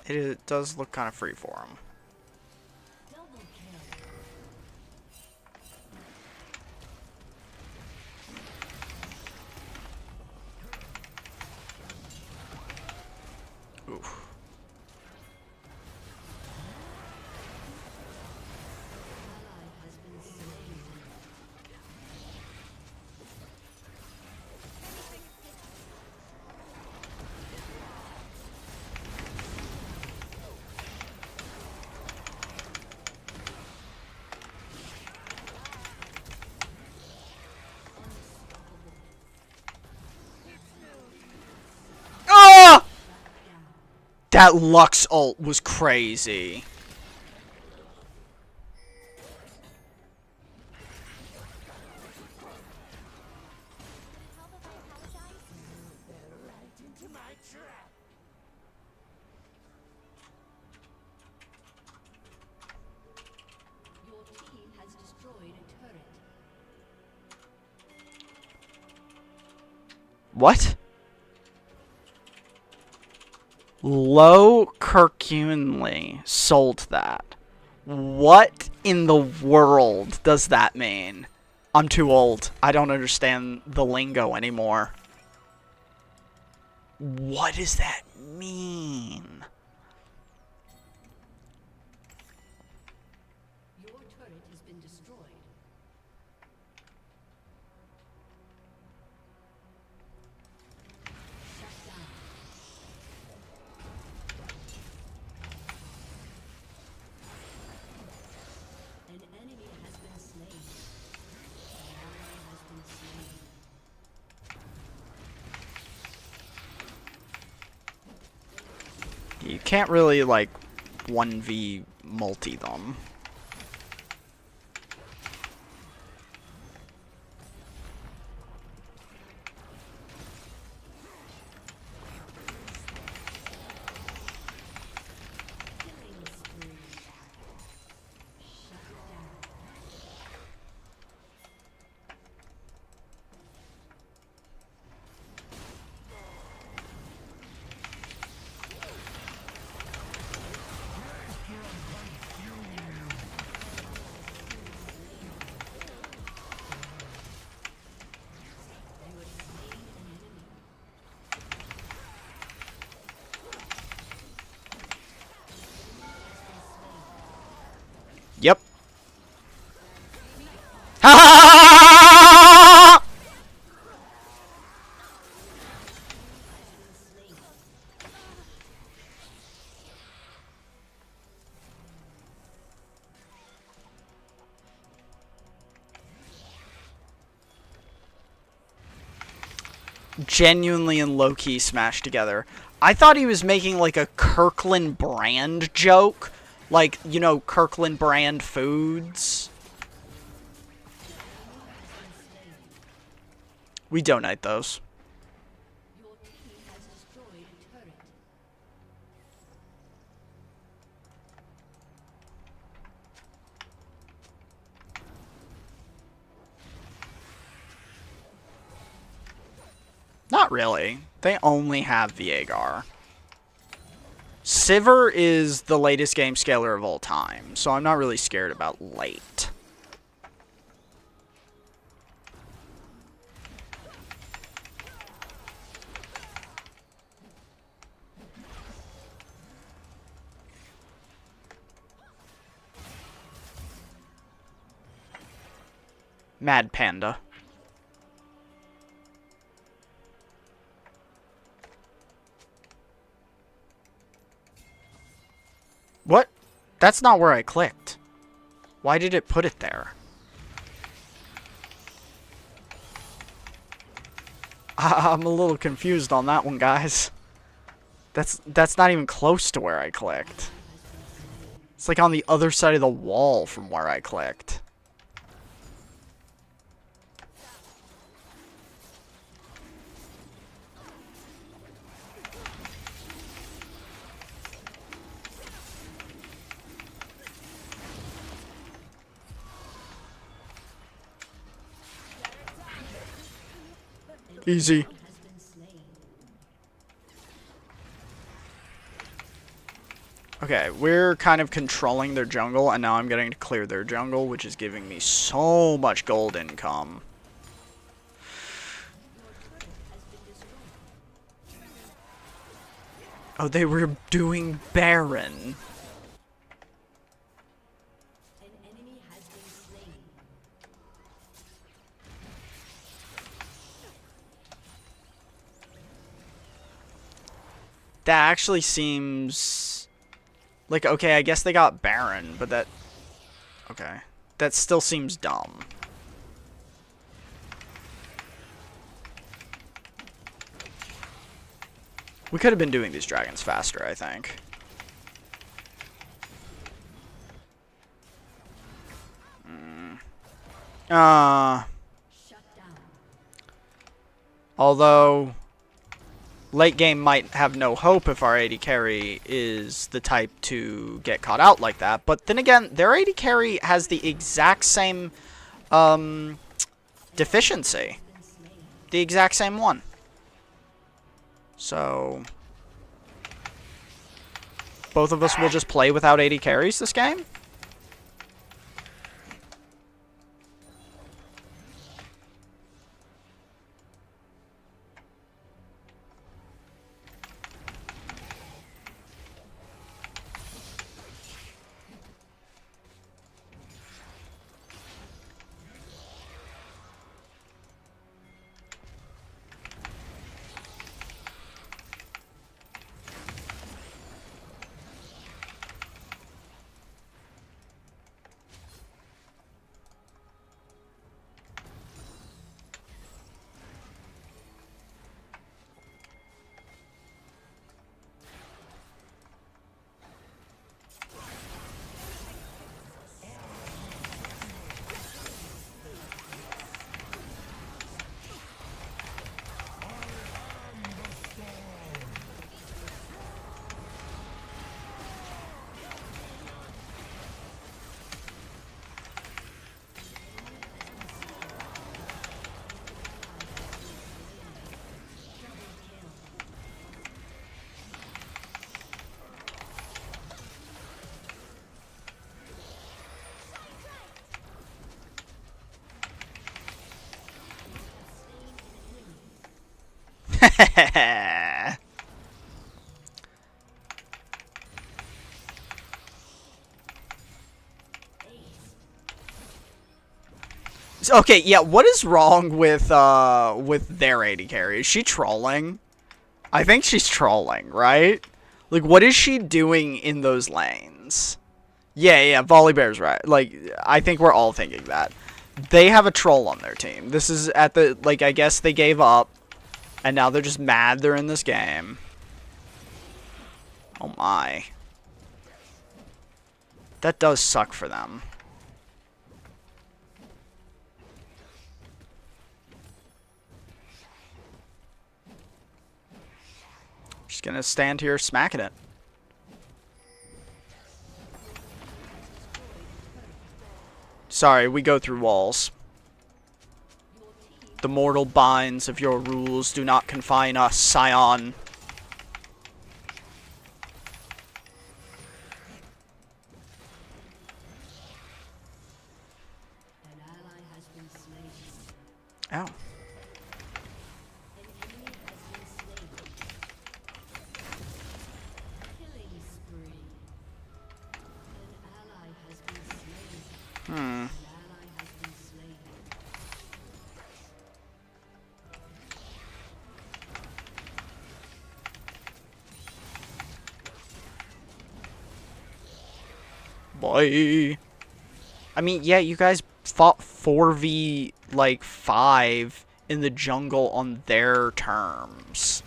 It does look kind of freeform. Double kill. Oof. Ally has been slain. Ah! That Lux ult was crazy. Your team has destroyed a turret. What? Low Kirkunley sold that. What in the world does that mean? I'm too old. I don't understand the lingo anymore. What does that mean? Your turret has been destroyed. Shut down. An enemy has been slain. An ally has been slain. You can't really, like, 1v multi them. Killing spree. Shut down. You have slain an enemy. Yep. Ha! Genuinely and Loki smashed together. I thought he was making like a Kirkland brand joke. Like, you know, Kirkland brand foods. We donate those. Your team has destroyed a turret. Not really. They only have Viegar. Sivir is the latest game scaler of all time, so I'm not really scared about late. Mad Panda. What? That's not where I clicked. Why did it put it there? I'm a little confused on that one, guys. That's not even close to where I clicked. It's like on the other side of the wall from where I clicked. Easy. Has been slain. Okay, we're kind of controlling their jungle, and now I'm getting to clear their jungle, which is giving me so much gold income. Oh, they were doing Baron. An enemy has been slain. That actually seems... like, okay, I guess they got Baron, but that... okay. That still seems dumb. We could have been doing these dragons faster, I think. Shut down. Although... late game might have no hope if our AD carry is the type to get caught out like that. But then again, their AD carry has the exact same deficiency. The exact same one. So... both of us will just play without AD carries this game? Okay, yeah, what is wrong with their AD carry? Is she trolling? I think she's trolling, right? Like, what is she doing in those lanes? Yeah, Volibear's right. Like, I think we're all thinking that. They have a troll on their team. This is at the, like, I guess they gave up, and now they're just mad they're in this game. Oh my. That does suck for them. Just gonna stand here smacking it. Sorry, we go through walls. The mortal binds of your rules do not confine us, Scion. An ally has been slain. Ow. An enemy has been slain. Killing spree. An ally has been slain. An ally has been slain. Boy. I mean, yeah, you guys fought 4v, like, 5 in the jungle on their terms.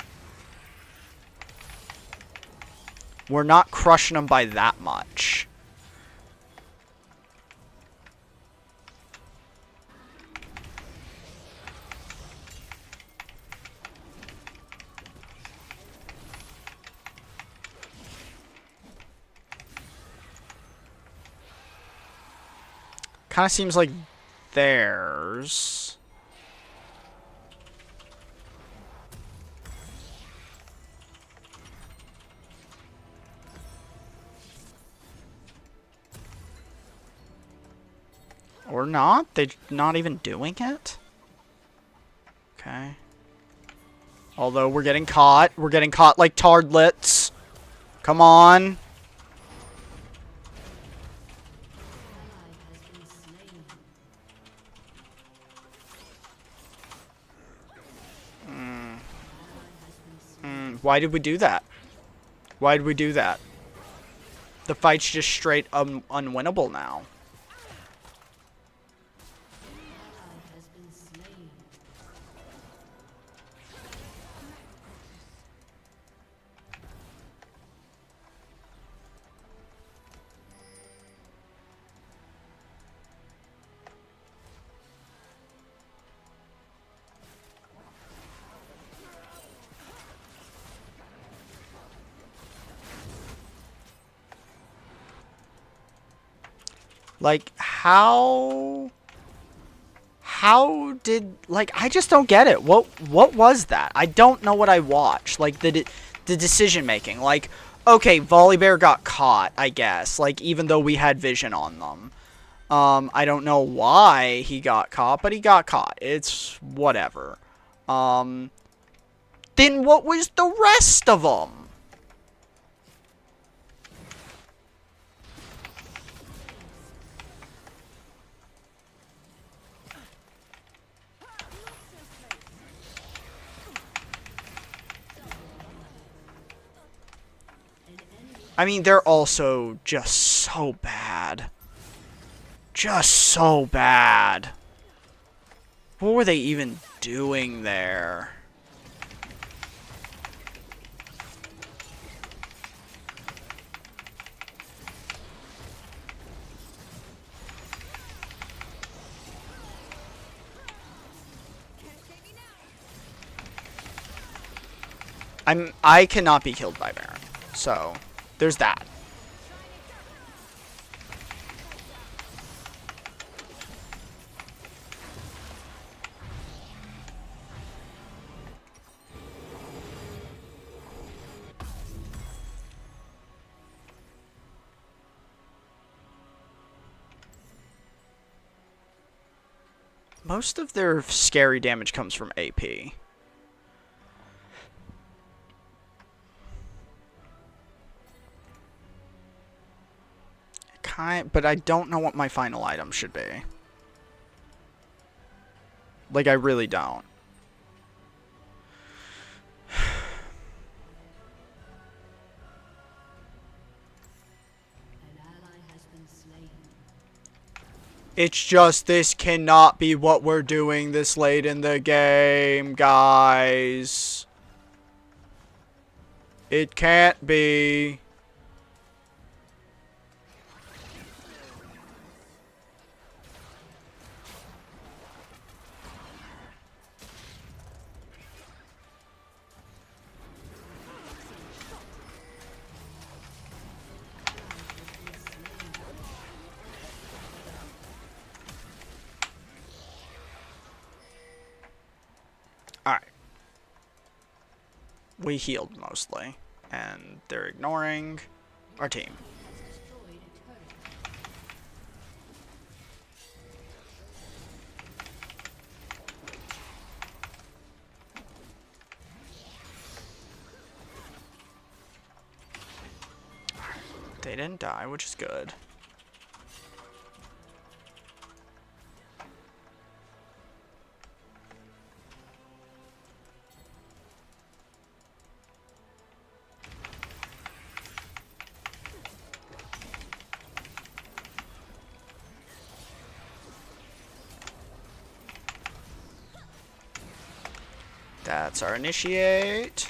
We're not crushing them by that much. Kind of seems like theirs. Or not? They're not even doing it? Okay. Although we're getting caught. We're getting caught like tardlets. Come on. Why did we do that? Why did we do that? The fight's just straight unwinnable now. Like, how did, like, I just don't get it. What was that? I don't know what I watched. Like, the decision making. Like, okay, Volibear got caught, I guess. Like, even though we had vision on them. I don't know why he got caught, but he got caught. It's whatever. Then what was the rest of them? I mean, they're also just so bad. Just so bad. What were they even doing there? I cannot be killed by Baron. So, there's that. Most of their scary damage comes from AP. But I don't know what my final item should be. Like, I really don't. It's just, this cannot be what we're doing this late in the game, guys. It can't be. Alright. We healed mostly. And they're ignoring our team. They didn't die, which is good. That's our initiate.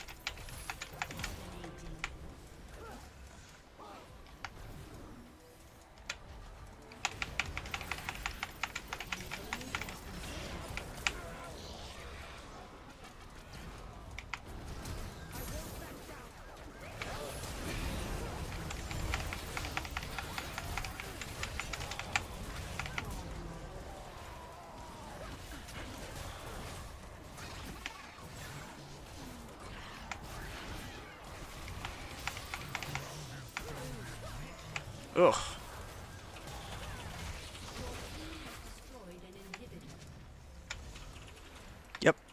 Ugh.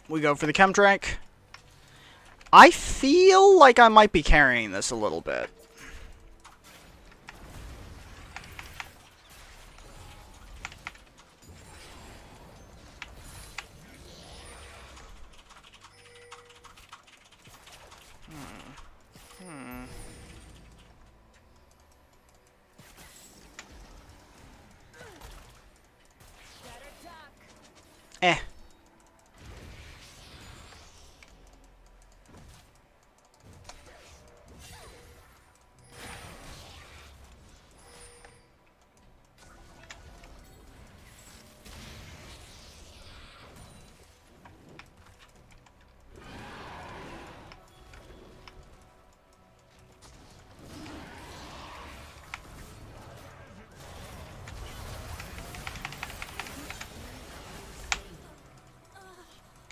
We go for the chem drink. I feel like I might be carrying this a little bit. Eh.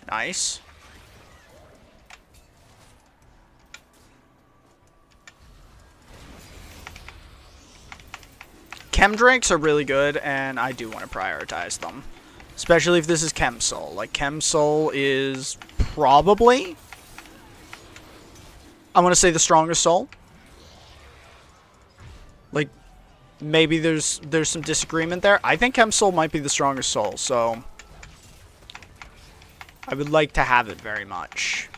Nice. Chem drinks are really good, and I do want to prioritize them. Especially if this is Chem Soul. Like, Chem Soul is probably, I want to say, the strongest soul. Like, maybe there's some disagreement there. I think Chem Soul might be the strongest soul, so I would like to have it very much.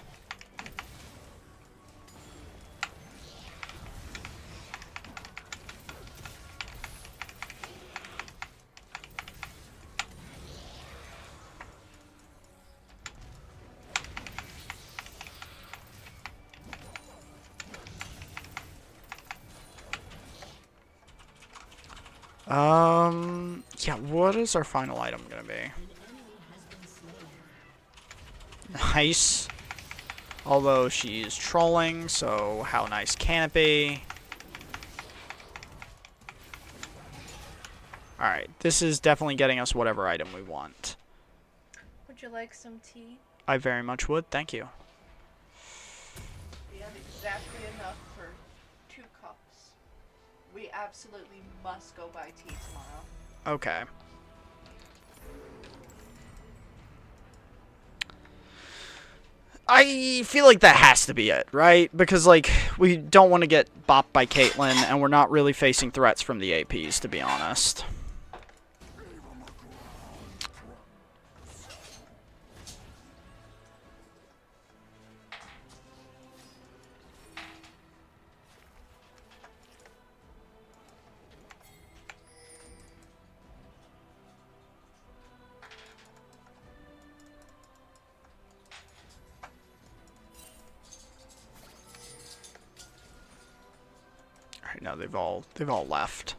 Yeah, what is our final item gonna be? Nice. Although she's trolling, so how nice can it be? Alright, this is definitely getting us whatever item we want. Would you like some tea? I very much would, thank you. We have exactly enough for 2 cups. We absolutely must go buy tea tomorrow. Okay. I feel like that has to be it, right? Because, like, we don't want to get bopped by Caitlyn, and we're not really facing threats from the APs, to be honest. No, they've all left.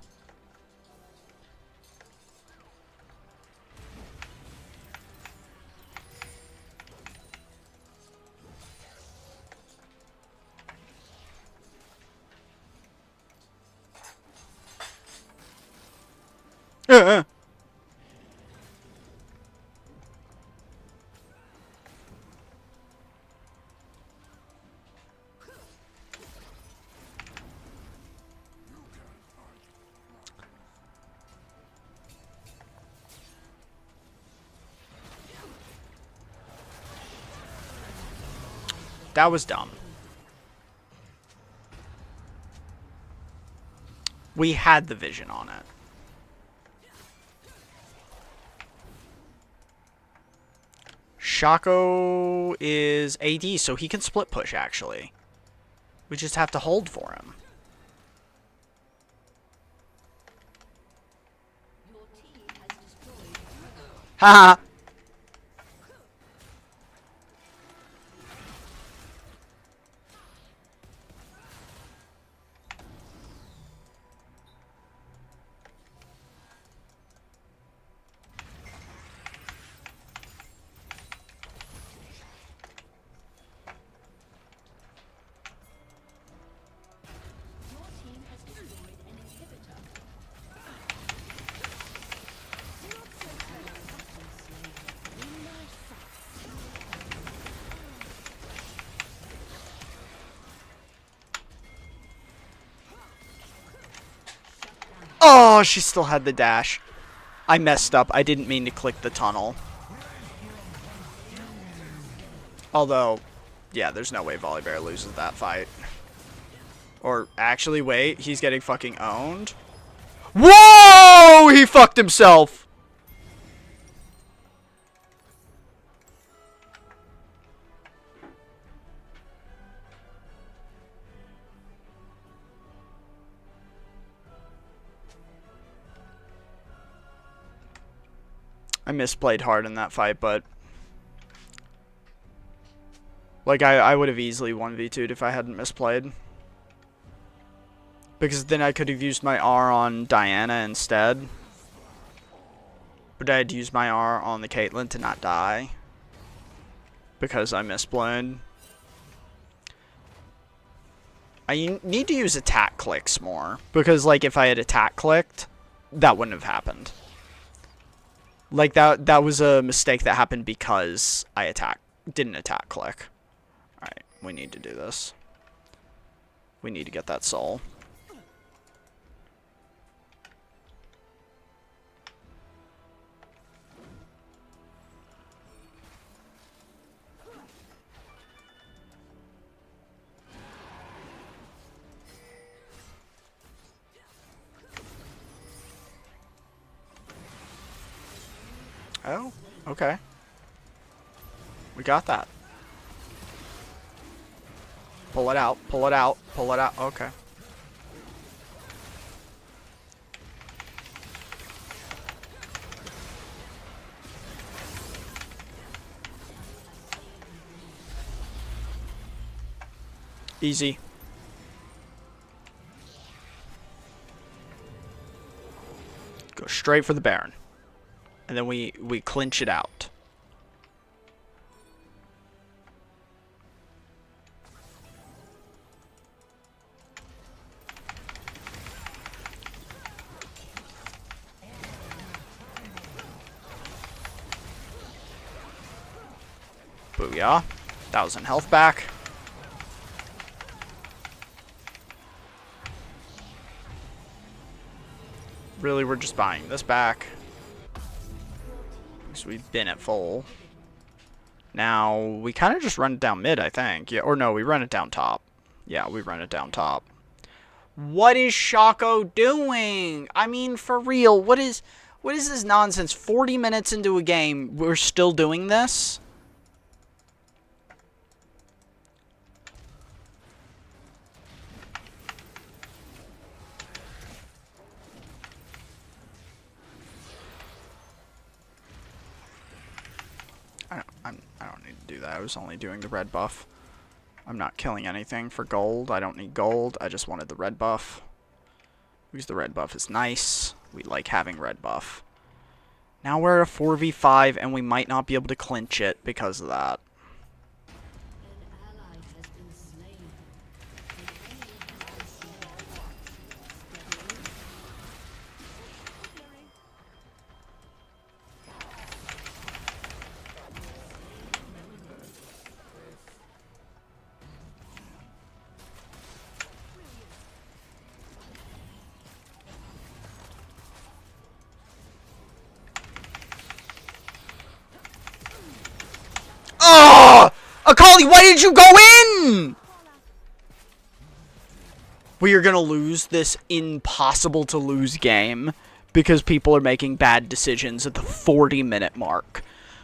That was dumb. We had the vision on it. Shaco is AD, so he can split push, actually. We just have to hold for him. Haha! Oh, she still had the dash. I messed up. I didn't mean to click the tunnel. Although, yeah, there's no way Volibear loses that fight. Or, actually, wait, he's getting fucking owned. Whoa! He fucked himself! I misplayed hard in that fight, but... Like, I would have easily 1v2'd if I hadn't misplayed. Because then I could have used my R on Diana instead. But I had to use my R on the Caitlyn to not die. Because I misplayed. I need to use attack clicks more. Because, like, if I had attack clicked, that wouldn't have happened. Like, that was a mistake that happened because I didn't attack click. Alright, we need to do this. We need to get that soul. Oh, okay. We got that. Pull it out, pull it out, pull it out. Okay. Easy. Go straight for the Baron. And then we clinch it out. Booyah. 1,000 health back. Really, we're just buying this back. Because we've been at full. Now, we kind of just run it down mid, I think. Yeah, or no, we run it down top. Yeah, we run it down top. What is Shaco doing? I mean, for real, what is this nonsense? 40 minutes into a game, we're still doing this? I don't need to do that. I was only doing the red buff. I'm not killing anything for gold. I don't need gold. I just wanted the red buff. Because the red buff is nice. We like having red buff. Now we're at a 4v5 and we might not be able to clinch it because of that. Oh! Akali, why did you go in? We are going to lose this impossible to lose game because people are making bad decisions at the 40-minute mark.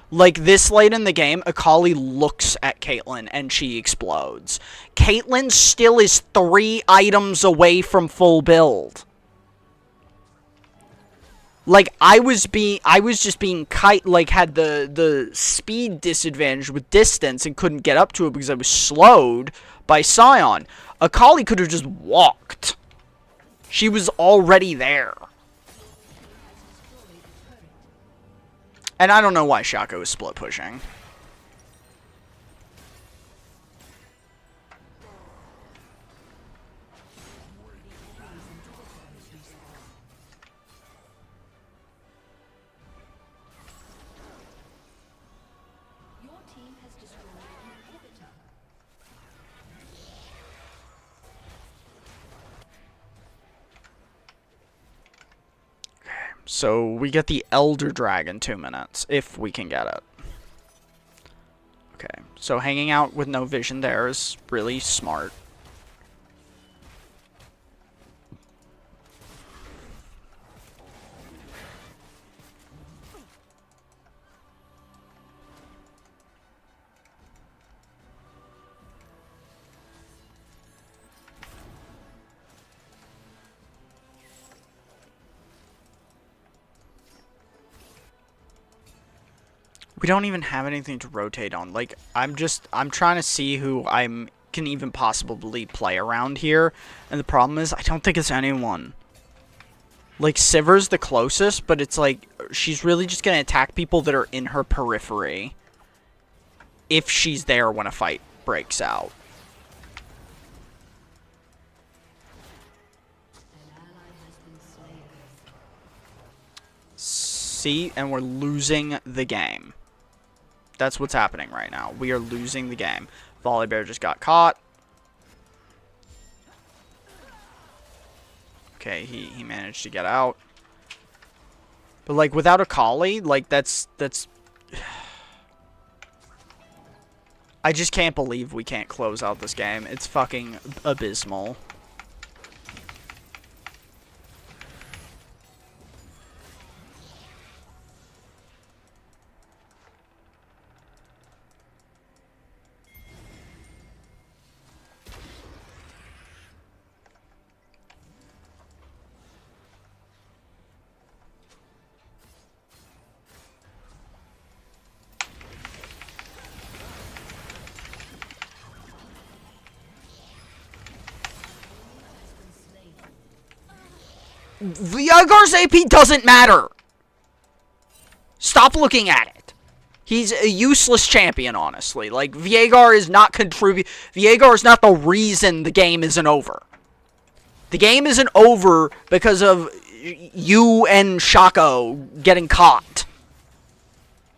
Like, this late in the game, Akali looks at Caitlyn and she explodes. Caitlyn still is 3 items away from full build. Like, I was just being had the speed disadvantage with distance and couldn't get up to it because I was slowed by Sion. Akali could have just walked. She was already there. And I don't know why Shaco is split pushing. So we get the Elder Dragon 2 minutes, if we can get it. Okay, So hanging out with no vision there is really smart. We don't even have anything to rotate on. Like, I'm trying to see who can even possibly play around here. And the problem is, I don't think it's anyone. Like, Sivir's the closest, but it's like, she's really just going to attack people that are in her periphery. If she's there when a fight breaks out. See? And we're losing the game. That's what's happening right now. We are losing the game. Volley Bear just got caught. Okay, he managed to get out. But, like, without a collie, like, that's... I just can't believe we can't close out this game. It's fucking abysmal. Viegar's AP doesn't matter. Stop looking at it. He's a useless champion, honestly. Like, Viegar is not Viegar is not the reason the game isn't over. The game isn't over because of you and Shaco getting caught.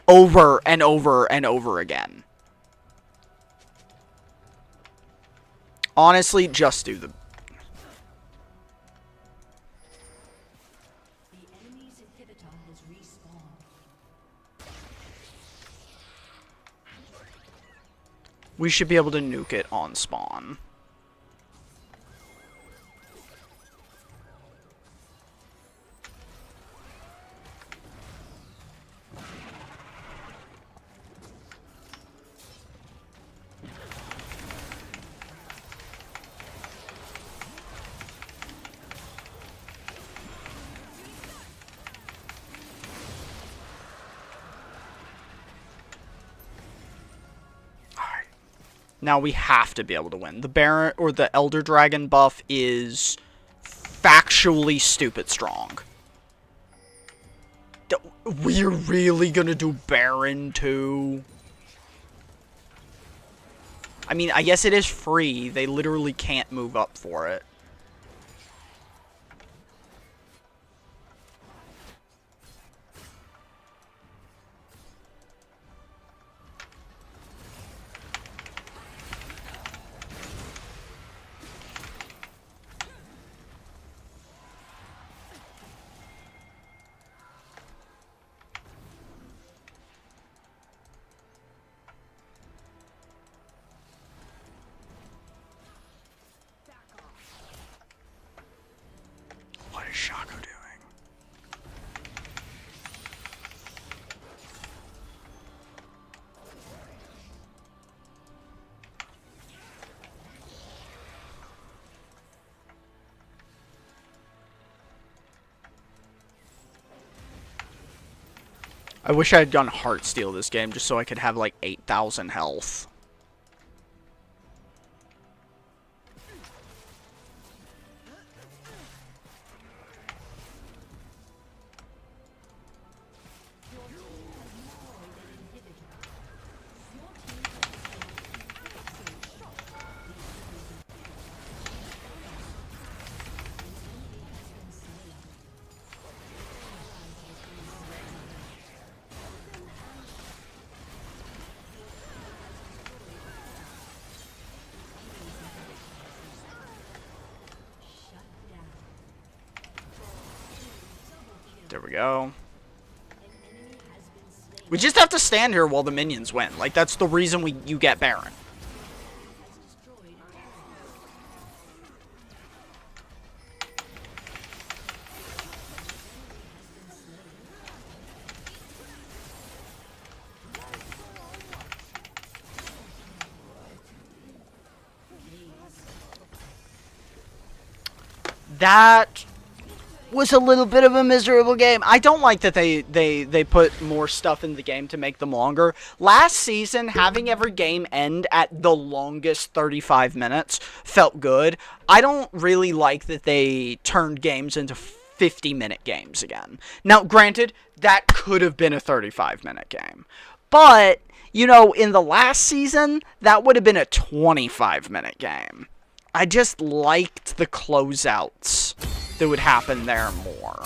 Over and over and over again. Honestly, just do the... We should be able to nuke it on spawn. Now we have to be able to win. The Baron or the Elder Dragon buff is factually stupid strong. We're really gonna do Baron too? I mean, I guess it is free. They literally can't move up for it. What is Shaco doing? I wish I had gone Heartsteel this game just so I could have like 8,000 health. There we go. We just have to stand here while the minions win. Like, that's the reason you get Baron. That was a little bit of a miserable game. I don't like that they put more stuff in the game to make them longer. Last season, having every game end at the longest 35 minutes felt good. I don't really like that they turned games into 50-minute games again. Now, granted, that could have been a 35-minute game. But, you know, in the last season, that would have been a 25-minute game. I just liked the closeouts that would happen there more.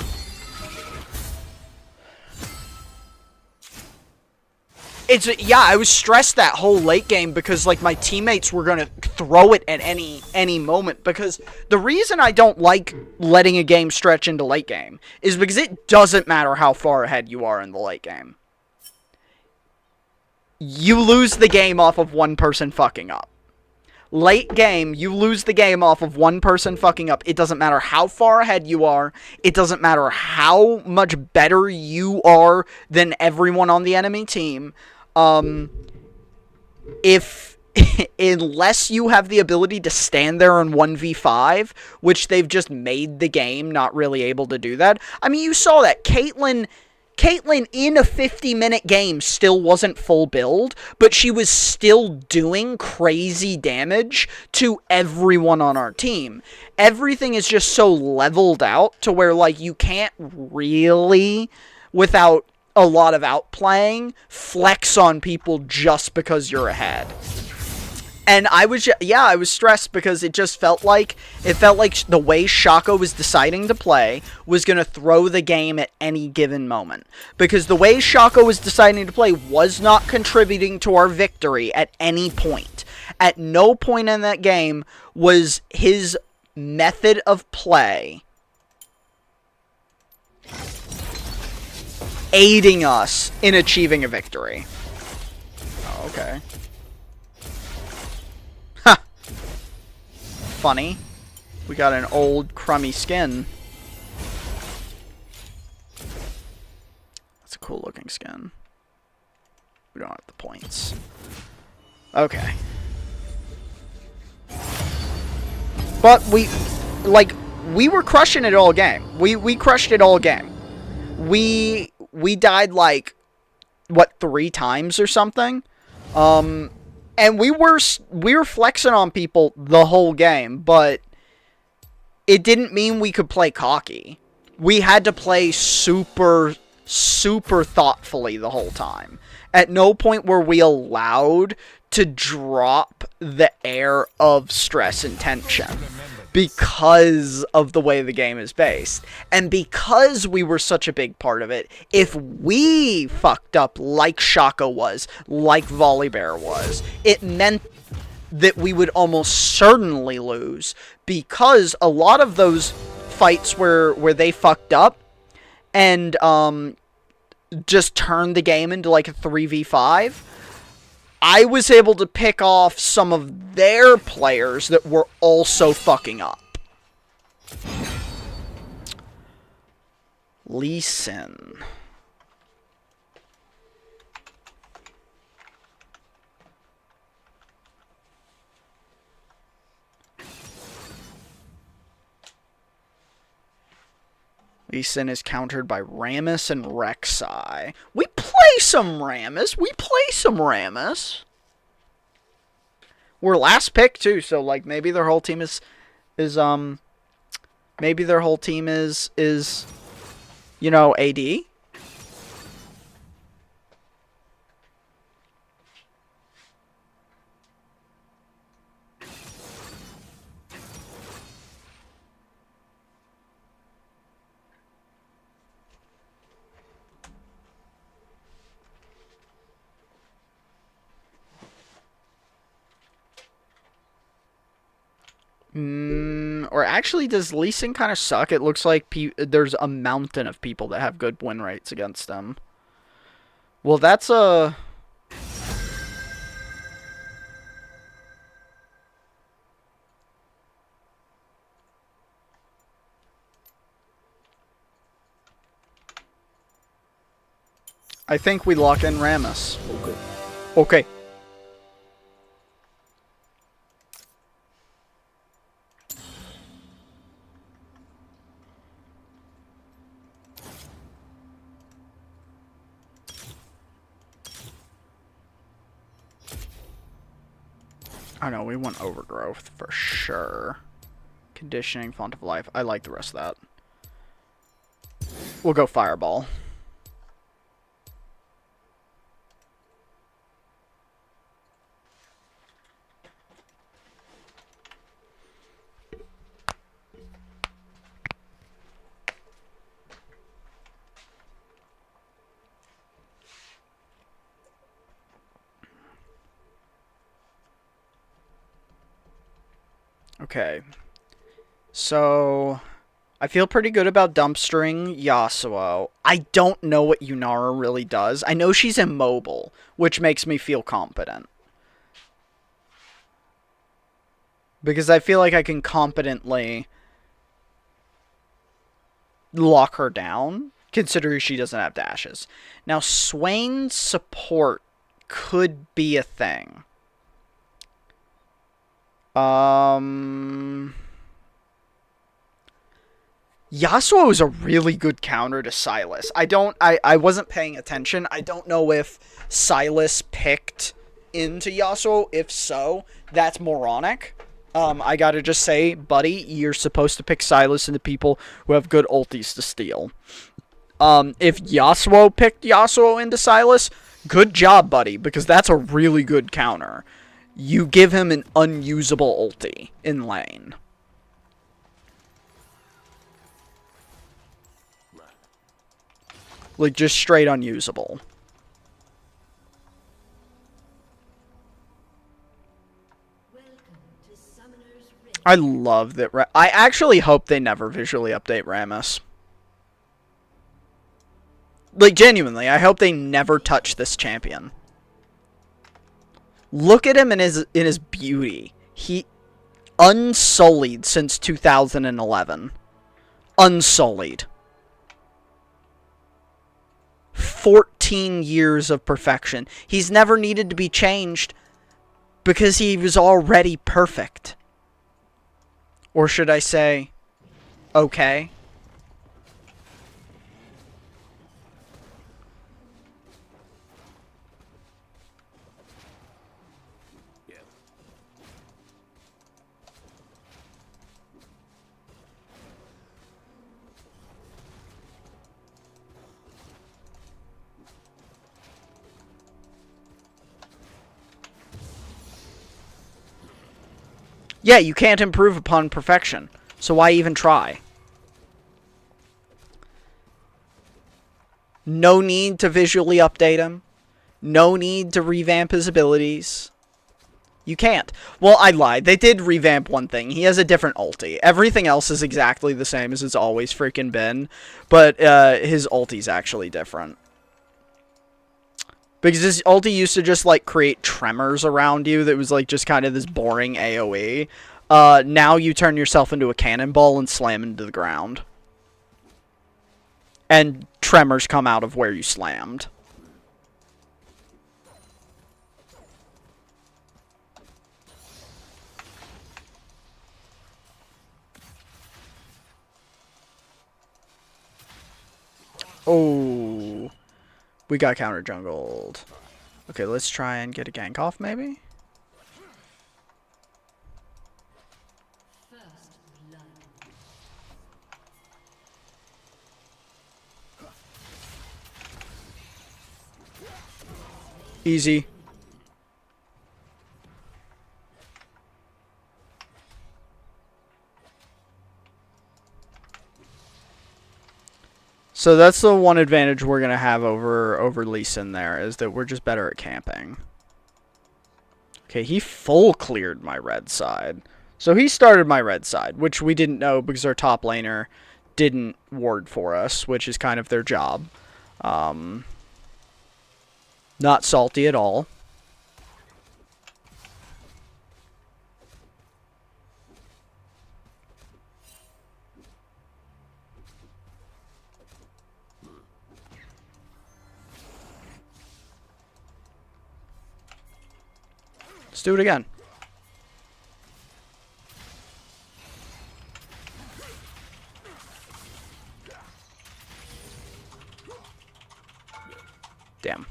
Yeah, I was stressed that whole late game because, like, my teammates were going to throw it at any moment. Because the reason I don't like letting a game stretch into late game is because it doesn't matter how far ahead you are in the late game. You lose the game off of one person fucking up. Late game, you lose the game off of one person fucking up. It doesn't matter how far ahead you are. It doesn't matter how much better you are than everyone on the enemy team. Unless you have the ability to stand there in 1v5, which they've just made the game not really able to do that. I mean, you saw that. Caitlyn in a 50-minute game still wasn't full build, but she was still doing crazy damage to everyone on our team. Everything is just so leveled out to where, like, you can't really, without a lot of outplaying, flex on people just because you're ahead. And I was stressed because it felt like the way Shaco was deciding to play was going to throw the game at any given moment. Because the way Shaco was deciding to play was not contributing to our victory at any point. At no point in that game was his method of play aiding us in achieving a victory. Oh, okay. Funny. We got an old crummy skin. That's a cool looking skin. We don't have the points. Okay. But we were crushing it all game. We crushed it all game. We died like, what, 3 times or something? And we were flexing on people the whole game, but it didn't mean we could play cocky. We had to play super, super thoughtfully the whole time. At no point were we allowed to drop the air of stress and tension because of the way the game is based. And because we were such a big part of it, if we fucked up like Shaka was, like Volibear was, it meant that we would almost certainly lose, because a lot of those fights where they fucked up and just turned the game into like a 3v5, I was able to pick off some of their players that were also fucking up. Lee Sin. Lee Sin is countered by Rammus and Rek'Sai. We play some Rammus. We're last pick too, so like maybe their whole team is you know, AD. Or actually, does Lee Sin kind of suck? It looks like there's a mountain of people that have good win rates against them. Well, that's a... I think we lock in Rammus. Okay. Oh no, we want Overgrowth for sure. Conditioning, Font of Life. I like the rest of that. We'll go Fireball. Okay. So, I feel pretty good about dumpstering Yasuo. I don't know what Yunara really does. I know she's immobile, which makes me feel competent. Because I feel like I can competently lock her down, considering she doesn't have dashes. Now, Swain's support could be a thing. Yasuo is a really good counter to Sylas. I wasn't paying attention. I don't know if Sylas picked into Yasuo. If so, that's moronic. I gotta just say, buddy, you're supposed to pick Sylas into people who have good ultis to steal. If Yasuo picked Yasuo into Sylas, good job, buddy, because that's a really good counter. You give him an unusable ulti in lane. Like, just straight unusable. I love that. I actually hope they never visually update Rammus. Like, genuinely, I hope they never touch this champion. Look at him in his beauty. He unsullied since 2011. Unsullied. 14 years of perfection. He's never needed to be changed because he was already perfect. Or should I say, okay? Yeah, you can't improve upon perfection, so why even try? No need to visually update him. No need to revamp his abilities. You can't. Well, I lied. They did revamp one thing. He has a different ulti. Everything else is exactly the same as it's always freaking been, but his ulti's actually different. Because his ulti used to just, like, create tremors around you that was, like, just kind of this boring AoE. Now you turn yourself into a cannonball and slam into the ground. And tremors come out of where you slammed. Oh... We got counter jungled. Okay, let's try and get a gank off, maybe? Easy. So that's the one advantage we're going to have over Lee Sin there, is that we're just better at camping. Okay, he full cleared my red side. So he started my red side, which we didn't know because our top laner didn't ward for us, which is kind of their job. Not salty at all. Let's do it again. Damn.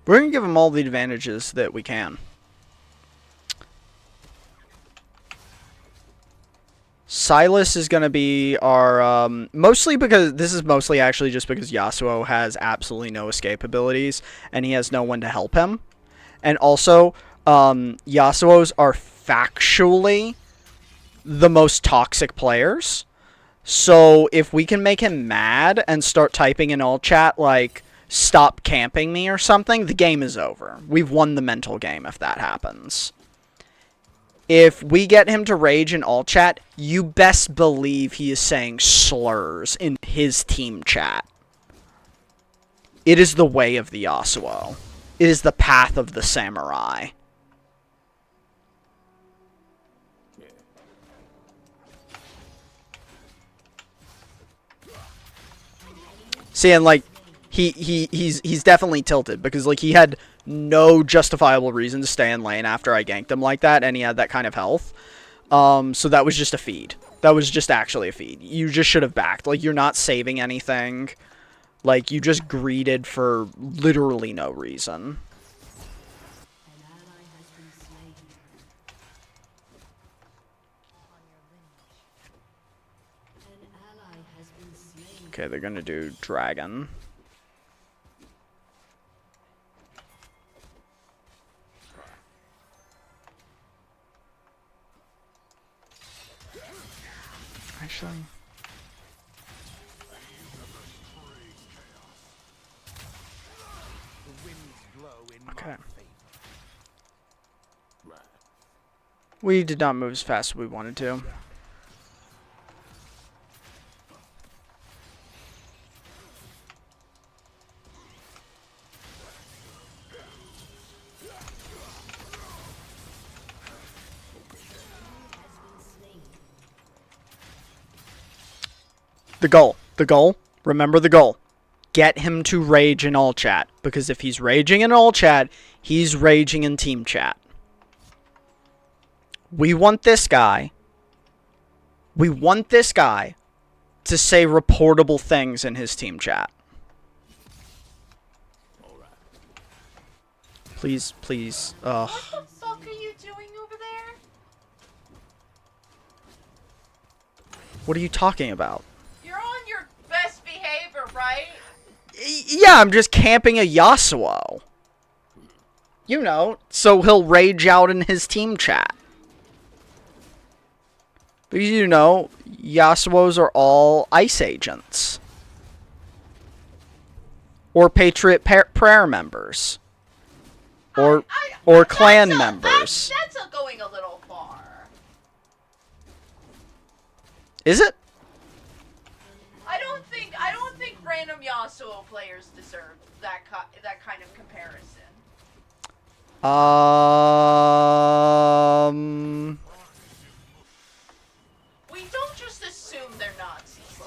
We're going to give him all the advantages that we can. Silas is going to be our, mostly because, this is mostly actually just because Yasuo has absolutely no escape abilities, and he has no one to help him. And also, Yasuos are factually the most toxic players. So, if we can make him mad and start typing in all chat, like, stop camping me or something, the game is over. We've won the mental game if that happens. If we get him to rage in all chat, you best believe he is saying slurs in his team chat. It is the way of the Yasuo. It is the path of the samurai. See, and like, he's definitely tilted because like he had no justifiable reason to stay in lane after I ganked him like that, and he had that kind of health. So that was just a feed. That was just actually a feed. You just should have backed. Like, you're not saving anything. Like, you just greeted for literally no reason. Okay, they're gonna do dragon. Actually, okay. We did not move as fast as we wanted to. The goal, remember the goal. Get him to rage in all chat, because if he's raging in all chat, he's raging in team chat. We want this guy to say reportable things in his team chat. Please, please. What the fuck are you doing over there? What are you talking about? You're on your best behavior, right? Yeah, I'm just camping a Yasuo. You know, so he'll rage out in his team chat. Because, you know, Yasuos are all ice agents. Or Patriot Prayer members. Or clan members. That's going a little far. Is it? I don't think random Yasuo players deserve that kind of comparison. We don't just assume they're Nazis.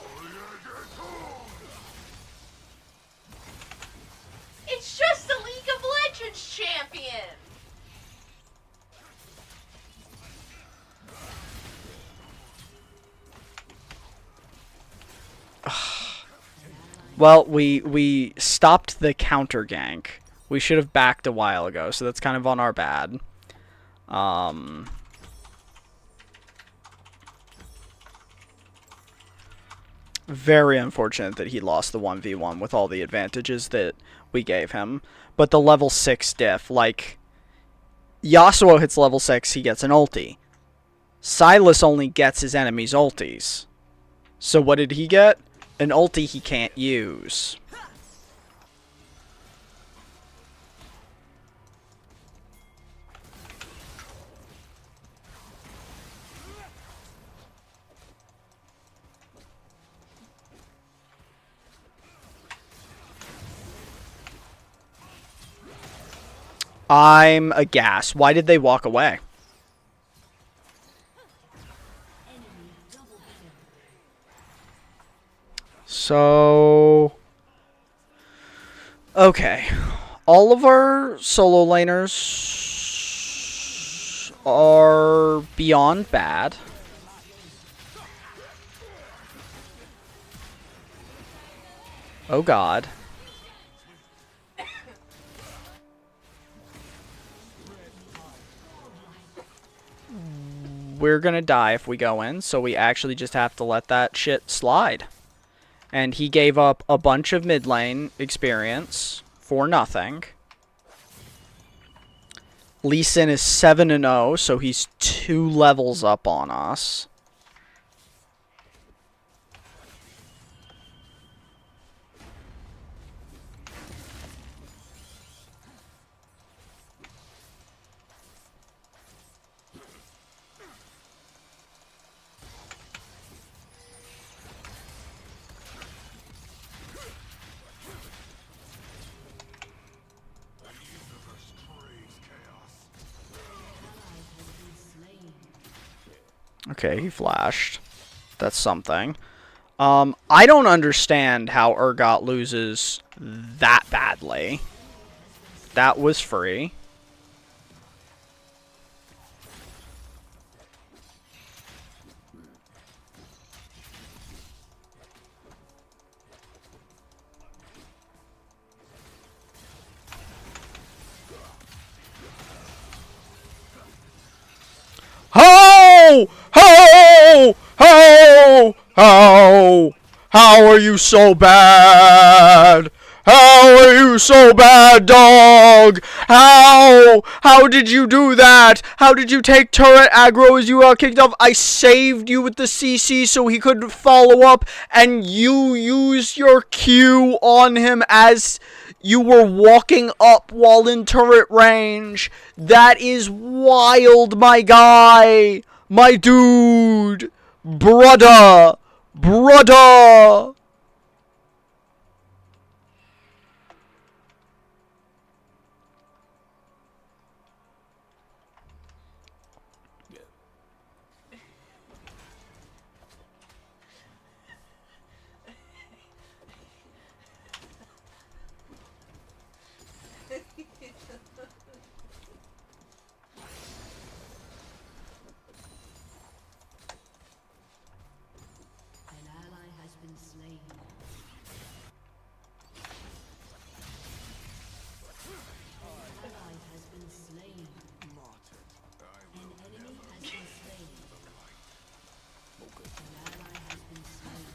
It's just a League of Legends champion. Well, we stopped the counter gank. We should have backed a while ago, so that's kind of on our bad. Very unfortunate that he lost the 1v1 with all the advantages that we gave him. But the level 6 diff, like, Yasuo hits level 6, he gets an ulti. Silas only gets his enemies' ultis. So what did he get? An ulti he can't use. I'm aghast. Why did they walk away? So... Okay. All of our solo laners are beyond bad. Oh god. We're gonna die if we go in, so we actually just have to let that shit slide. And he gave up a bunch of mid lane experience for nothing. Lee Sin is 7-0, so he's 2 levels up on us. Okay, he flashed. That's something. I don't understand how Urgot loses that badly. That was free. Ho! Ho! Ho! How? How are you so bad? How are you so bad, dog? How? How did you do that? How did you take turret aggro as you got kicked off? I saved you with the CC so he couldn't follow up, and you used your Q on him as you were walking up while in turret range. That is wild, my guy. My dude. Brother. Brother. An ally has been slain. An ally has been slain. An enemy has been slain. An ally has been slain.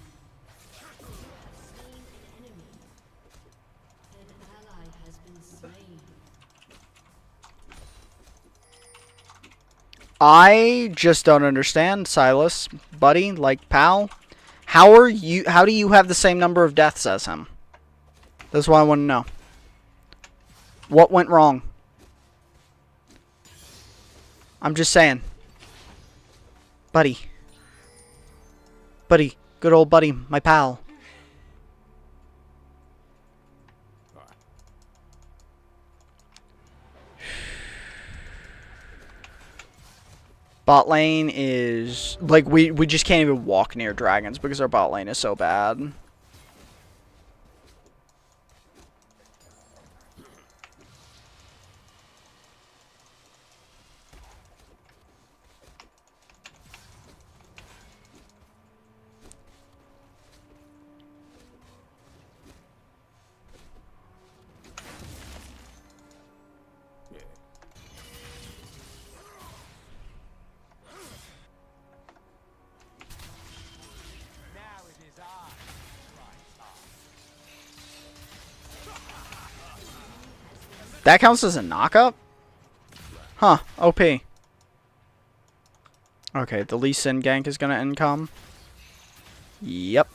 You have slain an enemy. An ally has been slain. I just don't understand, Silas, buddy, like pal. How do you have the same number of deaths as him? That's what I want to know. What went wrong? I'm just saying. Buddy. Buddy, good old buddy, my pal. Bot lane is... Like, we just can't even walk near dragons because our bot lane is so bad. That counts as a knockup? Huh, OP. Okay, the Lee Sin gank is gonna income. Yep.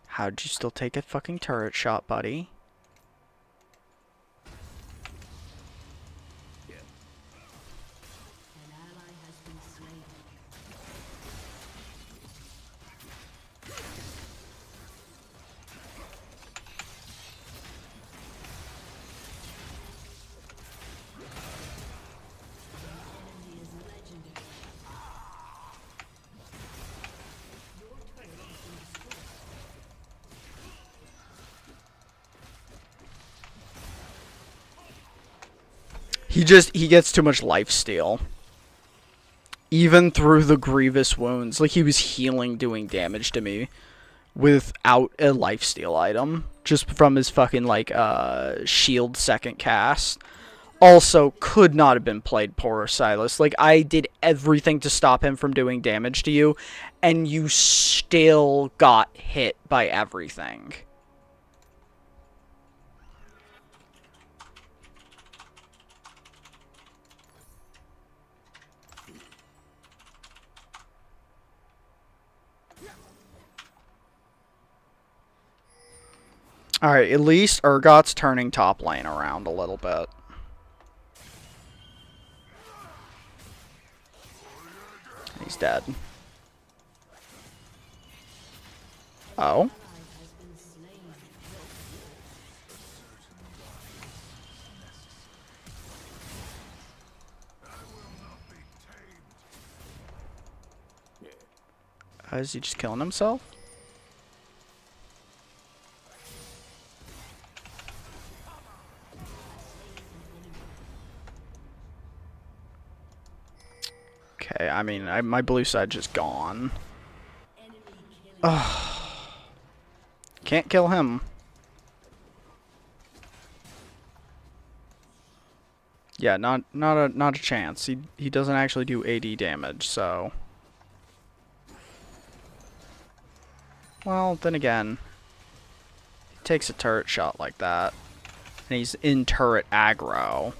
How'd you still take a fucking turret shot, buddy? An ally has been slain. He gets too much lifesteal. Even through the grievous wounds, like he was healing, doing damage to me without a lifesteal item, just from his fucking like shield second cast. Also, could not have been played poor, Silas. Like, I did everything to stop him from doing damage to you, and you still got hit by everything. Alright, at least Urgot's turning top lane around a little bit. He's dead. Oh? Is he just killing himself? Okay, I mean, my blue side just gone. Ugh. Can't kill him. Yeah, not a chance. He doesn't actually do AD damage, so. Well, then again, he takes a turret shot like that, and he's in turret aggro.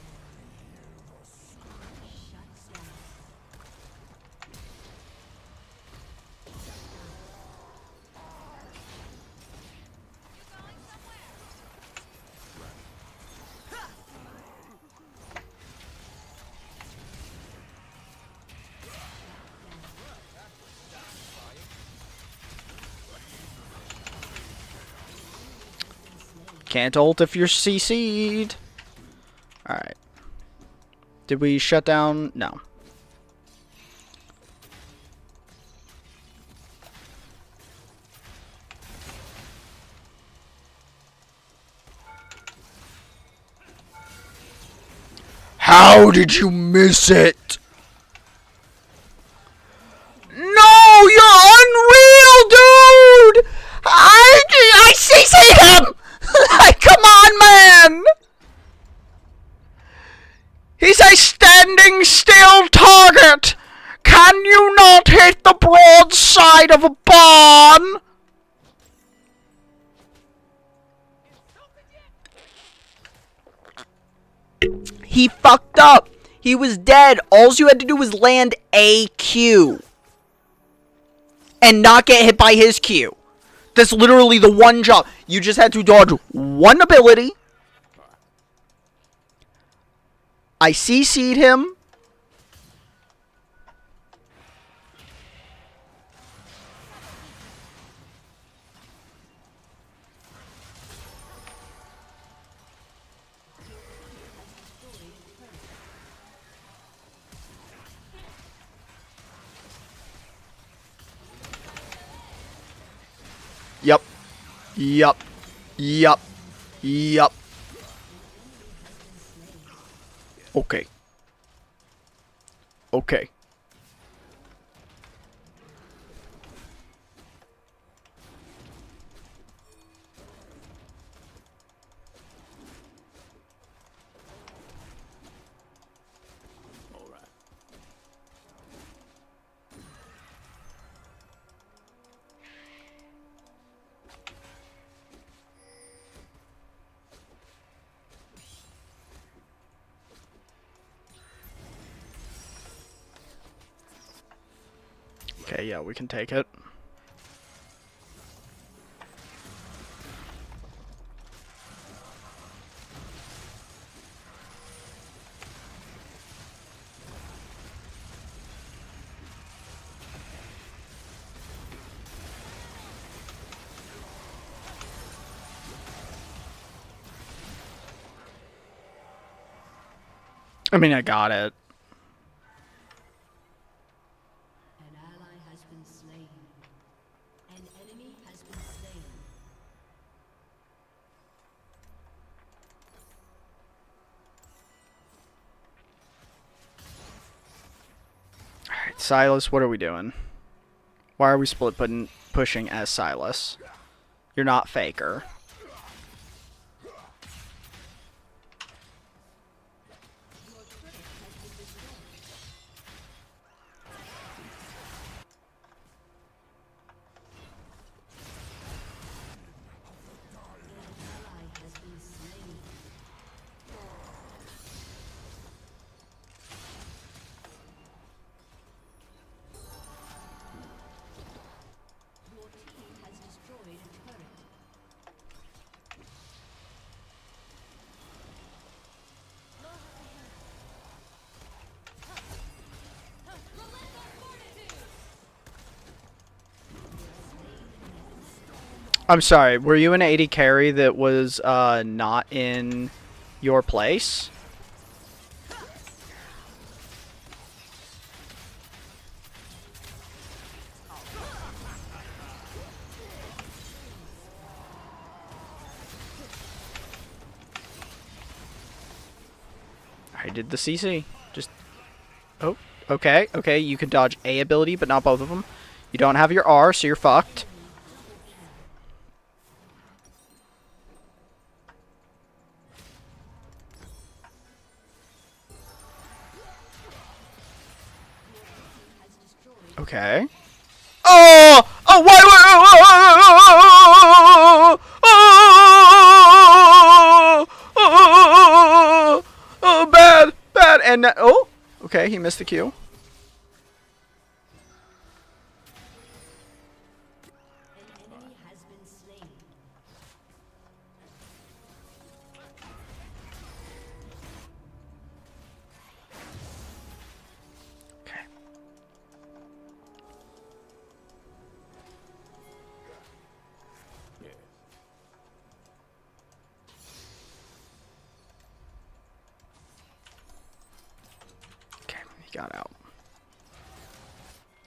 Can't ult if you're CC'd. Alright. Did we shut down? No. How did you miss it? No, you're unreal, dude! I CC him! Come on, man! He's a standing still target! Can you not hit the broadside of a barn? He fucked up. He was dead. All you had to do was land a Q. And not get hit by his Q. That's literally the one job. You just had to dodge one ability. I CC'd him. Yup. Yup. Yup. Yup. Okay. Okay. Okay, yeah, we can take it. I mean, I got it. An ally has been slain. An enemy has been slain. Alright, Silas, what are we doing? Why are we pushing as Silas? You're not Faker. I'm sorry, were you an 80 carry that was not in your place? I did the CC. Just... Oh, okay, okay, you can dodge A ability, but not both of them. You don't have your R, so you're fucked. Okay. Oh! Oh, why? Oh, bad, bad, and oh, okay, he missed the Q. Got out.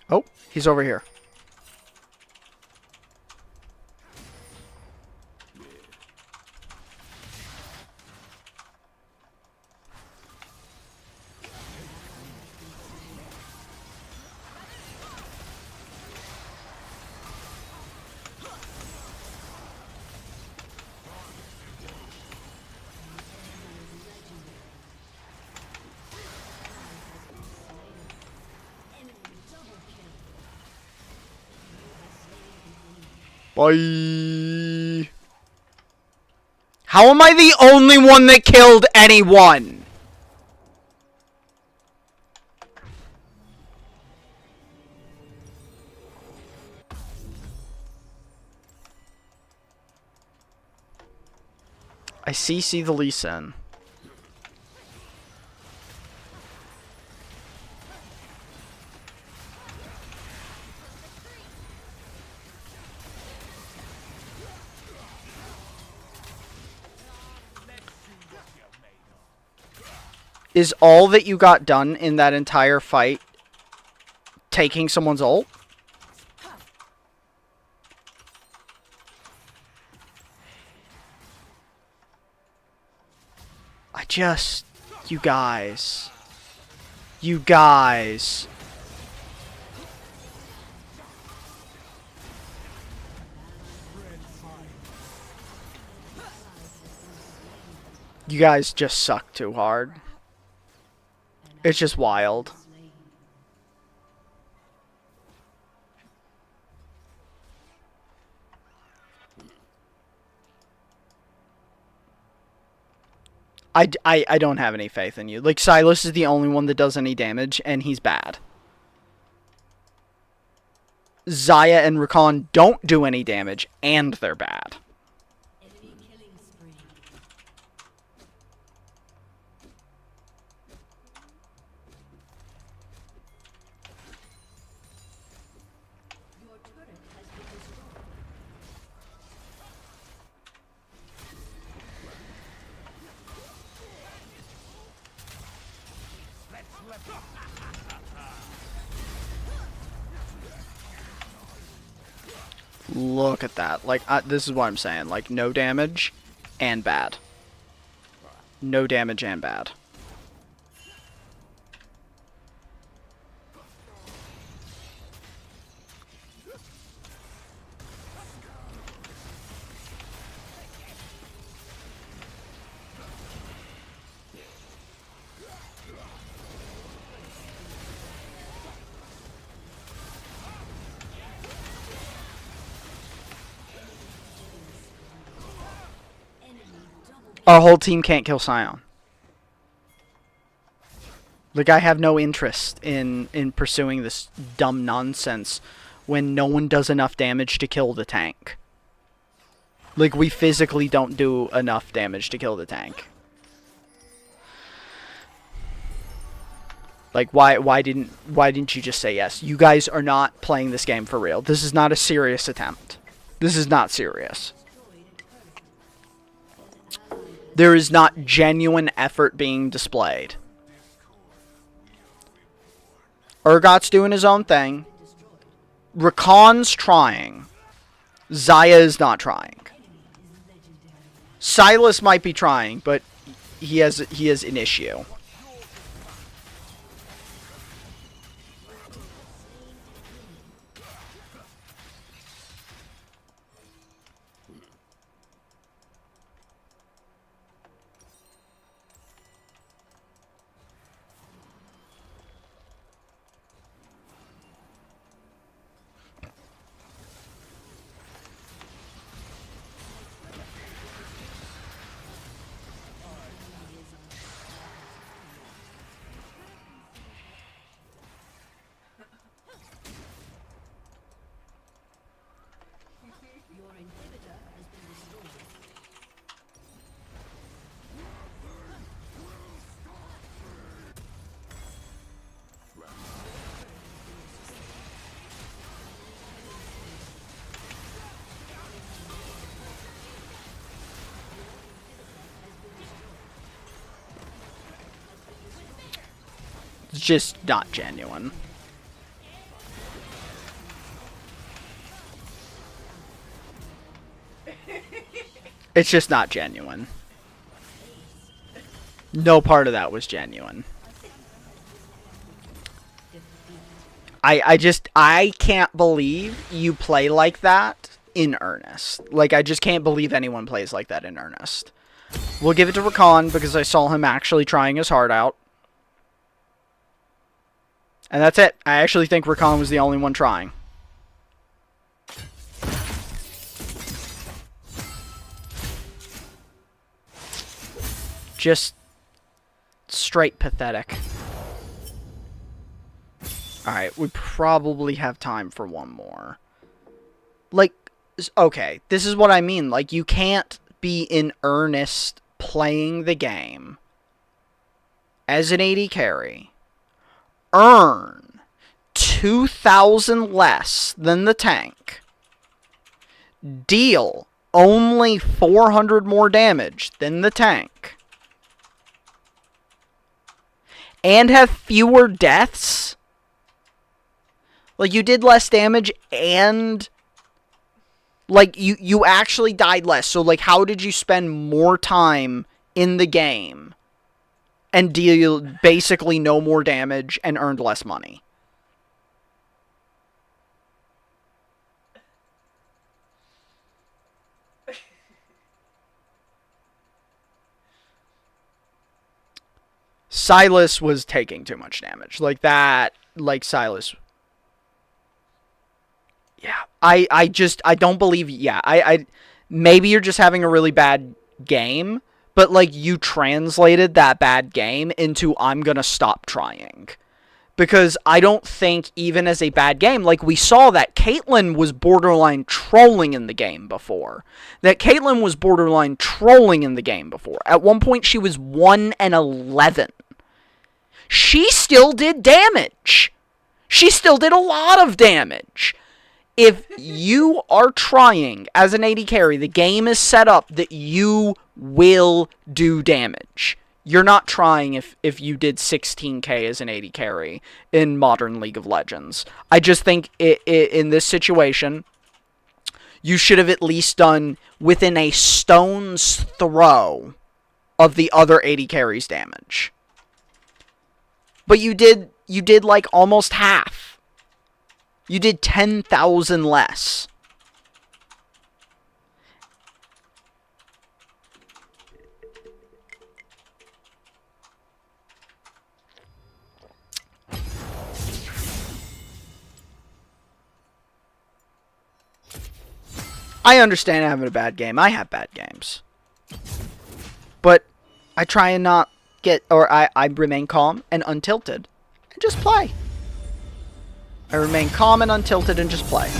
Oh, he's over here. Bye. How am I the only one that killed anyone? I CC the Lee Sin. Is all that you got done in that entire fight taking someone's ult? You guys. You guys. You guys just suck too hard. It's just wild. I don't have any faith in you. Like, Silas is the only one that does any damage, and he's bad. Xayah and Rakan don't do any damage, and they're bad. Look at that. Like, this is what I'm saying. Like, no damage and bad. No damage and bad. Our whole team can't kill Scion. Like, I have no interest in pursuing this dumb nonsense when no one does enough damage to kill the tank. Like, we physically don't do enough damage to kill the tank. Like, why didn't you just say yes? You guys are not playing this game for real. This is not a serious attempt. This is not serious. There is not genuine effort being displayed. Urgot's doing his own thing. Rakan's trying. Xayah is not trying. Silas might be trying, but he has an issue. Your inhibitor has been destroyed. It's just not genuine. It's just not genuine. No part of that was genuine. I can't believe you play like that in earnest. Like, I just can't believe anyone plays like that in earnest. We'll give it to Rakan because I saw him actually trying his heart out. And that's it. I actually think Rakan was the only one trying. Just straight pathetic. Alright, we probably have time for one more. Like, okay, this is what I mean. Like, you can't be in earnest playing the game as an AD carry, earn 2,000 less than the tank, deal only 400 more damage than the tank, and have fewer deaths. Like, you did less damage and, like, you actually died less. So, like, how did you spend more time in the game and deal basically no more damage and earned less money? Silas was taking too much damage. Like, that, like, Silas... Yeah, I don't believe, yeah, maybe you're just having a really bad game, but, like, you translated that bad game into, I'm gonna stop trying. Because I don't think, even as a bad game, like, we saw that Caitlyn was borderline trolling in the game before. At one point, she was 1-11. She still did damage. She still did a lot of damage. If you are trying as an AD carry, the game is set up that you will do damage. You're not trying if you did 16k as an AD carry in modern League of Legends. I just think in this situation, you should have at least done within a stone's throw of the other AD carry's damage. But you did like almost half. You did 10,000 less. I understand having a bad game. I have bad games. I try and not get, or I remain calm and untilted and just play. I remain calm and untilted and just play.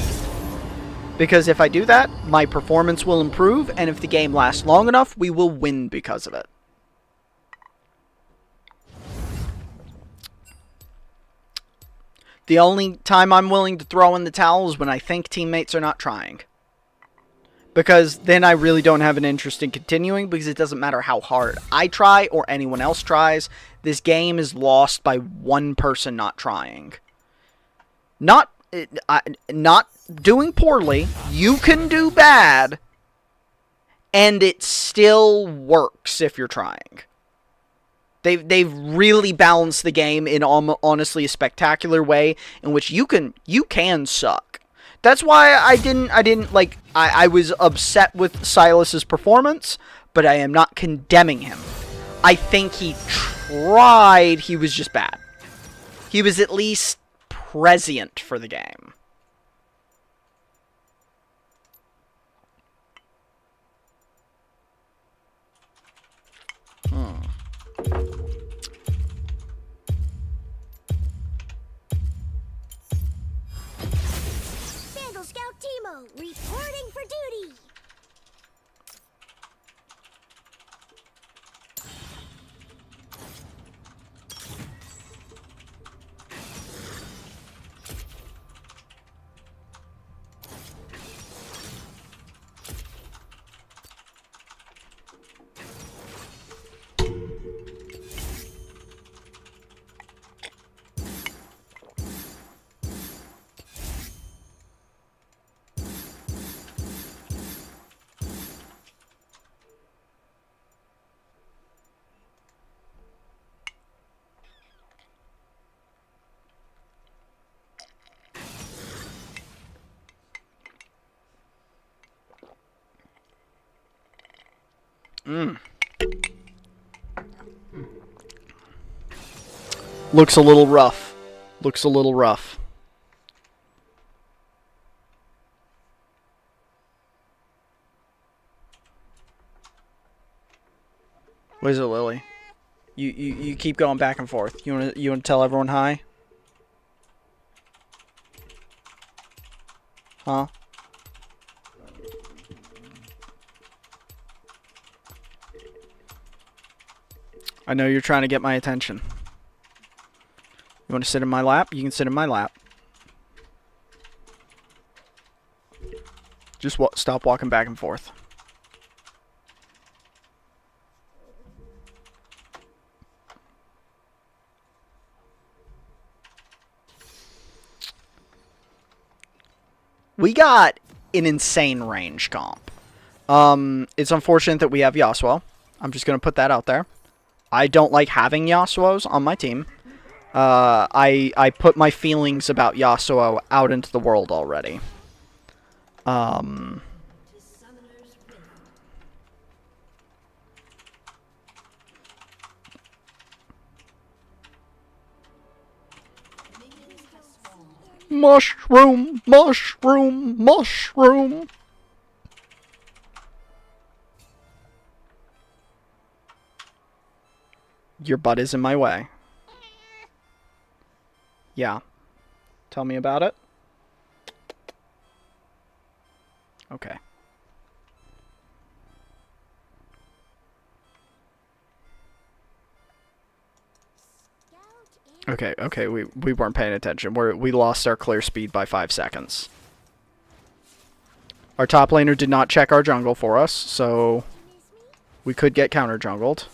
Because if I do that, my performance will improve, and if the game lasts long enough, we will win because of it. The only time I'm willing to throw in the towel is when I think teammates are not trying. Because then I really don't have an interest in continuing, because it doesn't matter how hard I try or anyone else tries. This game is lost by one person not trying. Not doing poorly. You can do bad, and it still works if you're trying. They've really balanced the game in honestly a spectacular way in which you can suck. That's why I was upset with Silas's performance, but I am not condemning him. I think he tried, he was just bad. He was at least prescient for the game. Vandal Scout Timo, reporting for duty. Looks a little rough. Looks a little rough. What is it, Lily? You keep going back and forth. You wanna tell everyone hi? Huh? I know you're trying to get my attention. You want to sit in my lap? You can sit in my lap. Just stop walking back and forth. We got an insane range comp. It's unfortunate that we have Yasuo. I'm just going to put that out there. I don't like having Yasuos on my team. I put my feelings about Yasuo out into the world already. Mushroom, mushroom, mushroom. Your butt is in my way. Yeah. Tell me about it. Okay. Okay, we weren't paying attention. We lost our clear speed by 5 seconds. Our top laner did not check our jungle for us, so we could get counter jungled.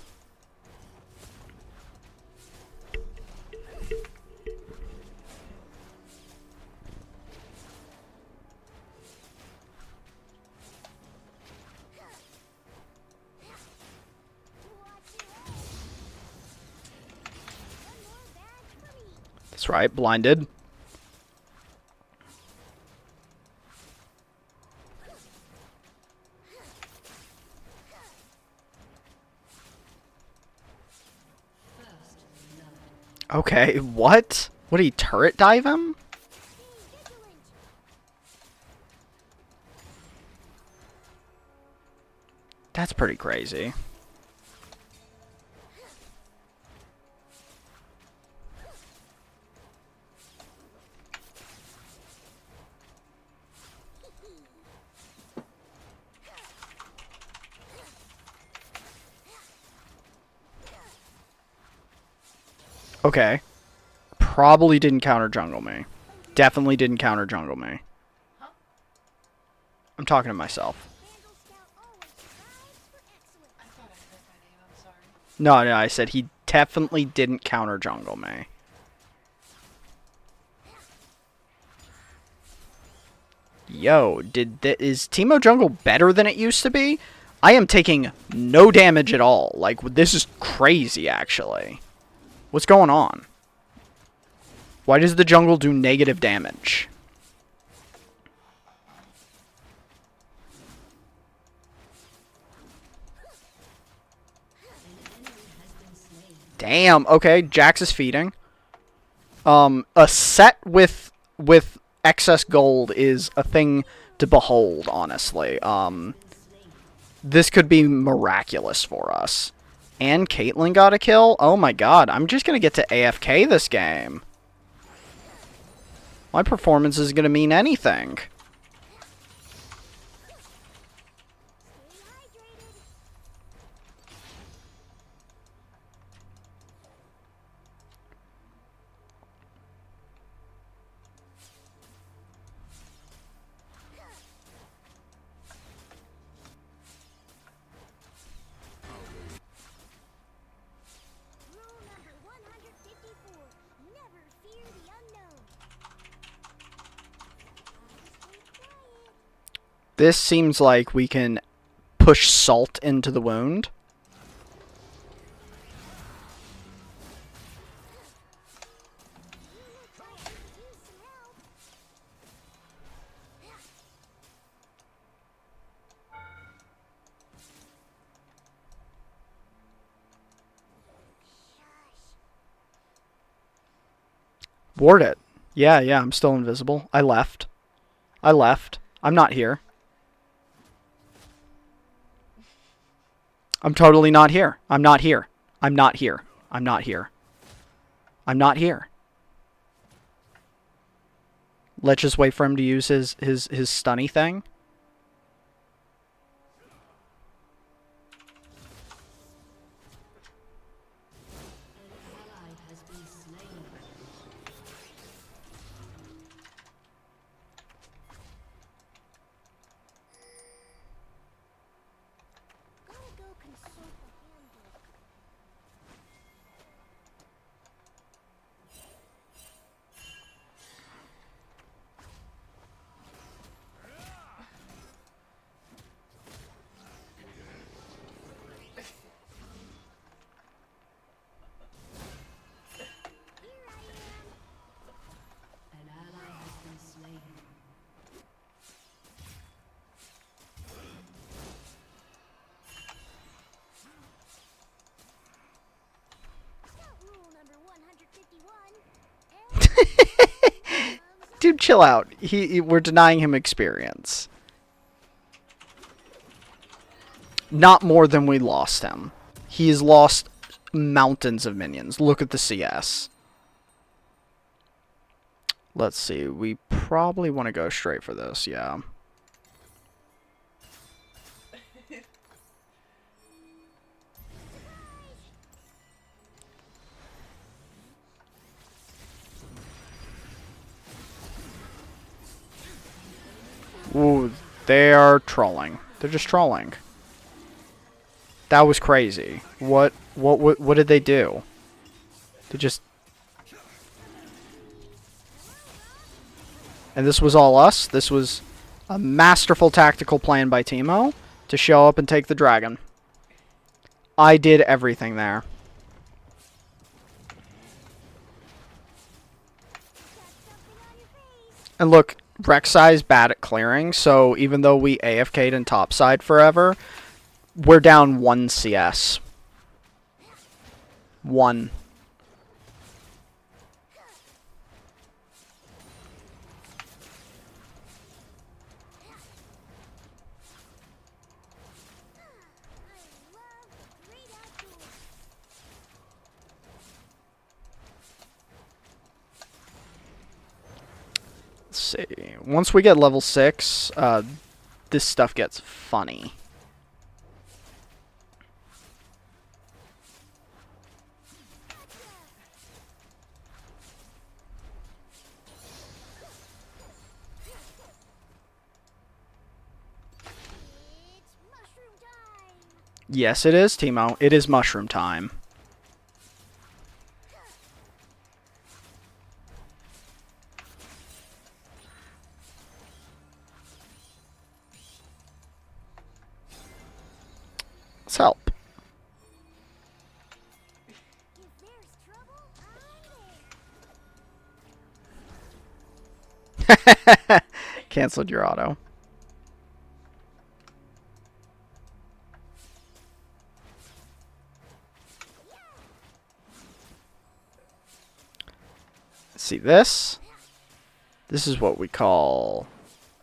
That's right, blinded. Okay, what? What did he turret dive him? That's pretty crazy. Okay. Probably didn't counter jungle me. Definitely didn't counter jungle me. Huh? I'm talking to myself. Vandal Scout always strives for excellence. I thought I heard my name. I'm sorry. No, I said he definitely didn't counter jungle me. Yo, is Teemo jungle better than it used to be? I am taking no damage at all. Like, this is crazy, actually. What's going on? Why does the jungle do negative damage? Damn, okay, Jax is feeding. A set with excess gold is a thing to behold, honestly. This could be miraculous for us. And Caitlyn got a kill? Oh my god, I'm just gonna get to AFK this game. My performance is gonna mean anything. Stay hydrated. Rule number 154. Never fear the unknown. Stay quiet. This seems like we can push salt into the wound. I could use some help. Shush. Ward it. Yeah, I'm still invisible. I left. I'm not here. I'm totally not here. I'm not here. I'm not here. I'm not here. I'm not here. Let's just wait for him to use his stunny thing. Ally has been slain. Gotta go consult the handbook. Here I am. An ally has been slain. Scout rule number 151. Dude, chill out. We're denying him experience. Not more than we lost him. He's lost mountains of minions. Look at the CS. Let's see. We probably want to go straight for this, yeah. Ooh, they are trolling. They're just trolling. That was crazy. What did they do? They just... And this was all us? This was a masterful tactical plan by Teemo to show up and take the dragon. I did everything there. And look, Rek'Sai's bad at clearing, so even though we AFK'd in topside forever, we're down 1 CS. 1. I love the great outdoors. Let's see. Once we get level 6, this stuff gets funny. Yes, it is, Timo. It is mushroom time. Let's help. If there's trouble, I'm there. Canceled your auto. See this? This is what we call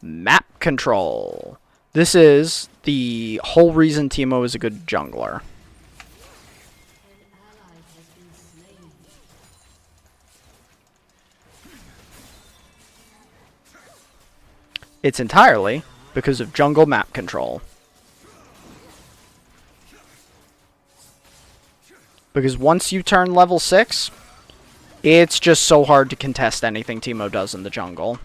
map control. This is the whole reason Timo is a good jungler. An ally has been slain. It's entirely because of jungle map control. Because once you turn level 6, it's just so hard to contest anything Timo does in the jungle.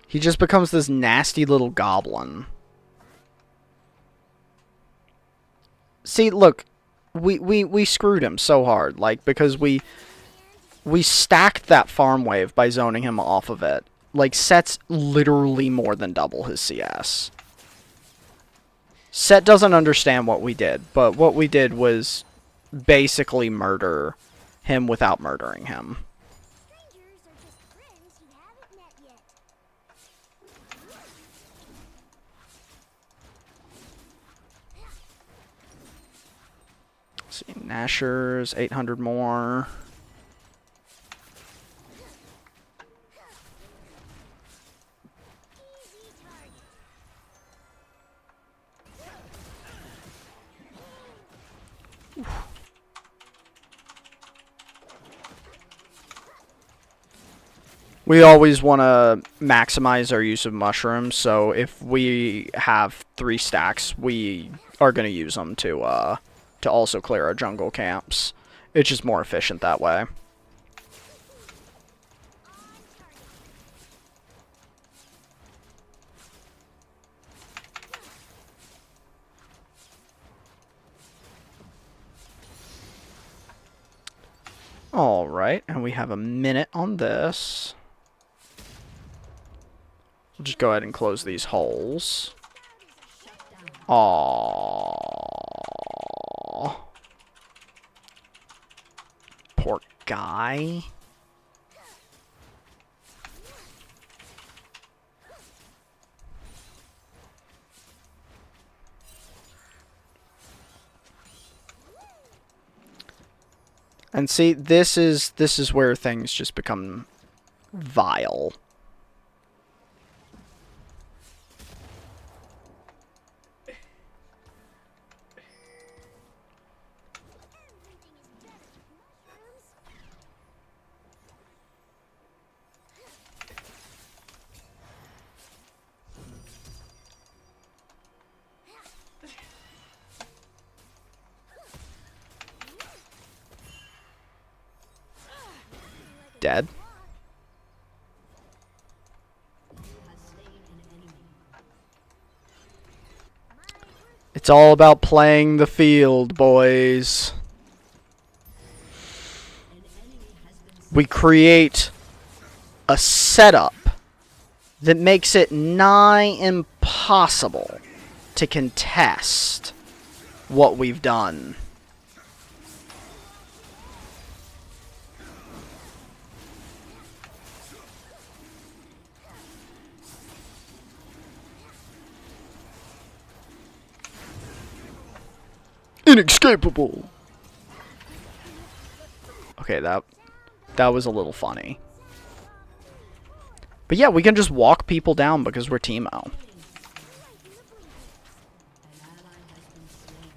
He just becomes this nasty little goblin. See, look, we screwed him so hard, like, because we stacked that farm wave by zoning him off of it. Like, Set's literally more than double his CS. Set doesn't understand what we did, but what we did was basically murder him without murdering him. Strangers are just friends you haven't met yet. Let's see, Nashers, 800 more. Easy target. We always want to maximize our use of mushrooms, so if we have 3 stacks, we are going to use them to also clear our jungle camps. It's just more efficient that way. Alright, and we have a minute on this. We'll just go ahead and close these holes. Aww. Poor guy. And see, this is where things just become vile. Everything is better with mushrooms. Dead. Has slain an enemy. It's all about playing the field, boys. An enemy has been slain. We create a setup that makes it nigh impossible to contest what we've done. Inescapable. Okay, that was a little funny. But yeah, we can just walk people down because we're Teemo. An ally has been slain.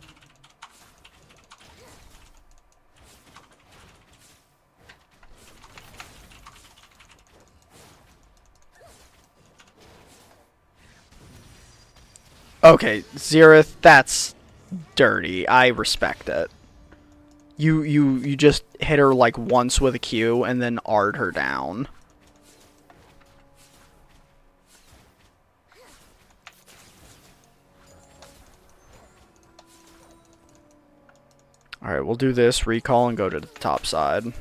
Okay, Xerath, that's dirty. I respect it. You just hit her like once with a Q and then R'd her down. Alright, we'll do this, recall, and go to the top side.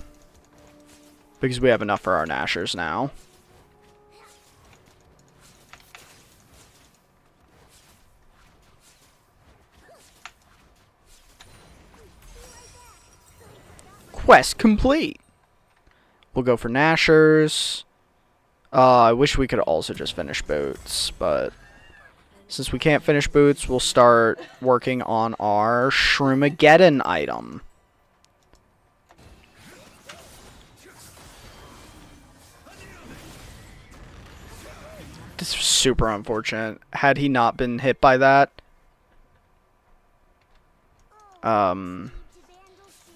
Because we have enough for our Nashers now. Quest complete! We'll go for Nashers. I wish we could also just finish boots, but since we can't finish boots, we'll start working on our Shroomageddon item. This is super unfortunate. Had he not been hit by that, To Vandal City.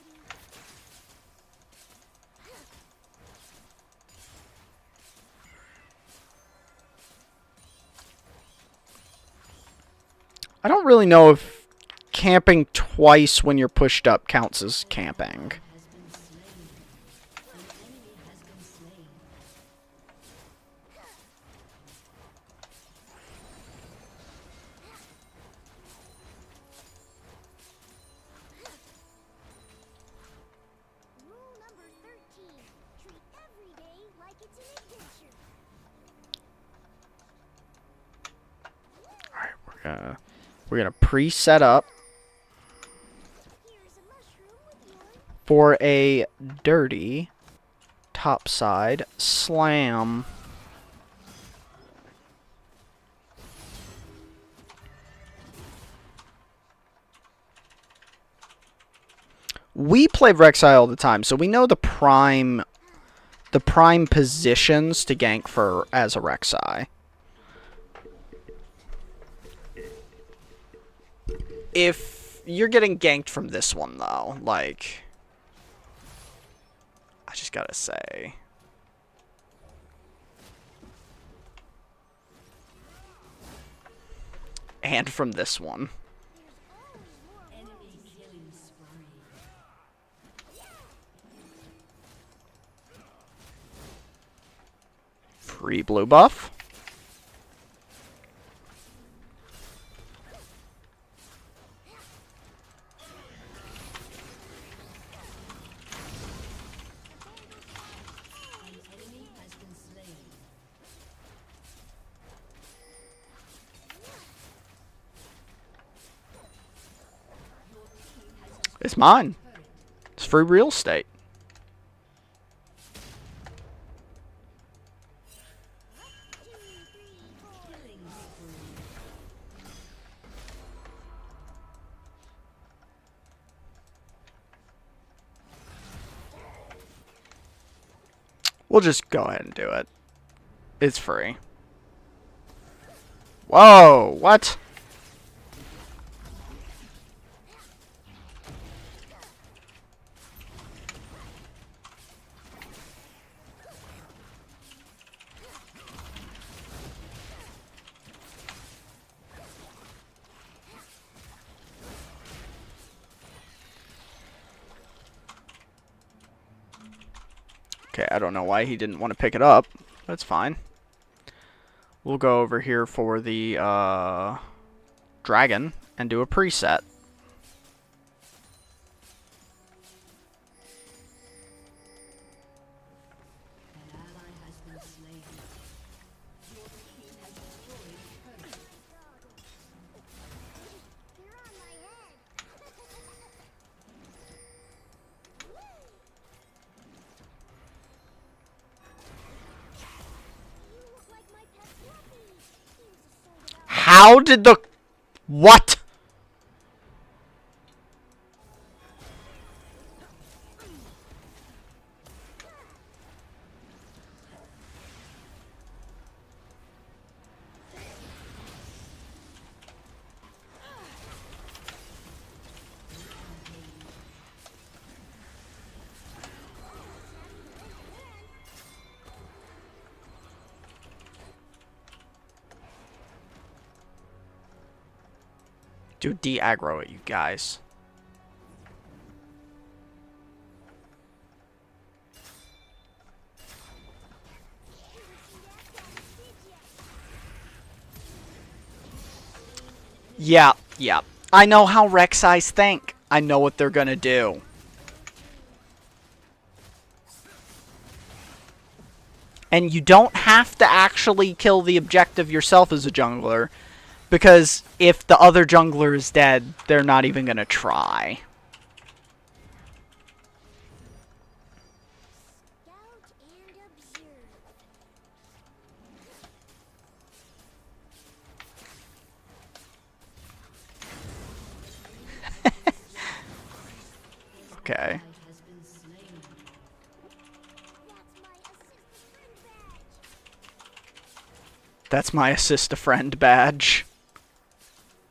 I don't really know if camping twice when you're pushed up counts as camping. Has been slain. An enemy has been slain. Rule number 13. Treat every day like it's an adventure. Alright, we're gonna pre-set up Here's a mushroom with your for a dirty topside slam. We play Rek'Sai all the time, so we know the prime positions to gank for as a Rek'Sai. If you're getting ganked from this one though, like, I just gotta say, and from this one. Enemy killing spree. Free blue buff. An enemy has been slain. Your team has It's mine. turret. It's free real estate. Killing spree. We'll just go ahead and do it. It's free. Whoa, what? Okay, I don't know why he didn't want to pick it up. That's fine. We'll go over here for the dragon and do a preset. An ally has been slain. Your team has destroyed a turret. You're on my head. You look like my pet puppy. Seems a soul without How did the... What? Dude, de-aggro it, you guys. Yeah. I know how Rek'Sai's think. I know what they're gonna do. And you don't have to actually kill the objective yourself as a jungler, because if the other jungler is dead, they're not even gonna try. Scout and observe. Okay. Has been slain. That's my assist a friend badge. That's my assist a friend badge.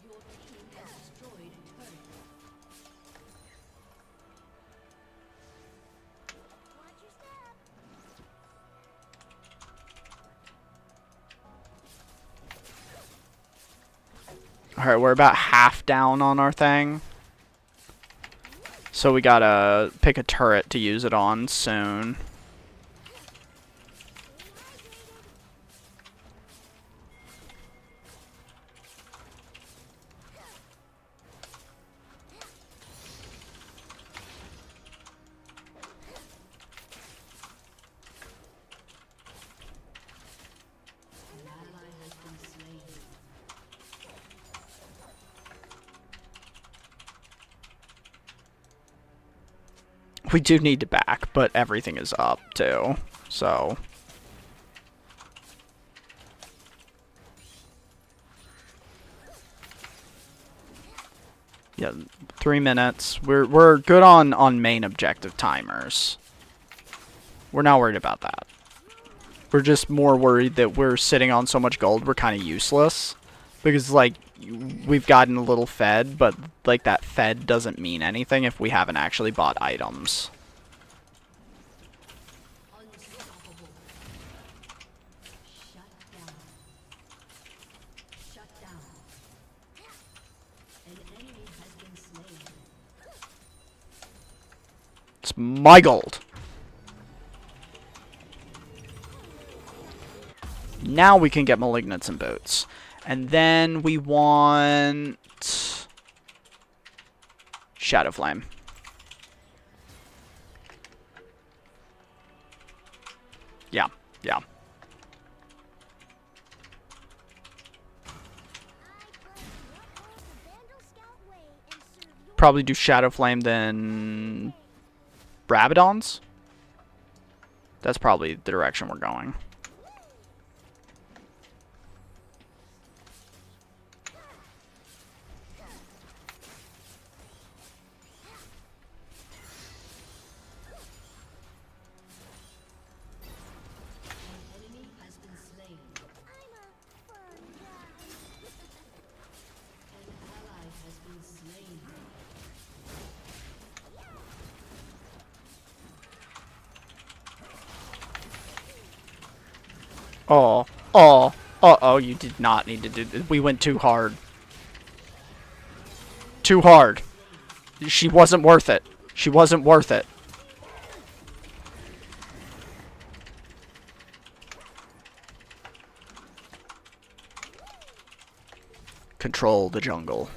Your team has destroyed a turret. Watch your step. Alright, we're about half down on our thing. So we gotta pick a turret to use it on soon. An ally has been slain. We do need to back, but everything is up too. So yeah, 3 minutes. We're good on main objective timers. We're not worried about that. We're just more worried that we're sitting on so much gold we're kind of useless, because like we've gotten a little fed, but like that fed doesn't mean anything if we haven't actually bought items. Unstoppable. Shut down. Shut down. An enemy has been slain. It's my gold. Now we can get malignants and boots. And then we want Shadow Flame. Yeah, yeah. Probably do Shadow Flame then Rabadons. That's probably the direction we're going. An enemy has been slain. An ally has been slain. Oh, oh, uh-oh, you did not need to do this. We went too hard. Too hard. She wasn't worth it. She wasn't worth it. Control the jungle.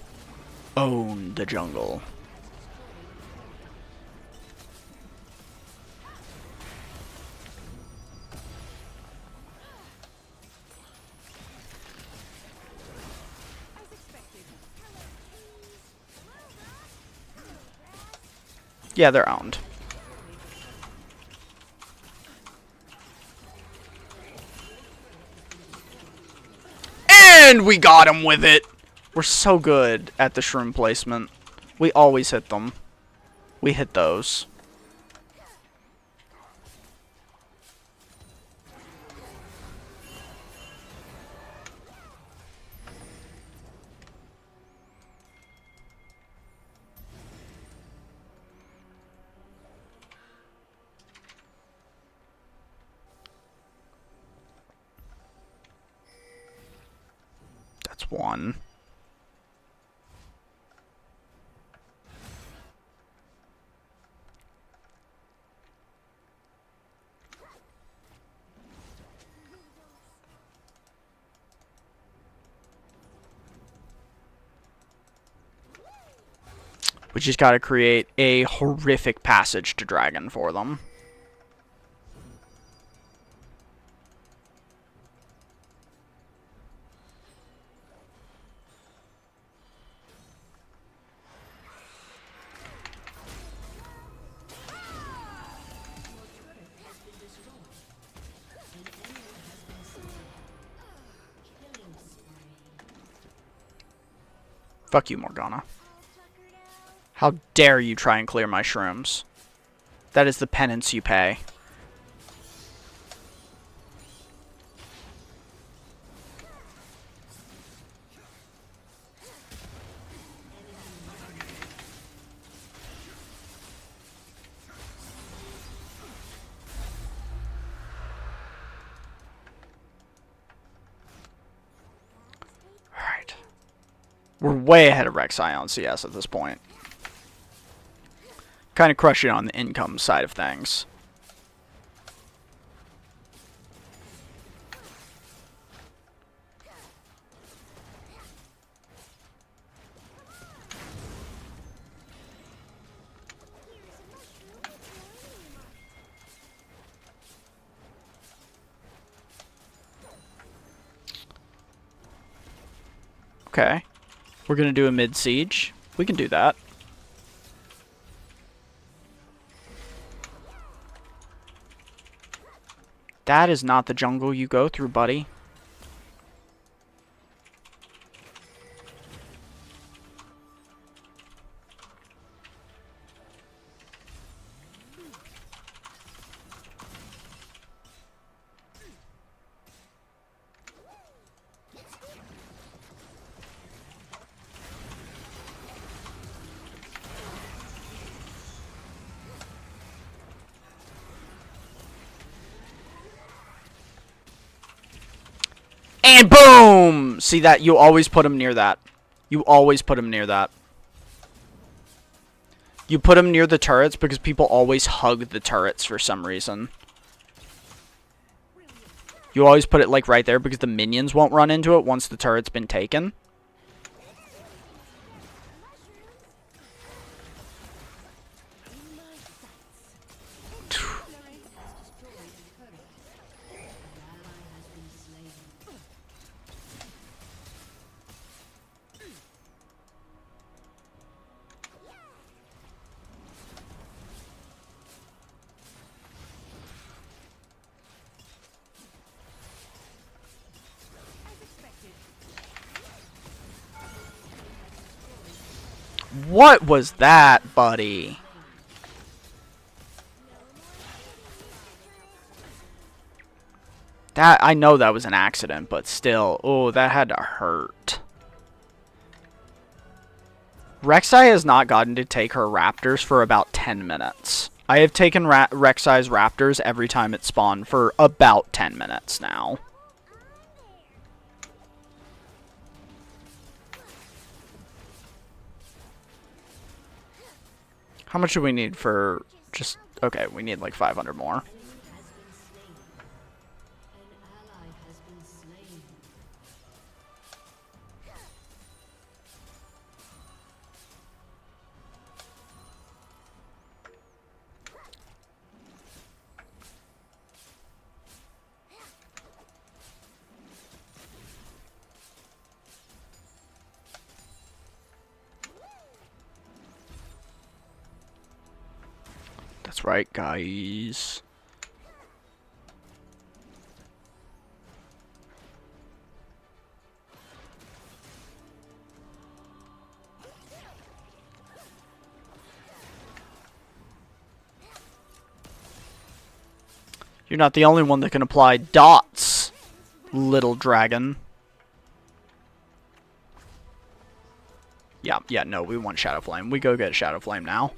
Own the jungle. Yeah, they're owned. And we got him with it! We're so good at the shroom placement. We always hit them. We hit those. That's one. We just gotta create a horrific passage to dragon for them. Fuck you, Morgana. How dare you try and clear my shrooms? That is the penance you pay. Alright. We're way ahead of Rek'Sai on CS at this point. Kind of crushing on the income side of things. Okay. We're going to do a mid-siege. We can do that. That is not the jungle you go through, buddy. And boom! See that? You always put him near that. You always put him near that. You put him near the turrets because people always hug the turrets for some reason. You always put it like right there because the minions won't run into it once the turret's been taken. What was that, buddy? That, I know that was an accident, but still, oh, that had to hurt. Rek'Sai has not gotten to take her raptors for about 10 minutes. I have taken Rek'Sai's raptors every time it spawned for about 10 minutes now. How much do we need for just... Okay, we need like 500 more. That's right, guys. You're not the only one that can apply dots, little dragon. Yeah, no, we want Shadow Flame. We go get Shadow Flame now.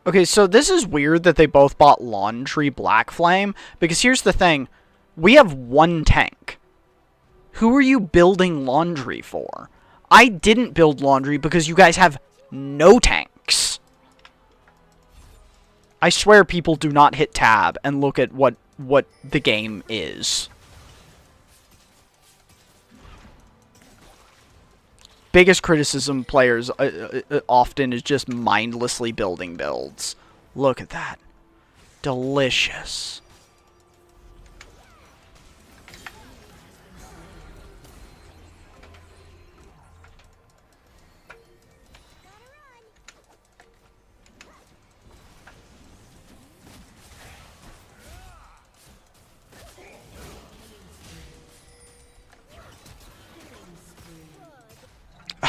Okay, so this is weird that they both bought Laundry Black Flame, because here's the thing. We have one tank. Who are you building Laundry for? I didn't build Laundry because you guys have no tanks. I swear people do not hit tab and look at what what the game is. Biggest criticism players often is just mindlessly building builds. Look at that. Delicious.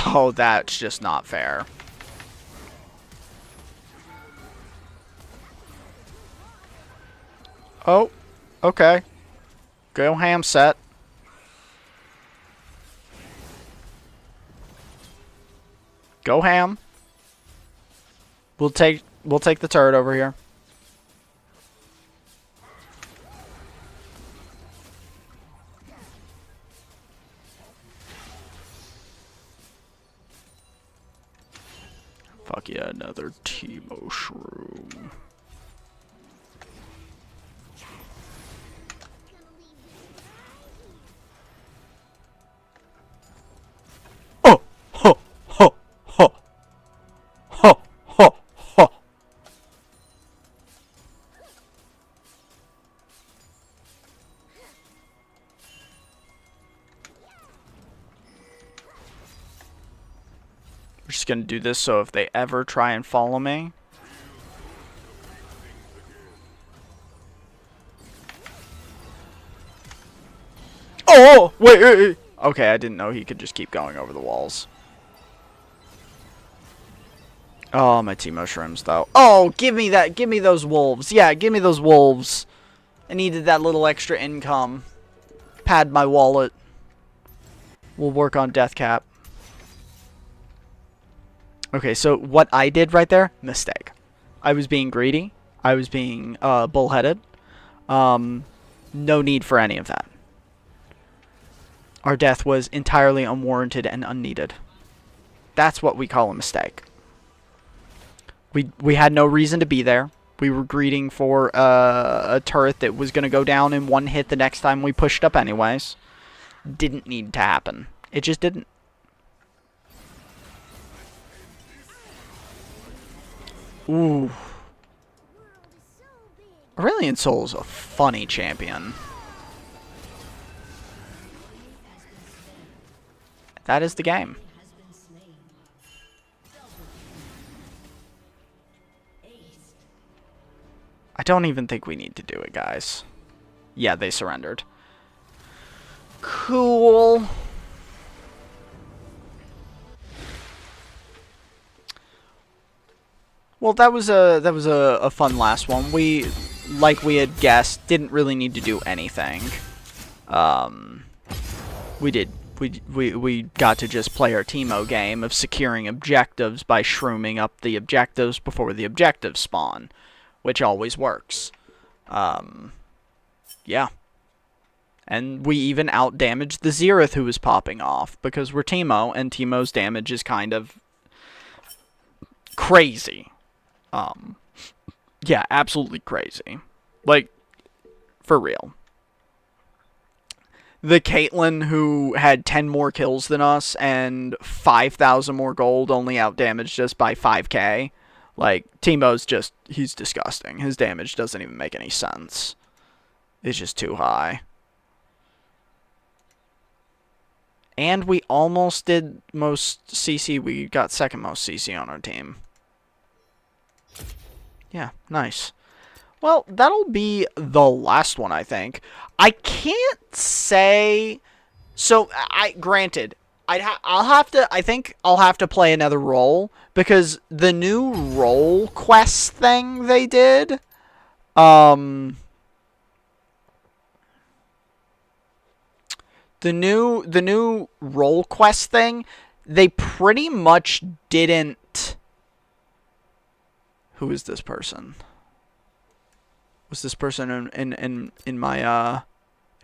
Oh, that's just not fair. Oh, okay. Go ham set. Go ham. We'll take the turret over here. Fuck yeah, another Teemo shroom. Oh, ho, ho, ho, ho, ho, ho. We're just gonna do this so if they ever try and follow me. Oh, wait. Okay, I didn't know he could just keep going over the walls. Oh, my Teemo shrooms, though. Oh, give me that. Give me those wolves. Yeah, give me those wolves. I needed that little extra income. Pad my wallet. We'll work on death cap. Okay, so what I did right there, mistake. I was being greedy. I was being bullheaded. No need for any of that. Our death was entirely unwarranted and unneeded. That's what we call a mistake. We had no reason to be there. We were greeting for a turret that was going to go down in one hit the next time we pushed up anyways. Didn't need to happen. It just didn't. Ooh. Aurelion Sol's a funny champion. That is the game. I don't even think we need to do it, guys. Yeah, they surrendered. Cool. Well, that was a fun last one. We, like we had guessed, didn't really need to do anything. We got to just play our Teemo game of securing objectives by shrooming up the objectives before the objectives spawn, which always works. Yeah. And we even out-damaged the Xerath who was popping off, because we're Teemo, and Teemo's damage is kind of crazy. Yeah, absolutely crazy. Like, for real. The Caitlyn who had 10 more kills than us and 5,000 more gold only out-damaged us by 5k. Like, Teemo's just, he's disgusting. His damage doesn't even make any sense. It's just too high. And we almost did most CC. We got second most CC on our team. Yeah, nice. Well, that'll be the last one, I think. I can't say... So, granted, I think I'll have to play another role, because the new role quest thing they did, the new role quest thing, they pretty much didn't... Who is this person? Was this person in my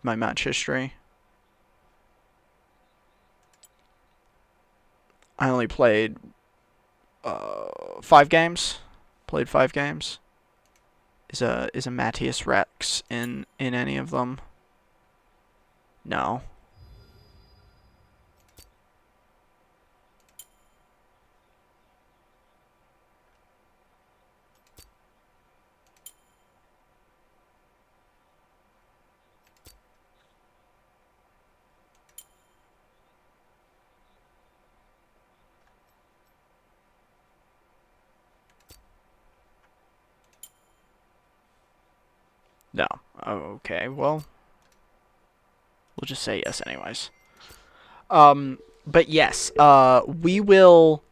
match history? I only played 5 games. Played 5 games. Is a Matthias Rex in any of them? No. No. Okay, well, we'll just say yes anyways. But yes, we will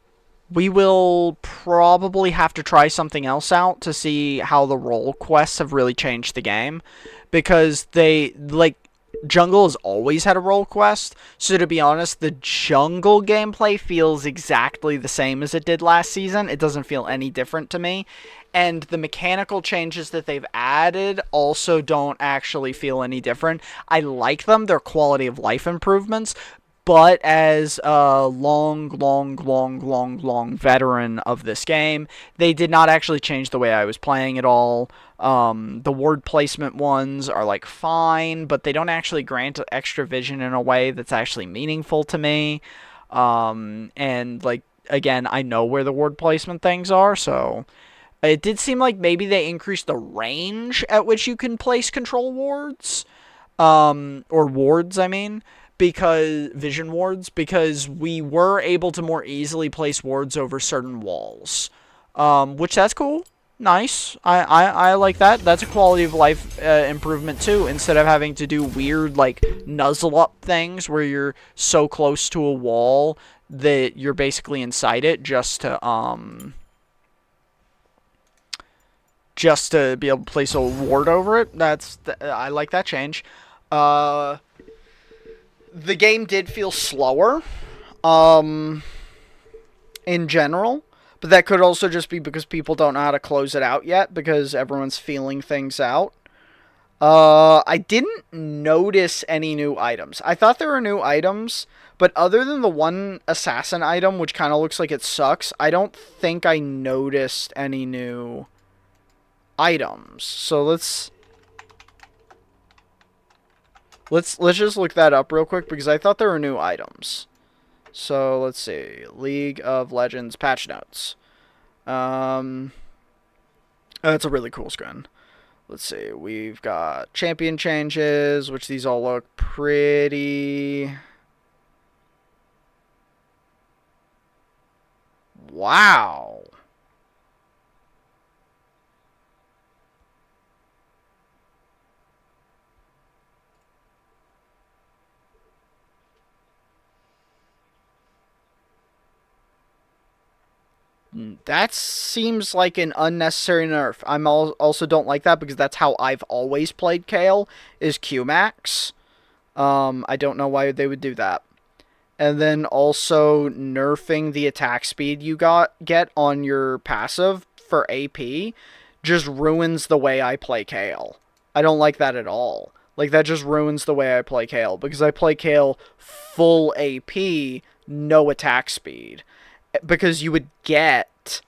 probably have to try something else out to see how the role quests have really changed the game, because they like jungle has always had a role quest. So to be honest, the jungle gameplay feels exactly the same as it did last season. It doesn't feel any different to me. And the mechanical changes that they've added also don't actually feel any different. I like them. They're quality of life improvements, but as a long veteran of this game, they did not actually change the way I was playing at all. The ward placement ones are like fine, but they don't actually grant extra vision in a way that's actually meaningful to me. And like again, I know where the ward placement things are, so it did seem like maybe they increased the range at which you can place control wards, or wards, I mean, because vision wards, because we were able to more easily place wards over certain walls, which that's cool, nice. I like that. That's a quality of life improvement too. Instead of having to do weird like nuzzle up things where you're so close to a wall that you're basically inside it just to be able to place a ward over it. I like that change. The game did feel slower, in general, but that could also just be because people don't know how to close it out yet, because everyone's feeling things out. I didn't notice any new items. I thought there were new items, but other than the one assassin item, which kind of looks like it sucks, I don't think I noticed any new items. So let's just look that up real quick, because I thought there were new items. So let's see, League of Legends patch notes. That's a really cool skin. Let's see, we've got champion changes, which these all look pretty. Wow. That seems like an unnecessary nerf. Also don't like that, because that's how I've always played Kale, is Qmax. I don't know why they would do that. And then also nerfing the attack speed you get on your passive for AP just ruins the way I play Kale. I don't like that at all. Like, that just ruins the way I play Kale, because I play Kale full AP, no attack speed. Because you would get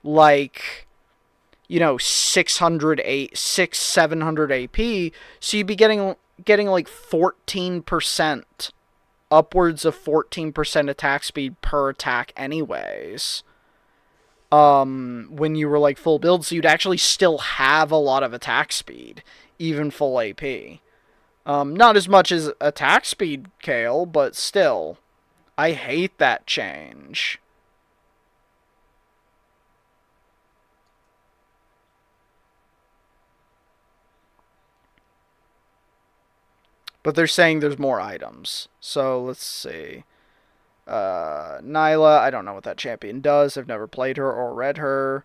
like, 700 AP, so you'd be getting like 14%, upwards of 14% attack speed per attack anyways, when you were like full build, so you'd actually still have a lot of attack speed even full AP. Not as much as attack speed Kale, but still, I hate that change. But they're saying there's more items. So let's see. Nyla, I don't know what that champion does. I've never played her or read her.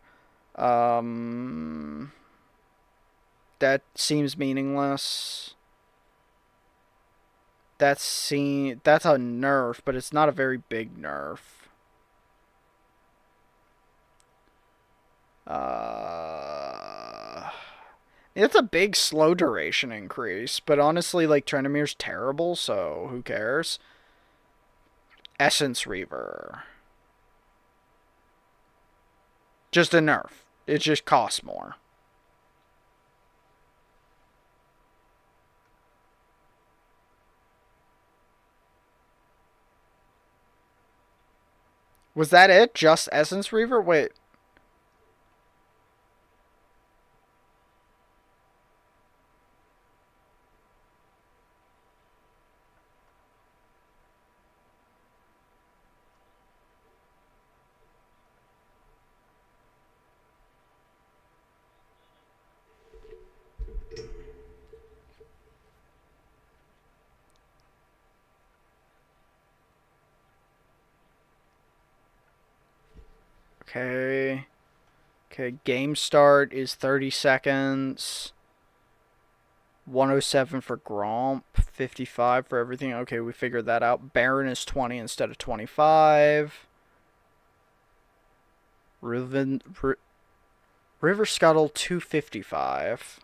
That seems meaningless. That's a nerf, but it's not a very big nerf. It's a big slow duration increase, but honestly, like, Trenimir's terrible, so who cares? Essence Reaver. Just a nerf. It just costs more. Was that it? Just Essence Reaver? Wait. Okay. Okay, game start is 30 seconds. 107 for Gromp, 55 for everything. Okay, we figured that out. Baron is 20 instead of 25. River Scuttle 255.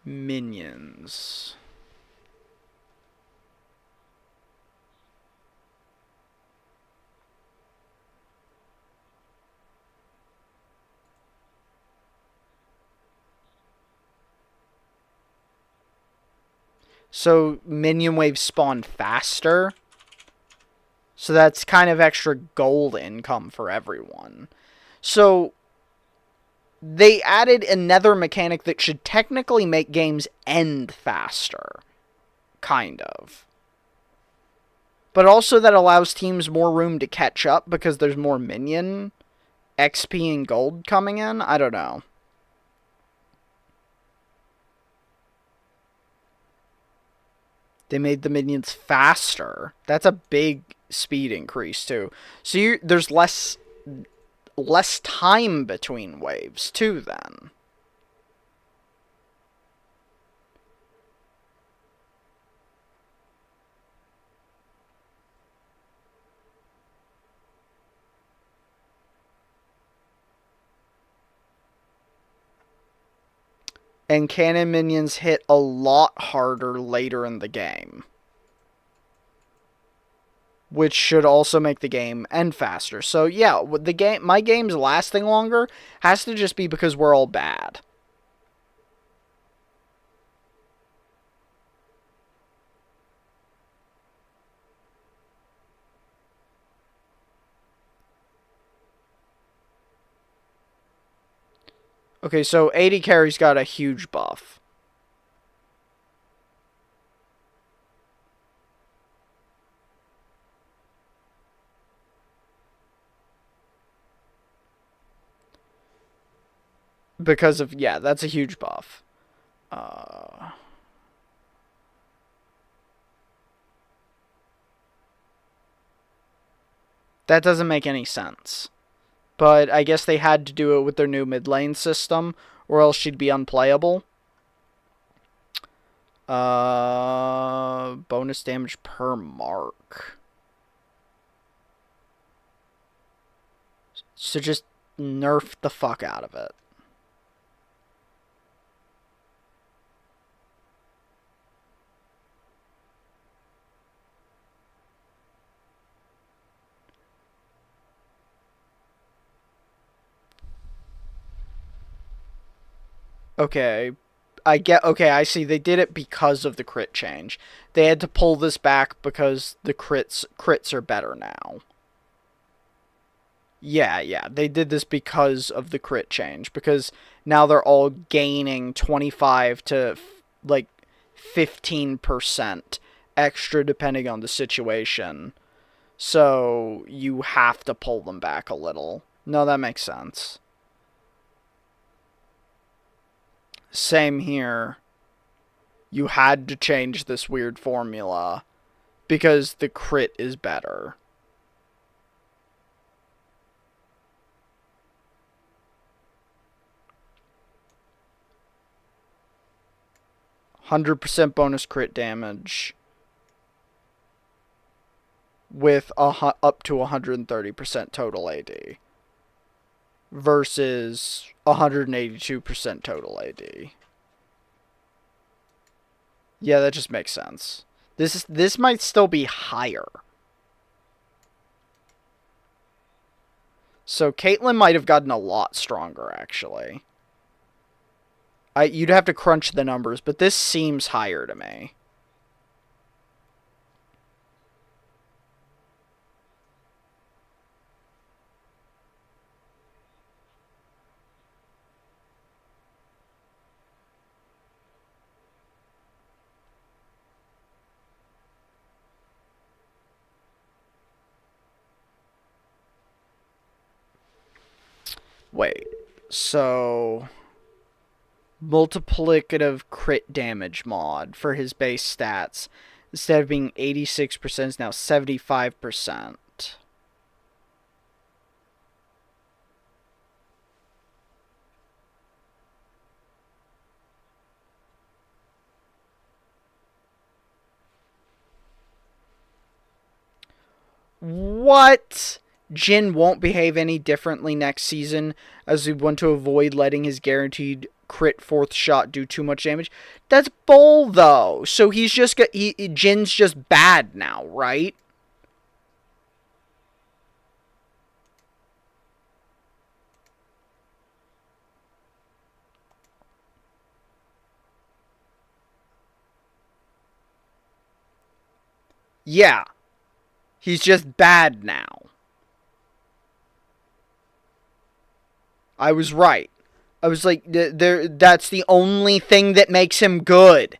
Minions. So minion waves spawn faster. So that's kind of extra gold income for everyone. So they added another mechanic that should technically make games end faster. Kind of. But also that allows teams more room to catch up because there's more minion XP and gold coming in. I don't know. They made the minions faster. That's a big speed increase too. So there's less time between waves too then. And cannon minions hit a lot harder later in the game. Which should also make the game end faster. So yeah, my game's lasting longer has to just be because we're all bad. Okay, so 80 carry's got a huge buff. Because of, yeah, that's a huge buff. That doesn't make any sense. But I guess they had to do it with their new mid lane system, or else she'd be unplayable. Bonus damage per mark. So just nerf the fuck out of it. Okay, okay, I see. They did it because of the crit change. They had to pull this back because the crits are better now. Yeah, they did this because of the crit change. Because now they're all gaining 25 to, like, 15% extra depending on the situation. So, you have to pull them back a little. No, that makes sense. Same here. You had to change this weird formula because the crit is better. %100% bonus crit damage with up to 130% total AD versus 182% total AD. Yeah, that just makes sense. This might still be higher. So Caitlyn might have gotten a lot stronger, actually. You'd have to crunch the numbers, but this seems higher to me. Wait, so multiplicative crit damage mod for his base stats, instead of being 86%, is now 75%. What? Jin won't behave any differently next season, as we want to avoid letting his guaranteed crit fourth shot do too much damage. That's bull, though. So he's just Jin's just bad now, right? Yeah. He's just bad now. I was right. I was like, that's the only thing that makes him good.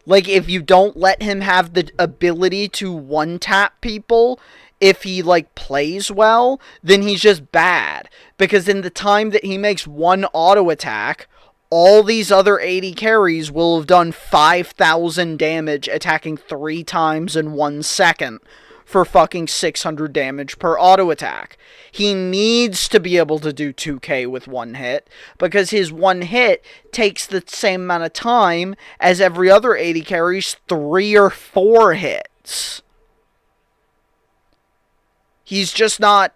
Like, if you don't let him have the ability to one-tap people, if he, like, plays well, then he's just bad. Because in the time that he makes one auto attack, all these other 80 carries will have done 5,000 damage attacking 3 times in 1 second for fucking 600 damage per auto attack. He needs to be able to do 2k with one hit, because his one hit takes the same amount of time as every other 80 carries 3 or 4 hits. He's not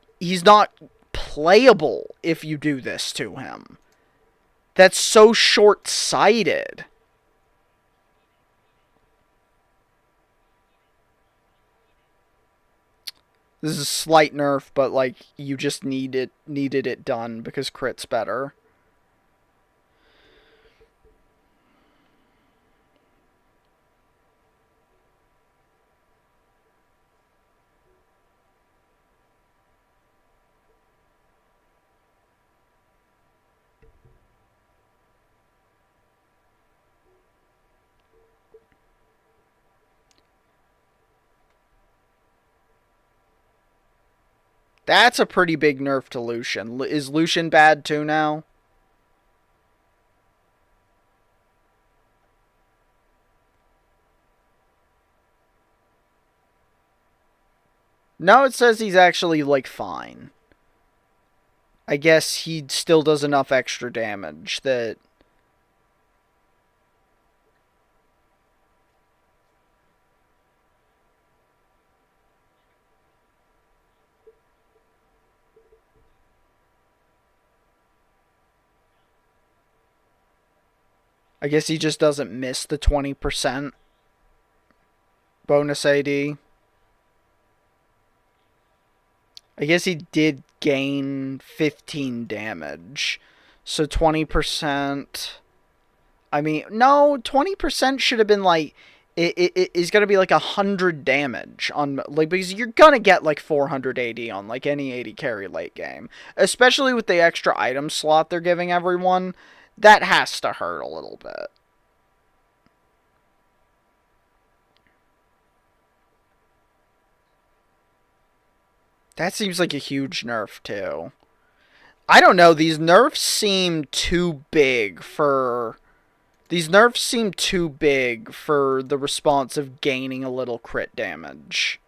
playable if you do this to him. That's so short-sighted. This is a slight nerf, but like you just needed it done because crit's better. That's a pretty big nerf to Lucian. Is Lucian bad too now? No, it says he's actually, like, fine. I guess he still does enough extra damage that... I guess he just doesn't miss the 20% bonus AD. I guess he did gain 15 damage. So 20%... I mean, no, 20% should have been like... It is going to be like 100 damage on... like, because you're going to get like 480 on like any 80 carry late game. Especially with the extra item slot they're giving everyone. That has to hurt a little bit. That seems like a huge nerf, too. I don't know, these nerfs seem too big for... These nerfs seem too big for the response of gaining a little crit damage.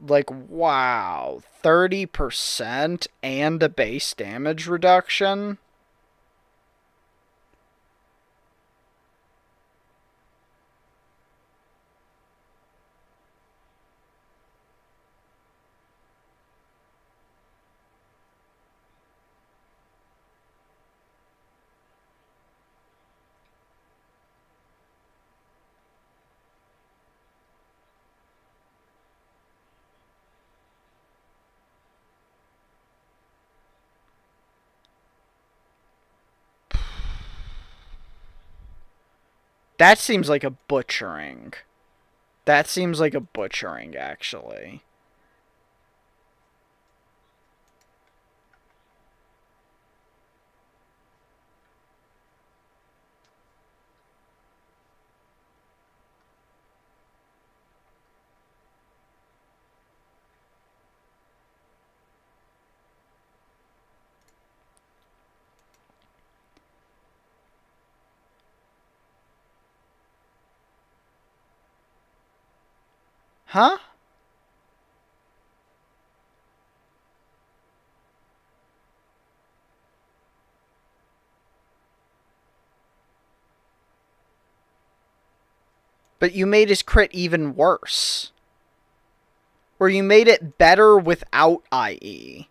Like, wow. 30% and a base damage reduction? That seems like a butchering. That seems like a butchering, actually. Huh? But you made his crit even worse. Or you made it better without IE.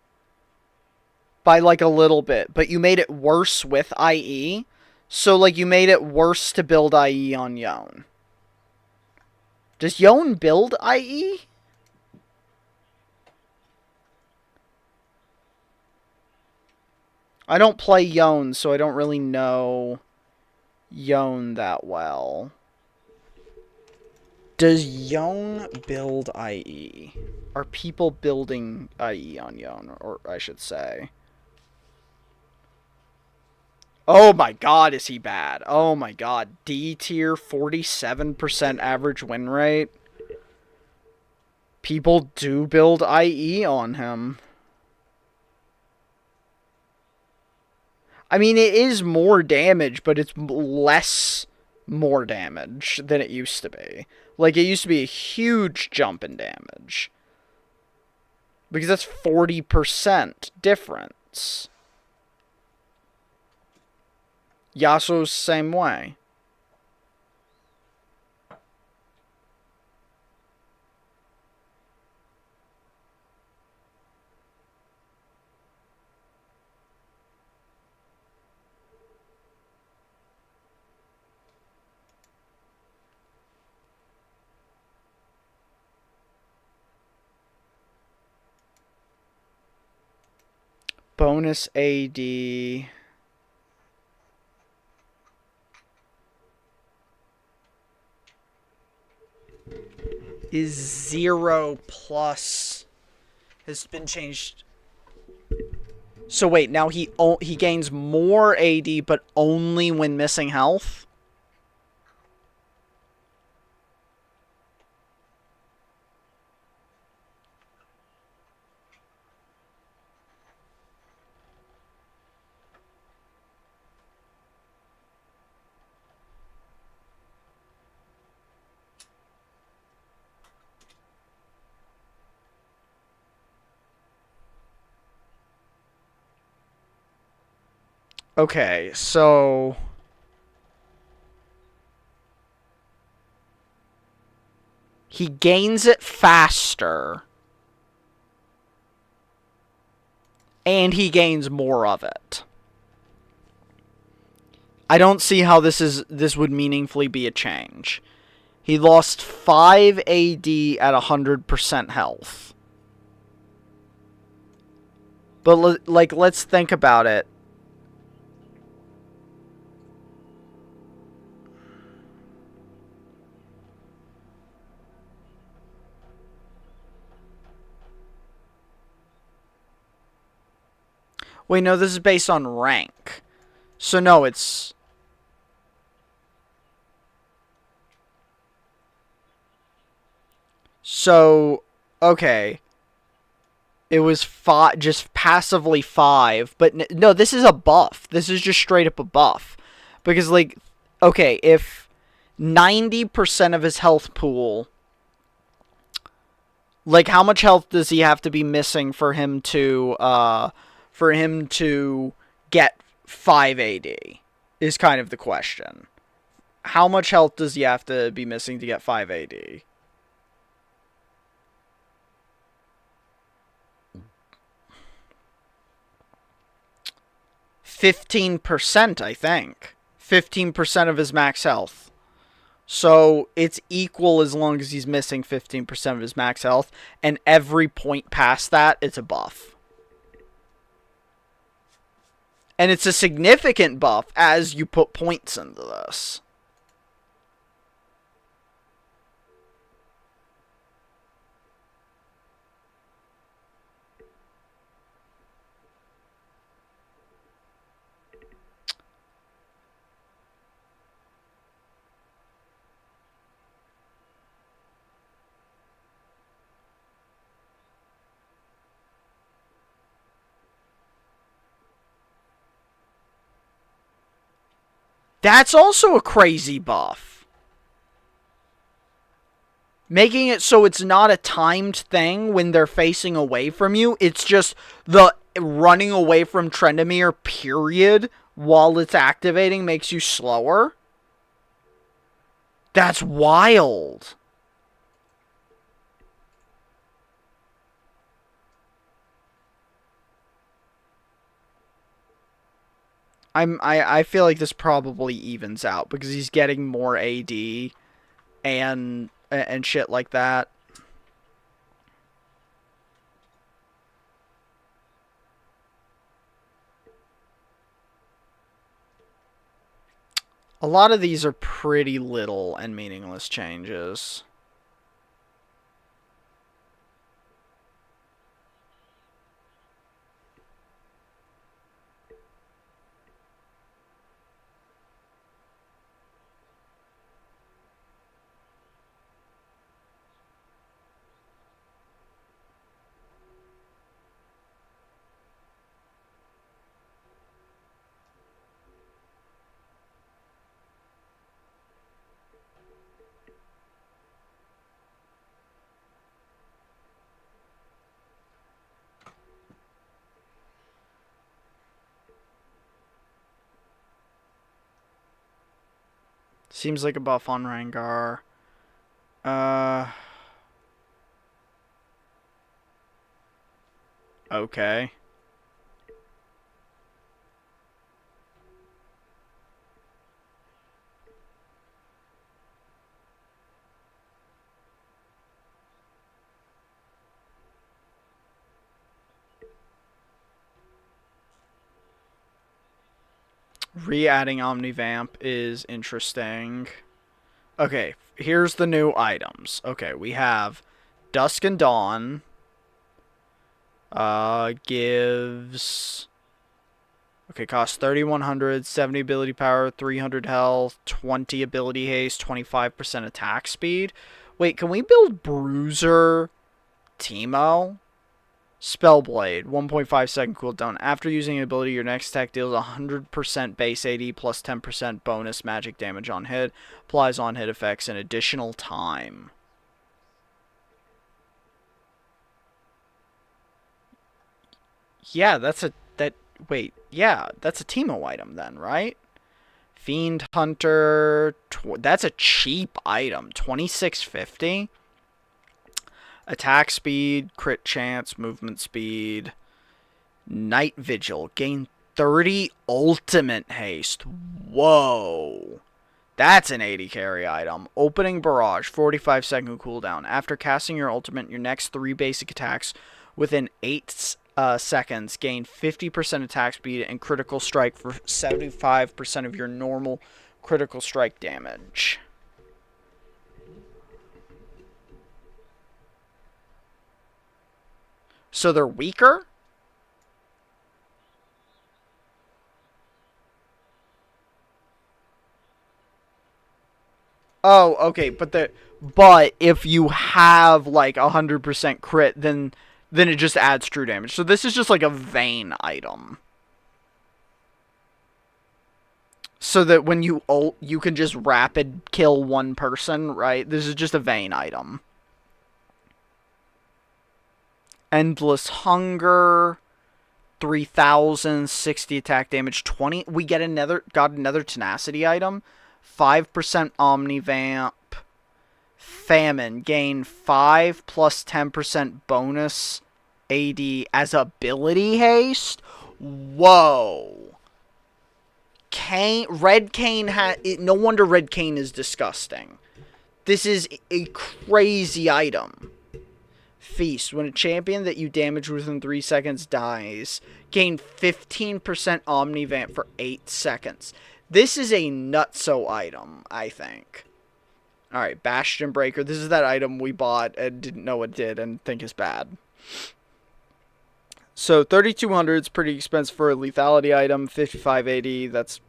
By like a little bit. But you made it worse with IE. So like you made it worse to build IE on Yone. Does Yone build IE? I don't play Yone, so I don't really know Yone that well. Does Yone build IE? Are people building IE on Yone, or I should say? Oh my god, is he bad? Oh my god. D tier, 47% average win rate. People do build IE on him. I mean, it is more damage, but it's less more damage than it used to be. Like, it used to be a huge jump in damage. Because that's 40% difference. Yasuo's same way. Bonus AD. Is 0 plus. Has been changed. So wait, now he gains more AD, but only when missing health? Okay, so he gains it faster, and he gains more of it. I don't see how this would meaningfully be a change. He lost 5 AD at 100% health. But like, let's think about it. Wait, no, this is based on rank. So no, it's... So, okay. It was just passively 5. But no, this is a buff. This is just straight up a buff. Because, like, okay, if 90% of his health pool... Like, how much health does he have to be missing for him to get 5 AD? Is kind of the question. How much health does he have to be missing to get 5 AD? 15%, I think. 15% of his max health. So it's equal as long as he's missing 15% of his max health. And every point past that, it's a buff. And it's a significant buff as you put points into this. That's also a crazy buff. Making it so it's not a timed thing when they're facing away from you. It's just the running away from Trendemir, period, while it's activating makes you slower. That's wild. I feel like this probably evens out because he's getting more AD and shit like that. A lot of these are pretty little and meaningless changes. Seems like a buff on Rengar. Okay. Re-adding Omnivamp is interesting. Okay, here's the new items. Okay, we have Dusk and Dawn. Gives... Okay, costs 3,100, 70 ability power, 300 health, 20 ability haste, 25% attack speed. Wait, can we build Bruiser Teemo? Spellblade, 1.5 second cooldown. After using an ability, your next attack deals 100% base AD plus 10% bonus magic damage on hit. Applies on hit effects an additional time. Yeah, that's a... Wait, yeah, that's a Teemo item then, right? Fiend Hunter... That's a cheap item. 2650. Attack speed, crit chance, movement speed. Night Vigil. Gain 30 ultimate haste. Whoa. That's an 80 carry item. Opening Barrage. 45 second cooldown. After casting your ultimate, your next 3 basic attacks within 8 seconds gain 50% attack speed and critical strike for 75% of your normal critical strike damage. So they're weaker? Oh, okay, but if you have like 100% crit, then it just adds true damage. So this is just like a Vayne item. So that when you ult, you can just rapid kill one person, right? This is just a Vayne item. Endless Hunger, 3,060 attack damage, 20. We got another tenacity item, 5% Omnivamp. Famine, gain 5 plus 10% bonus AD as ability haste. Whoa. Red Cane no wonder Red Cane is disgusting. This is a crazy item. Feast. When a champion that you damage within 3 seconds dies, gain 15% Omnivamp for 8 seconds. This is a nutso item, I think. Alright, Bastion Breaker. This is that item we bought and didn't know it did and think is bad. So 3,200 is pretty expensive for a lethality item. 5580, that's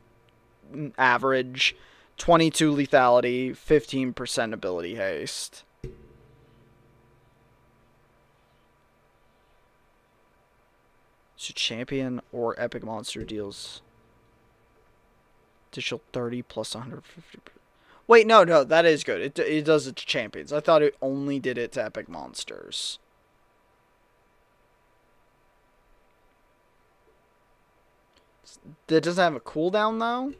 average. 22 lethality, 15% ability haste. So champion or epic monster deals Additional 30 plus 150. Wait, no, that is good. It does it to champions. I thought it only did it to epic monsters. That doesn't have a cooldown, though?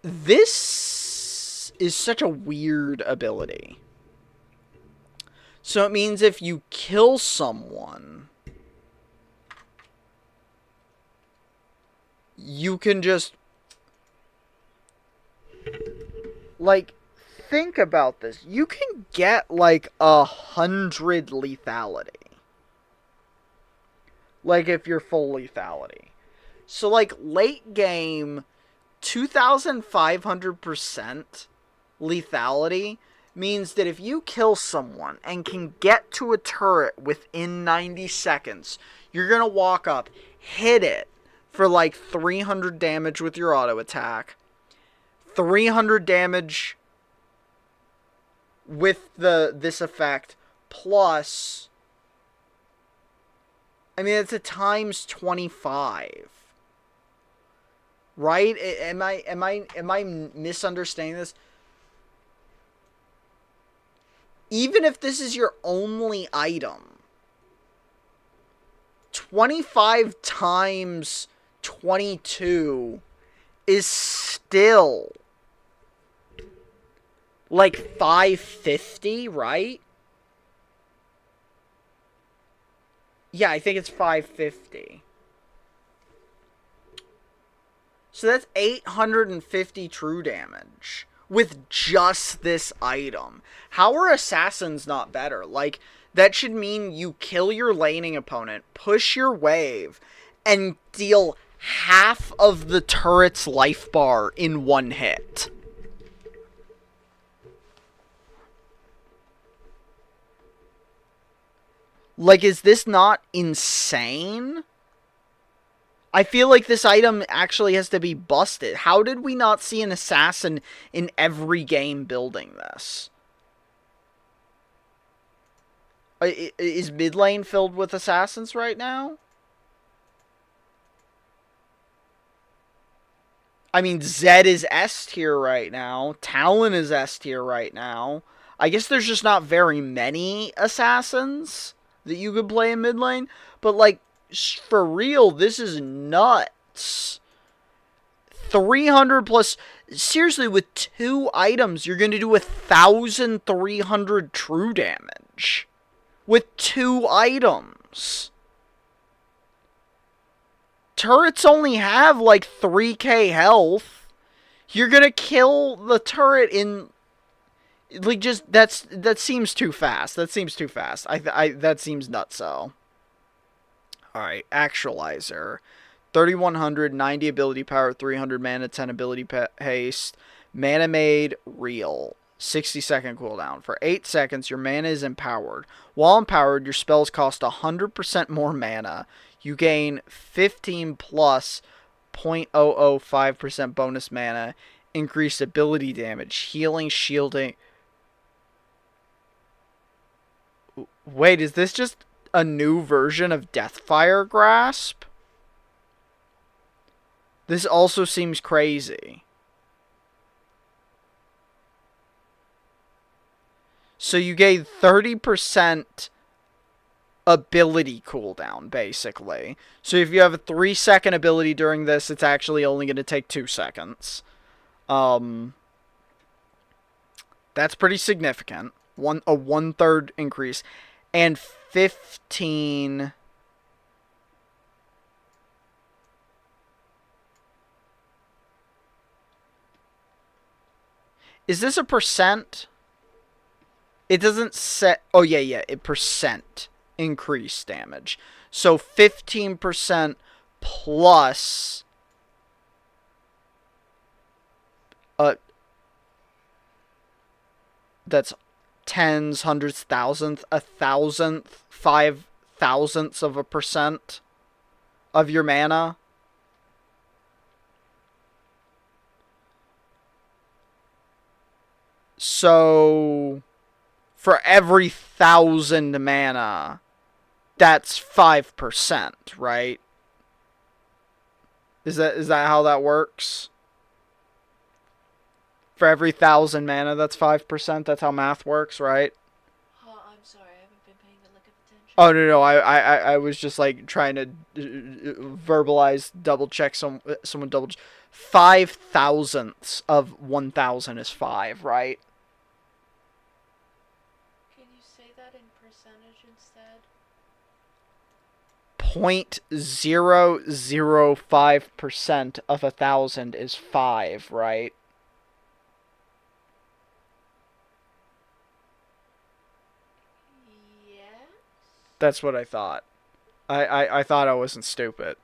This is such a weird ability. So it means if you kill someone, you can just, like, think about this. You can get, like, 100 lethality. Like, if you're full lethality. So, like, late game, 2,500% lethality means that if you kill someone and can get to a turret within 90 seconds, you're going to walk up, hit it for like 300 damage with your auto attack, 300 damage with this effect, plus, I mean, it's a times 25. Right? Am I misunderstanding this? Even if this is your only item, 25 times 22 is still like 550, right? Yeah, I think it's 550. So that's 850 true damage with just this item. How are assassins not better? Like, that should mean you kill your laning opponent, push your wave, and deal half of the turret's life bar in one hit. Like, is this not insane? I feel like this item actually has to be busted. How did we not see an assassin in every game building this? Is mid lane filled with assassins right now? I mean, Zed is S tier right now. Talon is S tier right now. I guess there's just not very many assassins that you could play in mid lane. But, like, for real, this is nuts. 300 plus... Seriously, with 2 items, you're going to do 1,300 true damage. With 2 items. Turrets only have, like, 3k health. You're going to kill the turret in... Like, just... That seems too fast. That seems too fast. That seems nutso. Alright, Actualizer. 3,100, 90 ability power, 300 mana, 10 ability haste. Mana made real. 60-second cooldown. For 8 seconds, your mana is empowered. While empowered, your spells cost 100% more mana. You gain 15 plus 0.005% bonus mana. Increased ability damage. Healing, shielding. Wait, is this just a new version of Deathfire Grasp? This also seems crazy. So you gain 30% ability cooldown, basically. So if you have a 3-second ability during this, it's actually only going to take 2 seconds. That's pretty significant. A 1/3 increase. And 15... Is this a percent? It doesn't set... Oh, yeah. Percent increase damage. So 15% plus... That's tens, hundreds, thousandth, 1,000th, 5,000ths of a percent of your mana. So for every 1,000 mana, that's 5%, right? Is that how that works? For every 1,000 mana, that's 5%. That's how math works, right? Oh, I'm sorry, I haven't been paying a lick of attention. Oh no, I was just like trying to verbalize, double check someone double. 5,000ths of 1,000 is 5, right? Can you say that in percentage instead? 0.005% of 1,000 is 5, right? Yes. That's what I thought. I thought I wasn't stupid.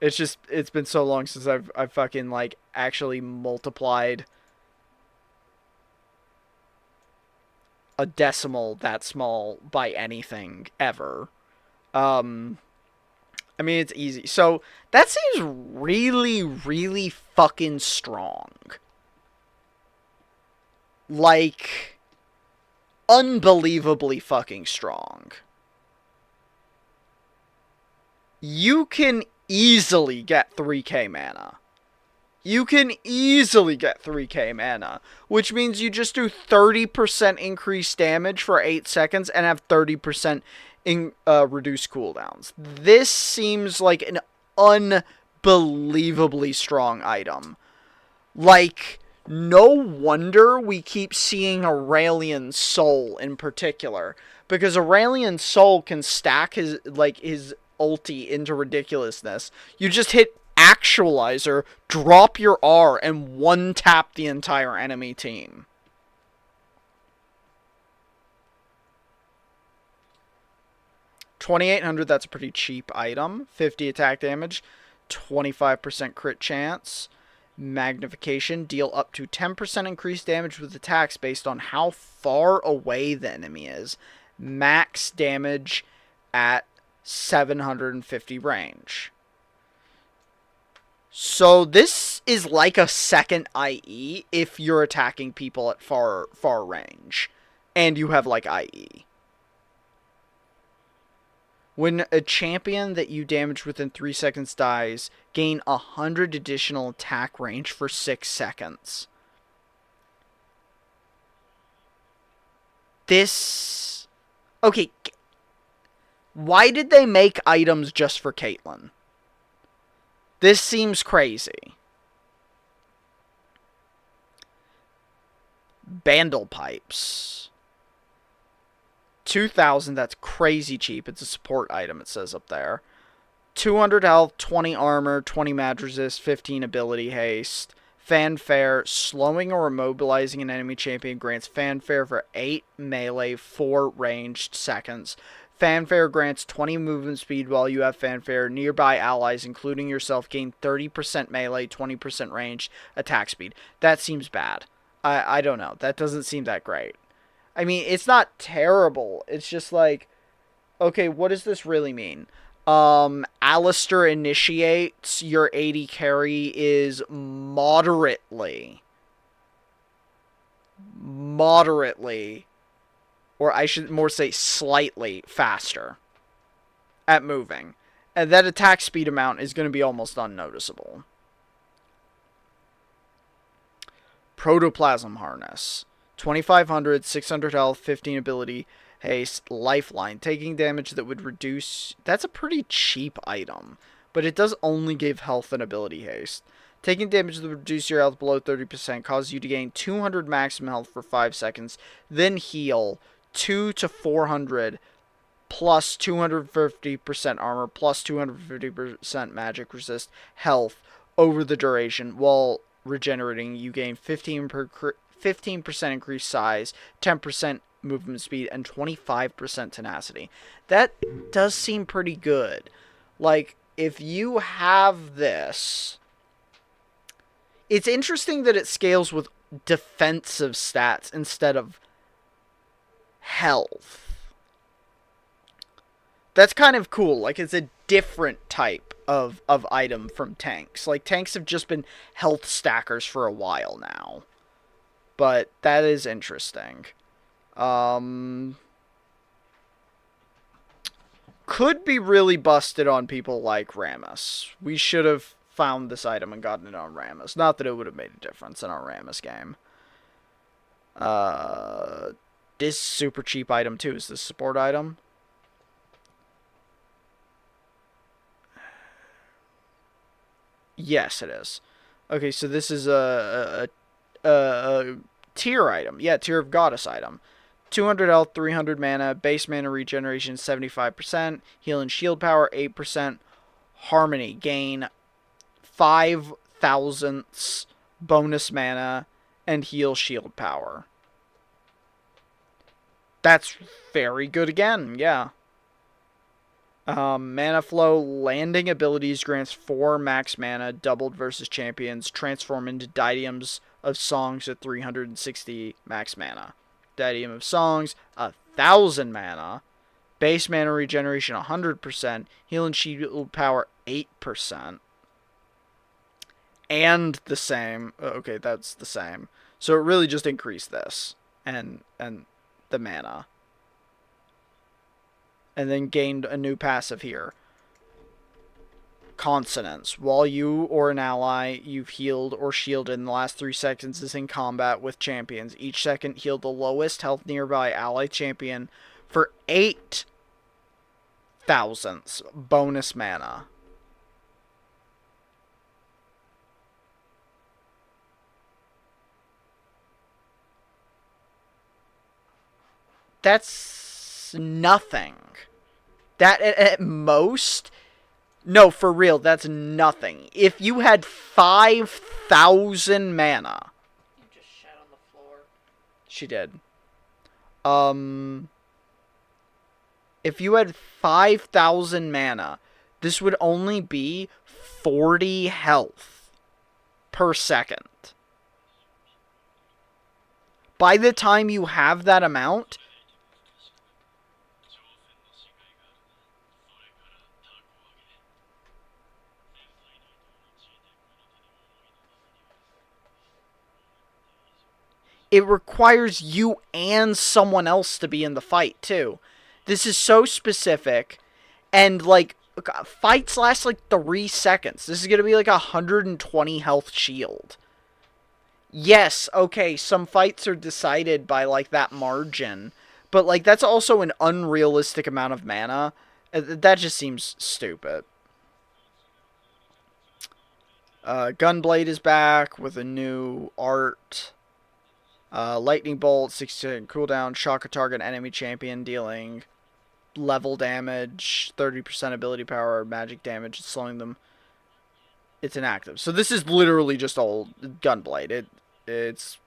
It's just it's been so long since I've fucking like actually multiplied a decimal that small by anything ever. Um I mean it's easy. So that seems really really fucking strong. Like unbelievably fucking strong. You can easily get 3k mana. You can easily get 3k mana, which means you just do 30% increased damage for 8 seconds and have 30% reduced cooldowns. This seems like an unbelievably strong item. Like, no wonder we keep seeing Aurelian Soul in particular, because Aurelian Soul can stack his ulti into ridiculousness. You just hit Actualizer, drop your R, and one tap the entire enemy team. $2,800, that's a pretty cheap item. 50 attack damage, 25% crit chance. Magnification, deal up to 10% increased damage with attacks based on how far away the enemy is. Max damage at 750 range. So this is like a second IE if you're attacking people at far range and you have like IE. When a champion that you damage within 3 seconds dies, gain 100 additional attack range for 6 seconds. This... Okay, why did they make items just for Caitlyn? This seems crazy. Bandle pipes. 2,000, that's crazy cheap. It's a support item, it says up there. 200 health, 20 armor, 20 mag resist, 15 ability haste. Fanfare, slowing or immobilizing an enemy champion grants fanfare for 8 melee, 4 ranged seconds. Fanfare grants 20 movement speed while you have fanfare. Nearby allies, including yourself, gain 30% melee, 20% range attack speed. That seems bad. I don't know. That doesn't seem that great. I mean, it's not terrible. It's just like, okay, what does this really mean? Alistair initiates. Your 80 carry is moderately, or I should more say slightly faster at moving. And that attack speed amount is going to be almost unnoticeable. Protoplasm Harness. 2,500, 600 health, 15 ability, haste, lifeline. Taking damage that would reduce... That's a pretty cheap item, but it does only give health and ability haste. Taking damage that would reduce your health below 30% causes you to gain 200 maximum health for 5 seconds, then heal 2 to 400 plus 250% armor plus 250% magic resist health over the duration. While regenerating, you gain 15% increased size, 10% movement speed, and 25% tenacity. That does seem pretty good. Like, if you have this... It's interesting that it scales with defensive stats instead of health. That's kind of cool. Like, it's a different type of item from tanks. Like, tanks have just been health stackers for a while now. but that is interesting. Could be really busted on people like Rammus. We should have found this item and gotten it on Rammus. Not that it would have made a difference in our Rammus game. This super cheap item too. Is this support item? Yes, it is. Okay, so this is a tier item. Yeah, tier of goddess item. 200 health, 300 mana, base mana regeneration 75%, heal and shield power 8%, harmony gain 5 thousandths bonus mana, and heal shield power. That's very good again, yeah. Mana flow, landing abilities grants 4 max mana, doubled versus champions, transform into Diadems of Songs at 360 max mana. Diadem of Songs, 1,000 mana, base mana regeneration 100%, heal and shield power 8%, and the same. Okay, that's the same. So it really just increased this and the mana. And then gained a new passive here. Consonants. While you or an ally you've healed or shielded in the last 3 seconds is in combat with champions, each second heal the lowest health nearby ally champion for 8 thousandths bonus mana. That's nothing. That at most... No, for real, that's nothing. If you had 5,000 mana... You just shat on the floor. She did. If you had 5,000 mana, this would only be 40 health per second. By the time you have that amount... it requires you and someone else to be in the fight, too. This is so specific. And, like, fights last, like, 3 seconds. This is going to be, like, a 120 health shield. Yes, okay, some fights are decided by, like, that margin. But, like, that's also an unrealistic amount of mana. That just seems stupid. Gunblade is back with a new art. Lightning Bolt, 60 cooldown, shock a target enemy champion, dealing level damage, 30% ability power, magic damage, slowing them. It's inactive. So this is literally just old Gunblade. It's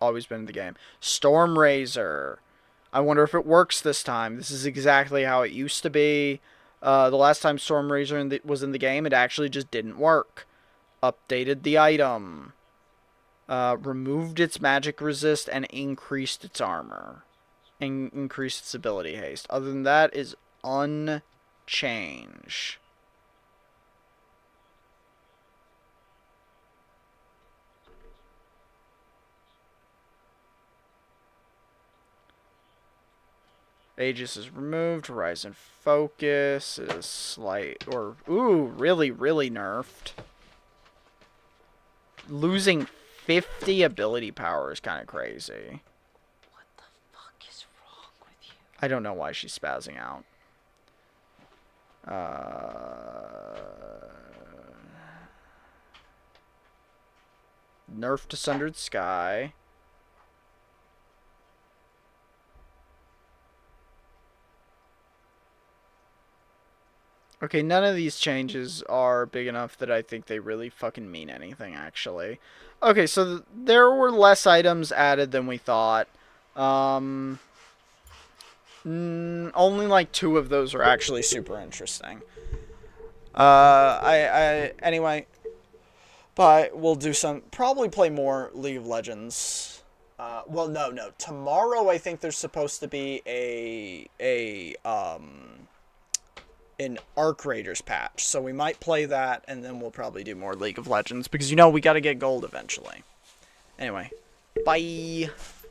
always been in the game. Storm Razor. I wonder if it works this time. This is exactly how it used to be. The last time Storm Razor was in the game, it actually just didn't work. Updated the item. Removed its magic resist and increased its armor. And increased its ability haste. Other than that is unchanged. Aegis is removed. Horizon Focus is slight, or, ooh, really, really nerfed. Losing 50 ability power is kind of crazy. What the fuck is wrong with you? I don't know why she's spazzing out. Nerf to Sundered Sky. Okay, none of these changes are big enough that I think they really fucking mean anything, actually. Okay, so there were less items added than we thought. Only like 2 of those are actually super interesting. Anyway, but we'll do probably play more League of Legends. Well, no. Tomorrow I think there's supposed to be an Arc Raiders patch, so we might play that, and then we'll probably do more League of Legends, because, you know, we gotta get gold eventually. Anyway, Bye.